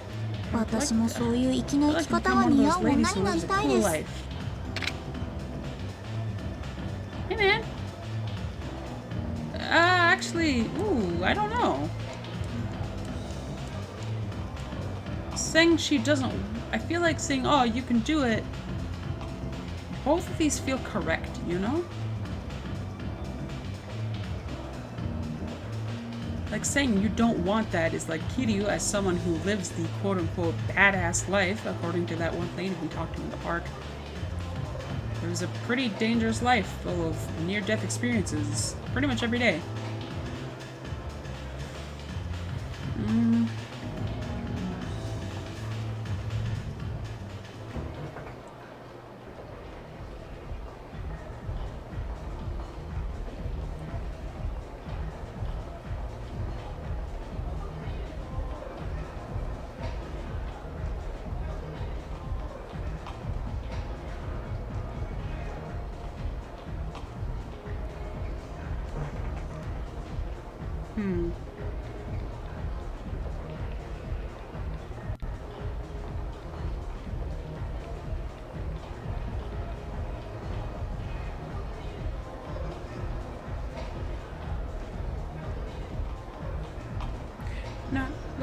like to become one of those ladies who lives a cool life. Hey man. Actually, ooh, I don't know. Saying she doesn't, I feel like saying, oh, you can do it. Both of these feel correct, you know? Like saying you don't want that is like Kiryu as someone who lives the quote-unquote badass life, according to that one lady we talked to in the park. It was a pretty dangerous life full of near-death experiences pretty much every day.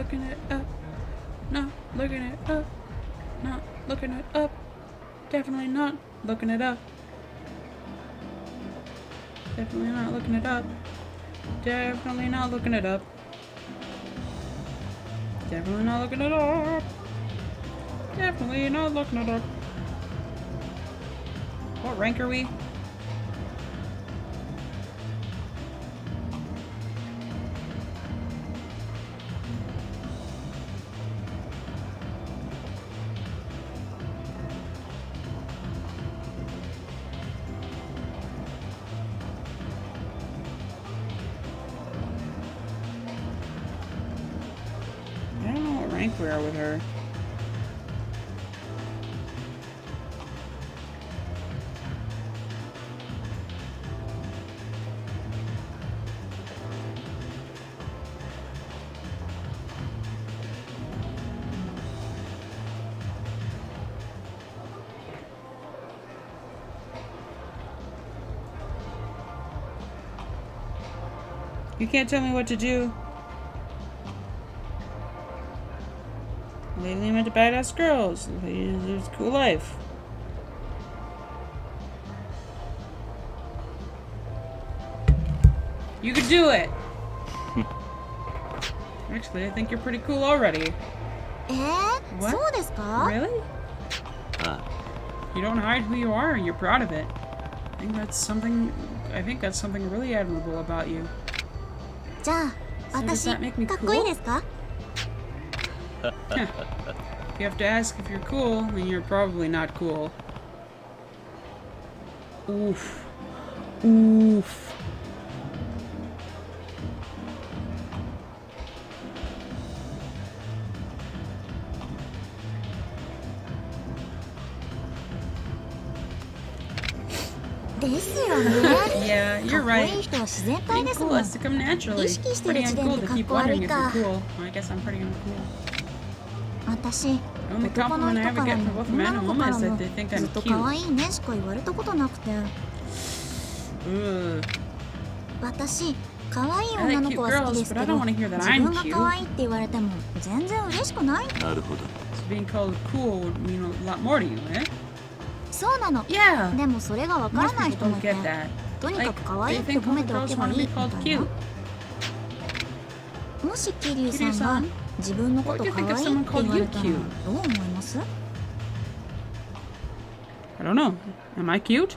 looking it up. Not looking it up. Not looking it up. Definitely not looking it up. Definitely not looking it up. Definitely not looking it up. Definitely not looking it up. Definitely not looking it up. What rank are we? I don't know what rank we are with her. You can't tell me what to do. Lately I'm into badass girls. It's a cool life. You could do it! Actually, I think you're pretty cool already. What? そうですか？ Really? You don't hide who you are and you're proud of it. I think that's something really admirable about you. じゃあ、 So does 私 that make me かっこいい cool? ですか？ If you have to ask if you're cool, then you're probably not cool. Oof. Oof. Yeah, you're かっこい right. い人は自然体 Being です cool もん。 has to come naturally. 意識してる Pretty 時点 uncool で to かっ keep こ悪 wondering い if か。 you're cool. Well, I guess I'm pretty uncool. 私、 The only 男の compliment I 人 ever から get も from both men 女 and の子 women から is も that they think ず I'm っと cute. 可愛いねしか言われたことなくて、 Ugh. 私、可愛い I like 女の cute 子は好き girls, です but I けど、 don't want to hear that 自 I'm 分が cute. 可愛いって言われても全然嬉しくない。なるほど。 So being called cool would mean a lot more to you, eh? そうなの。 Yeah. でもそれがわから Most ない people 人も don't いて、 get that. とにか Like, く可愛い they って think 褒め all てお girls けば want い to い be み called たい cute. な。もし桐生さん Kiryu-san, が自分のこ what と would you 可 think 愛 if いっ someone て called 言われ you たら cute? どう思います？ I don't know. Am I cute?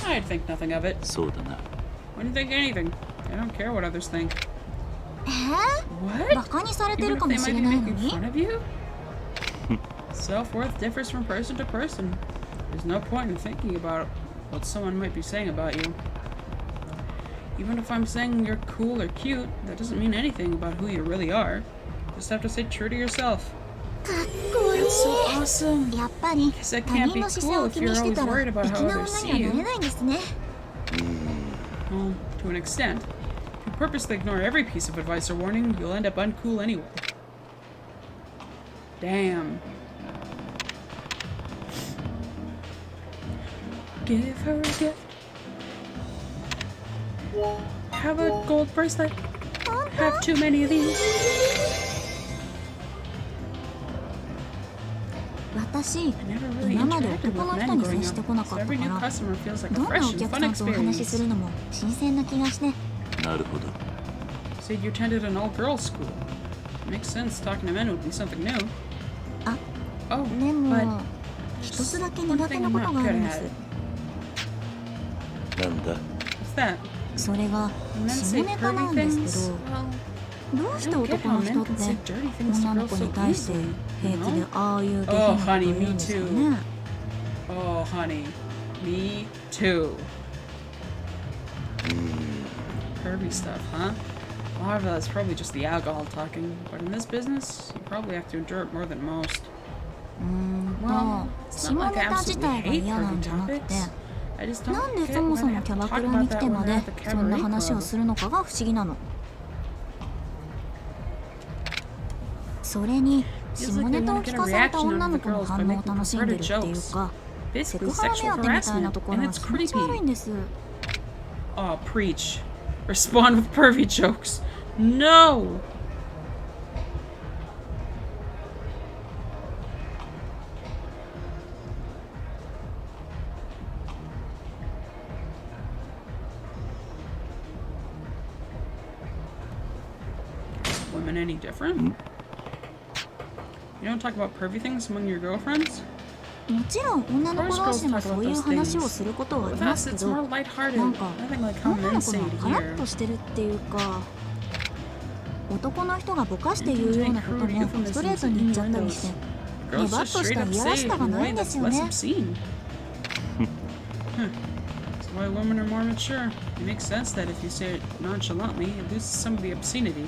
I'd think nothing of it. そうだな。 Wouldn't think anything. I don't care what others think. バ What? カにされて Even る if かも they し might れ be ないの making に？ fun of you? Self-worth differs from person to person. There's no point in thinking about what someone might be saying about you. Even if I'm saying you're cool or cute, that doesn't mean anything about who you really are. Just have to stay true to yourself. かっこいい。 That's so awesome. やっぱり Guess that 他 can't 人 be の視線 cool を if 気に you're して always たら worried about 粋 how な others 女 see には you. なれないんですね。 Well, to an extent. If you purposely ignore every piece of advice or warning, you'll end up uncool anyway. Damn. Give her a gift. Have a gold bracelet. Have too many of these. 私、 I never really 今まで interacted 男 with の人 men に growing 接して up, こな so かった every か new ら、 customer feels like ど a んなお fresh 客 and さ fun んとお話しす experience. るのも新鮮な気がして、なるほど。 Said you attended an all-girls school. Makes sense. Talking to men would be something new. Ah. Oh, で but も一つだけ one 苦手 thing な I'm こと not があ good るんです。 at. なんだ。 What's that? それが When men 下 say ネタな pervy んですけ things, ど、 well, どうして I don't get 男 how の men 人っ can て say dirty things to 女の girls 子 so に対して easily, 平 you 気で know? ああいう下 Oh, 品なこと honey, 言うん me ですよ too. ね。 Oh, honey. Me too. Pervy stuff, huh? A lot of that's probably just the alcohol talking, but in this business, you probably have to endure it more than most. まあ Well, it's 下 not ネ like I タ自 absolutely 体が hate 嫌な pervy んじゃなくて、 topics. I just don't なんで get そも why そ they も have キャ to バ talk クラに about 来 that て when ま they're で at the そんな cabaret 話を club. するのかが不思議なの。それに下ネタを聞かされた女の子の反応を楽しんでるっていうか、セク Basically ハラ目 sexual 当てみたいな harassment, ところ and が it's 気持ち creepy. 悪いんです。Oh, preach. Respond with pervy jokes. No! Women any different? You don't talk about pervy things among your girlfriends? もちろん女の子同士でもそういう話をすることはあり With ま us, すけ it's ど、 more lighthearted. なんか Nothing like how 女 men の子 say が it カラ here. ッとしてるっていうか、男の人がぼかして言うようなこともストレートに言っちゃったりして、ネバ Girls ッ just とし straight た up いや say ら it し in さ a がない way んで that's すよ less ね。 obscene. That's why women are more mature. It makes sense that if you say it nonchalantly, it loses some of the obscenity.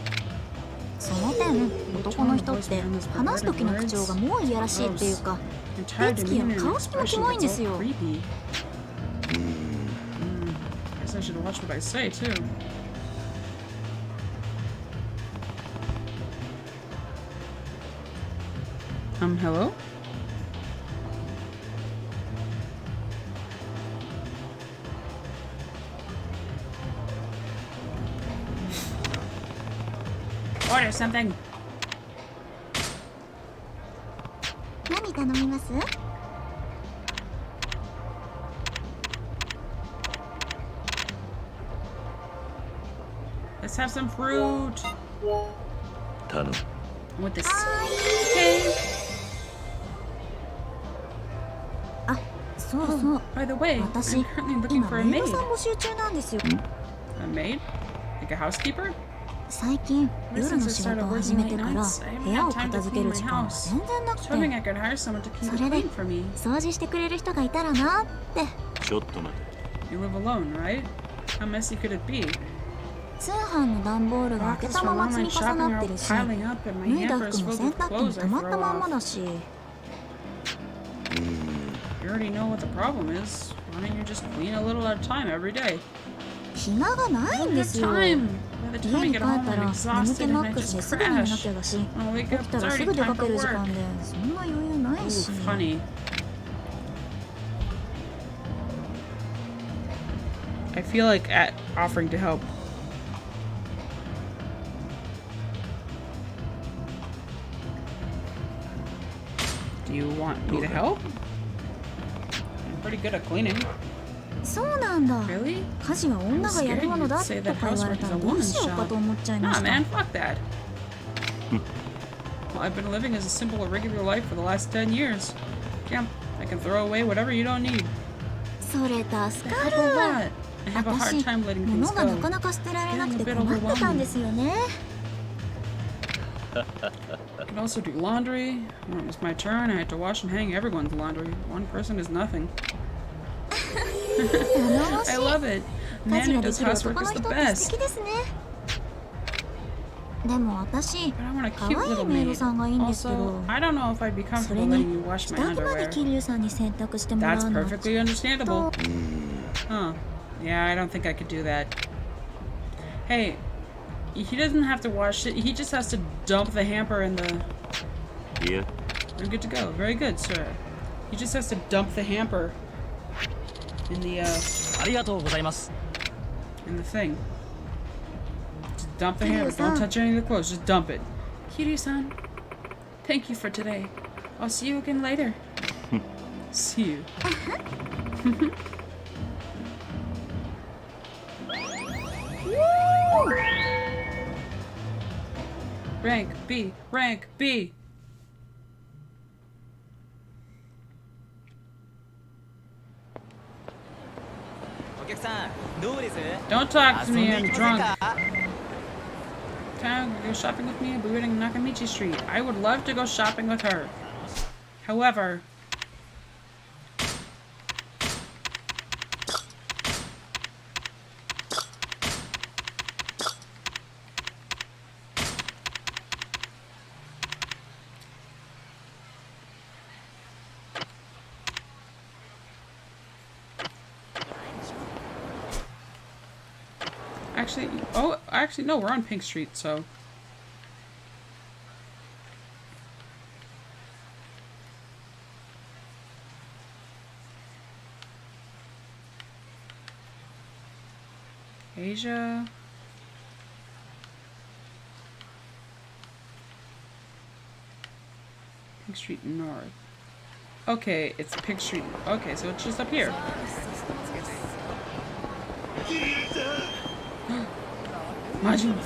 その点、男の人って話す時の口調がもういやらしいっていうか、 Entire 手つきや demeanor and 顔つきも expression キモいん gets です all よ。 creepy. Guess I should watch what I say too. Hello? Order something. 何頼みます？ Let's have some fruit. 頼む With this. Okay. あ、そうそう。 By the way, 私 I'm currently looking 今 for a メイド maid. さん募集中なんですよ。 A maid? Like a housekeeper? 最近 Ever 夜 since の I 仕 started 事を working 始め late てから nights, I 部 haven't 屋 had を time 片 to 付け clean る my 時間が house. 全然な I く was て、 hoping I could hire someone to keep it それで clean for me. 掃除してくれる人がいたらなって。ちょっと待て You live alone, right? How messy could it be? 通販の段ボールが開 Boxes けた from まま積 online み重 shopping なっ are て all るし、 piling up, and 脱 my いだ hamper is 服も filled 洗 with 濯機に clothes 溜 I まった throw まんま off. だし。 You already know what the problem is. Why don't you just clean a little at a time every day? 暇がな I いん don't で have すよ。 time. By the 家 time I に帰 get った home, ら I'm 眠気 exhausted マ and ッ I クス just ですぐ寝なき crash. ゃだし、 When I wake 起 up, きた it's らす already ぐ出 time かけ for る時 work. 間でそんな余裕ない Ooh, し。 funny. I feel like offering to help. Do you want me to help? I'm pretty good at cleaning. そうなんだ。 Really? 家事は女がやるものだとか言われたらどうしようかと思っちゃいま Nah, した。 man, fuck that. Well, I've been living as a simple, irregular life for the last 10 years. Yeah, I can throw away whatever you don't need. それ助か I have a る。 lot. I have a hard 私、 time letting 物 things がな go. かなか捨てられなくて困ってたんですよね。 I could also do laundry. When it was my turn, I had to wash and hang everyone's laundry. One person is nothing. 頼もし I い。 love it. 家 Man 事 who がで does きる housework 男の is the 人って素 best. 敵ですね。でも私、 But I want a 可 cute 愛い little メイド maid. さんがいいんですけ Also, ど、 I don't know if I'd be そ comfortable れ letting に you wash 支 my 度まで underwear. 桐生さんに洗濯してもら That's うのは perfectly understandable. Huh. Yeah, I don't think I could do that. Hey, he doesn't have to wash it. He just has to dump the hamper in the... いや We're good to go. Very good, sir. He just has to dump the hamper in the ありがとうございます thing. Just dump the hamper. Don't touch any of the clothes. Just dump it. Kiryu-san, thank you for today. I'll see you again later. See you. Rank B. Rank B. お客さんどうです Don't talk to 遊ん me. で I'm いきません drunk. か Can I go shopping with me? We're in Nakamichi Street. I would love to go shopping with her. However, actually, no, we're on Pink Street, so. Asia. Pink Street North. Okay, it's Pink Street. Okay, so it's just up here. Majima.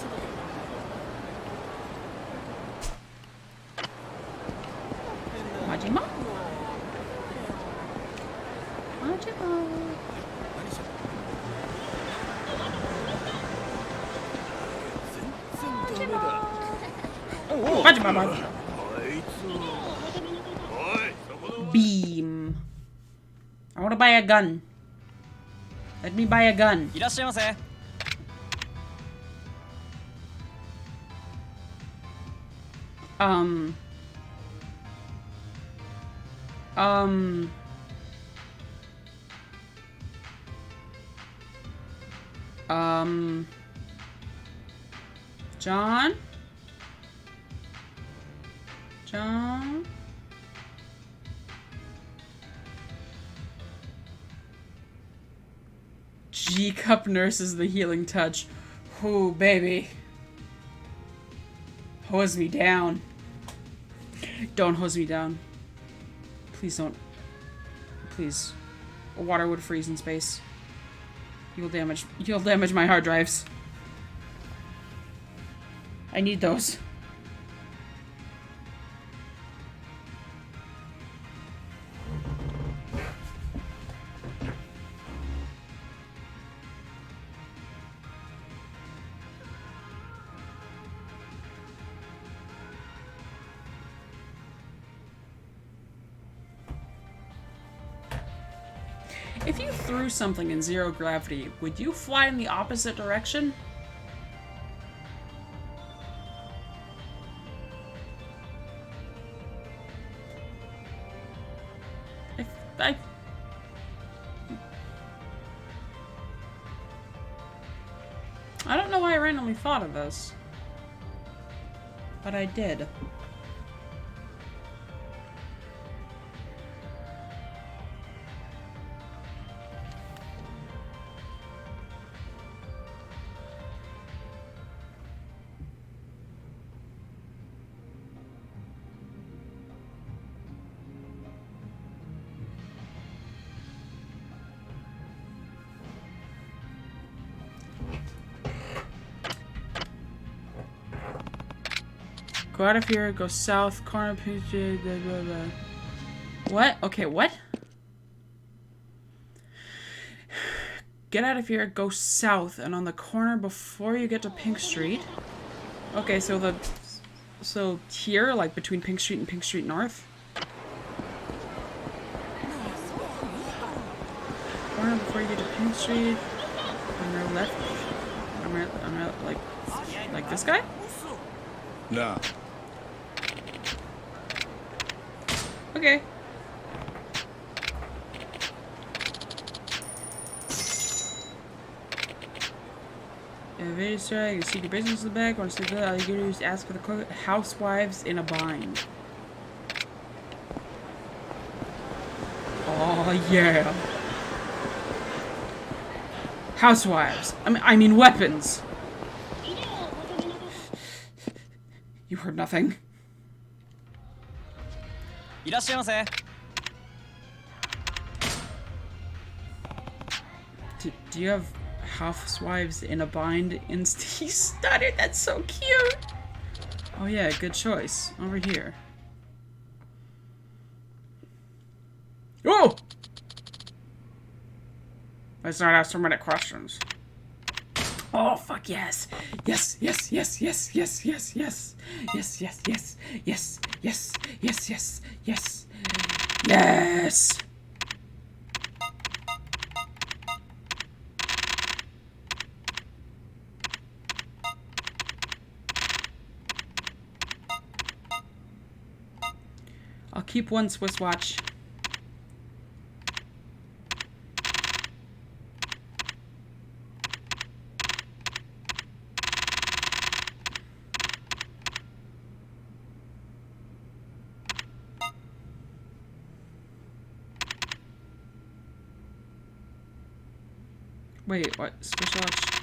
Majima? Majima. Oh, Majima, Majima. Beam. I want to buy a gun. Let me buy a gun. いらっしゃいませ。Um, John? John? G-cup nurses the healing touch. Ooh, baby. Hose me down. Don't hose me down. Please don't. Please. Water would freeze in space. You'll damage my hard drives. I need those. If you threw something in zero gravity, would you fly in the opposite direction? I don't know why I randomly thought of this, but I did. Go out of here, go south, corner page, blah, blah, blah. What? Okay, what? Get out of here, go south, and on the corner before you get to Pink Street. Okay, so here, like between Pink Street and Pink Street North. Corner before you get to Pink Street. On your left. On my like this guy? Nah. Okay. Very strong. You see the business in the back. Want to see that? All you gotta do is ask for the cook. Housewives in a bind. Oh yeah. Housewives. I mean weapons. You heard nothing. いらっしゃいませ。 Do you have housewives in a bind? He stuttered. That's so cute. Oh yeah, good choice. Over here. Oh! Let's not ask so many questions. Oh fuck yes. Yes, yes, yes, yes, yes, yes, yes. Yes, yes, yes, yes, yes, yes, yes, yes. Yes! I'll keep one Swiss watch. Wait, what? Swiss watch?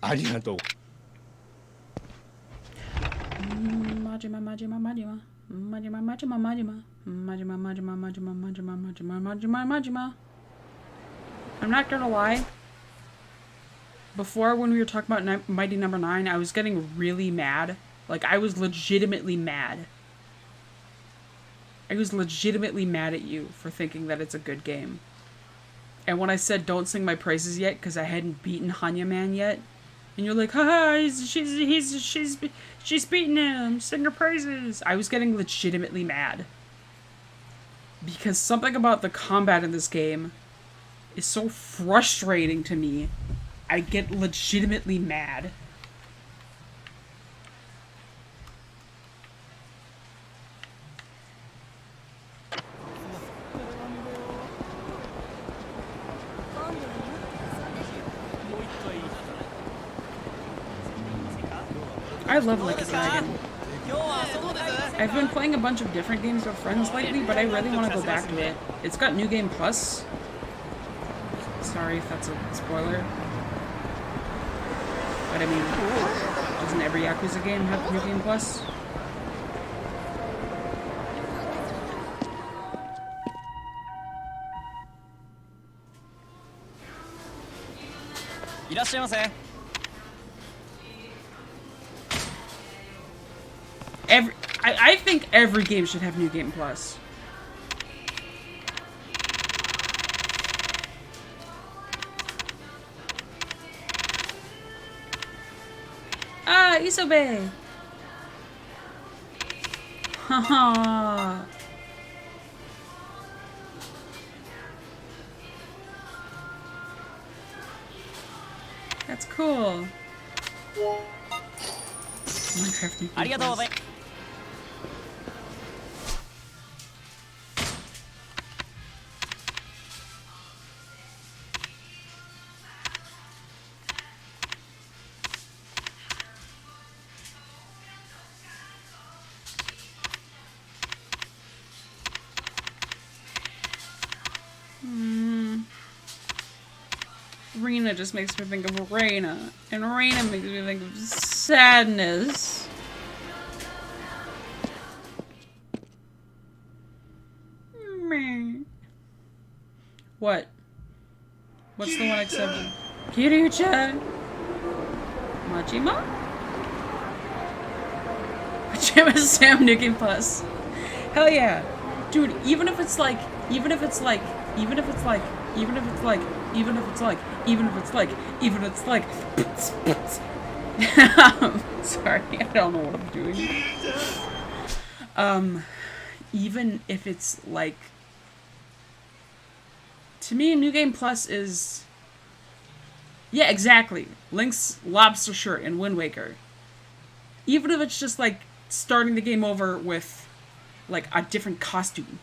ありがとう。Majima, Majima, Majima. Majima, Majima, Majima. Majima, Majima, Majima, Majima, Majima, Majima, Majima. I'm not gonna lie. Before, when we were talking about Mighty Number 9, I was getting really mad. Like, I was legitimately mad. I was legitimately mad at you for thinking that it's a good game. And when I said don't sing my praises yet because I hadn't beaten Hanya Man yet, and you're like, haha, she's beating him, sing her praises. I was getting legitimately mad. Because something about the combat in this game is so frustrating to me. I get legitimately mad. I love Like a Dragon. I've been playing a bunch of different games with friends lately, but I really want to go back to it. It's got New Game Plus. Sorry if that's a spoiler. But I mean, doesn't every Yakuza game have New Game Plus? I think every game should have New Game Plus. Ah, Isobe! Haha. That's cool. Minecraft New Game Plus. Rena just makes me think of Reina, and Reina makes me think of sadness. What? What's the one accepted? Kiryu-chan! Majima? Majima Sam New Game Plus. Hell yeah. Dude, even if it's like, sorry, I don't know what I'm doing. Even if it's like, to me, New Game Plus is, yeah, exactly, Link's lobster shirt in Wind Waker. Even if it's just like starting the game over with like a different costume.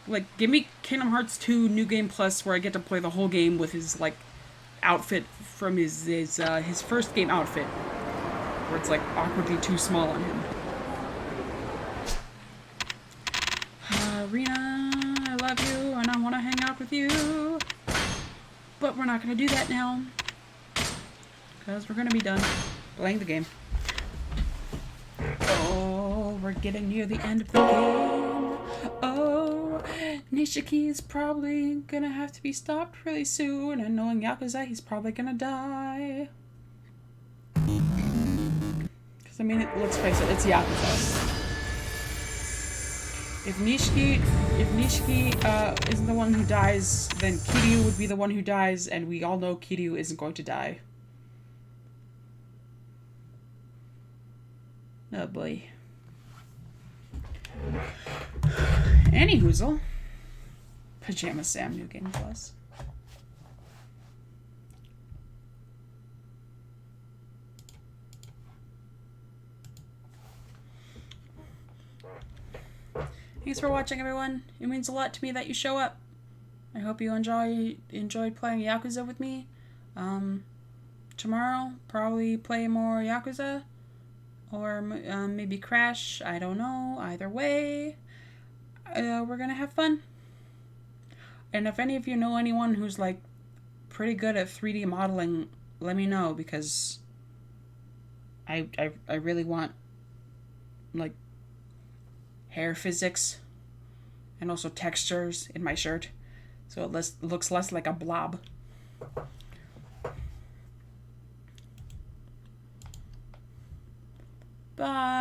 Like, give me Kingdom Hearts 2 New Game Plus where I get to play the whole game with his, like, outfit from his first game outfit. Where it's, like, awkwardly too small on him. Rena, I love you and I want to hang out with you. But we're not going to do that now. Because we're going to be done playing the game. Oh, we're getting near the end of the game. Oh, Nishiki is probably gonna have to be stopped really soon, and knowing Yakuza, he's probably gonna die. Because, I mean, let's face it, it's Yakuza. If Nishiki isn't the one who dies, then Kiryu would be the one who dies, and we all know Kiryu isn't going to die. Oh boy. Anyhoozle. Pajama Sam New Game Plus. Thanks for watching, everyone. It means a lot to me that you show up. I hope you enjoyed playing Yakuza with me. Tomorrow, probably play more Yakuza. Or maybe Crash. I don't know. Either way, we're gonna have fun. And if any of you know anyone who's like pretty good at 3D modeling, let me know, because I really want, like, hair physics and also textures in my shirt, so it looks less like a blob. Bye.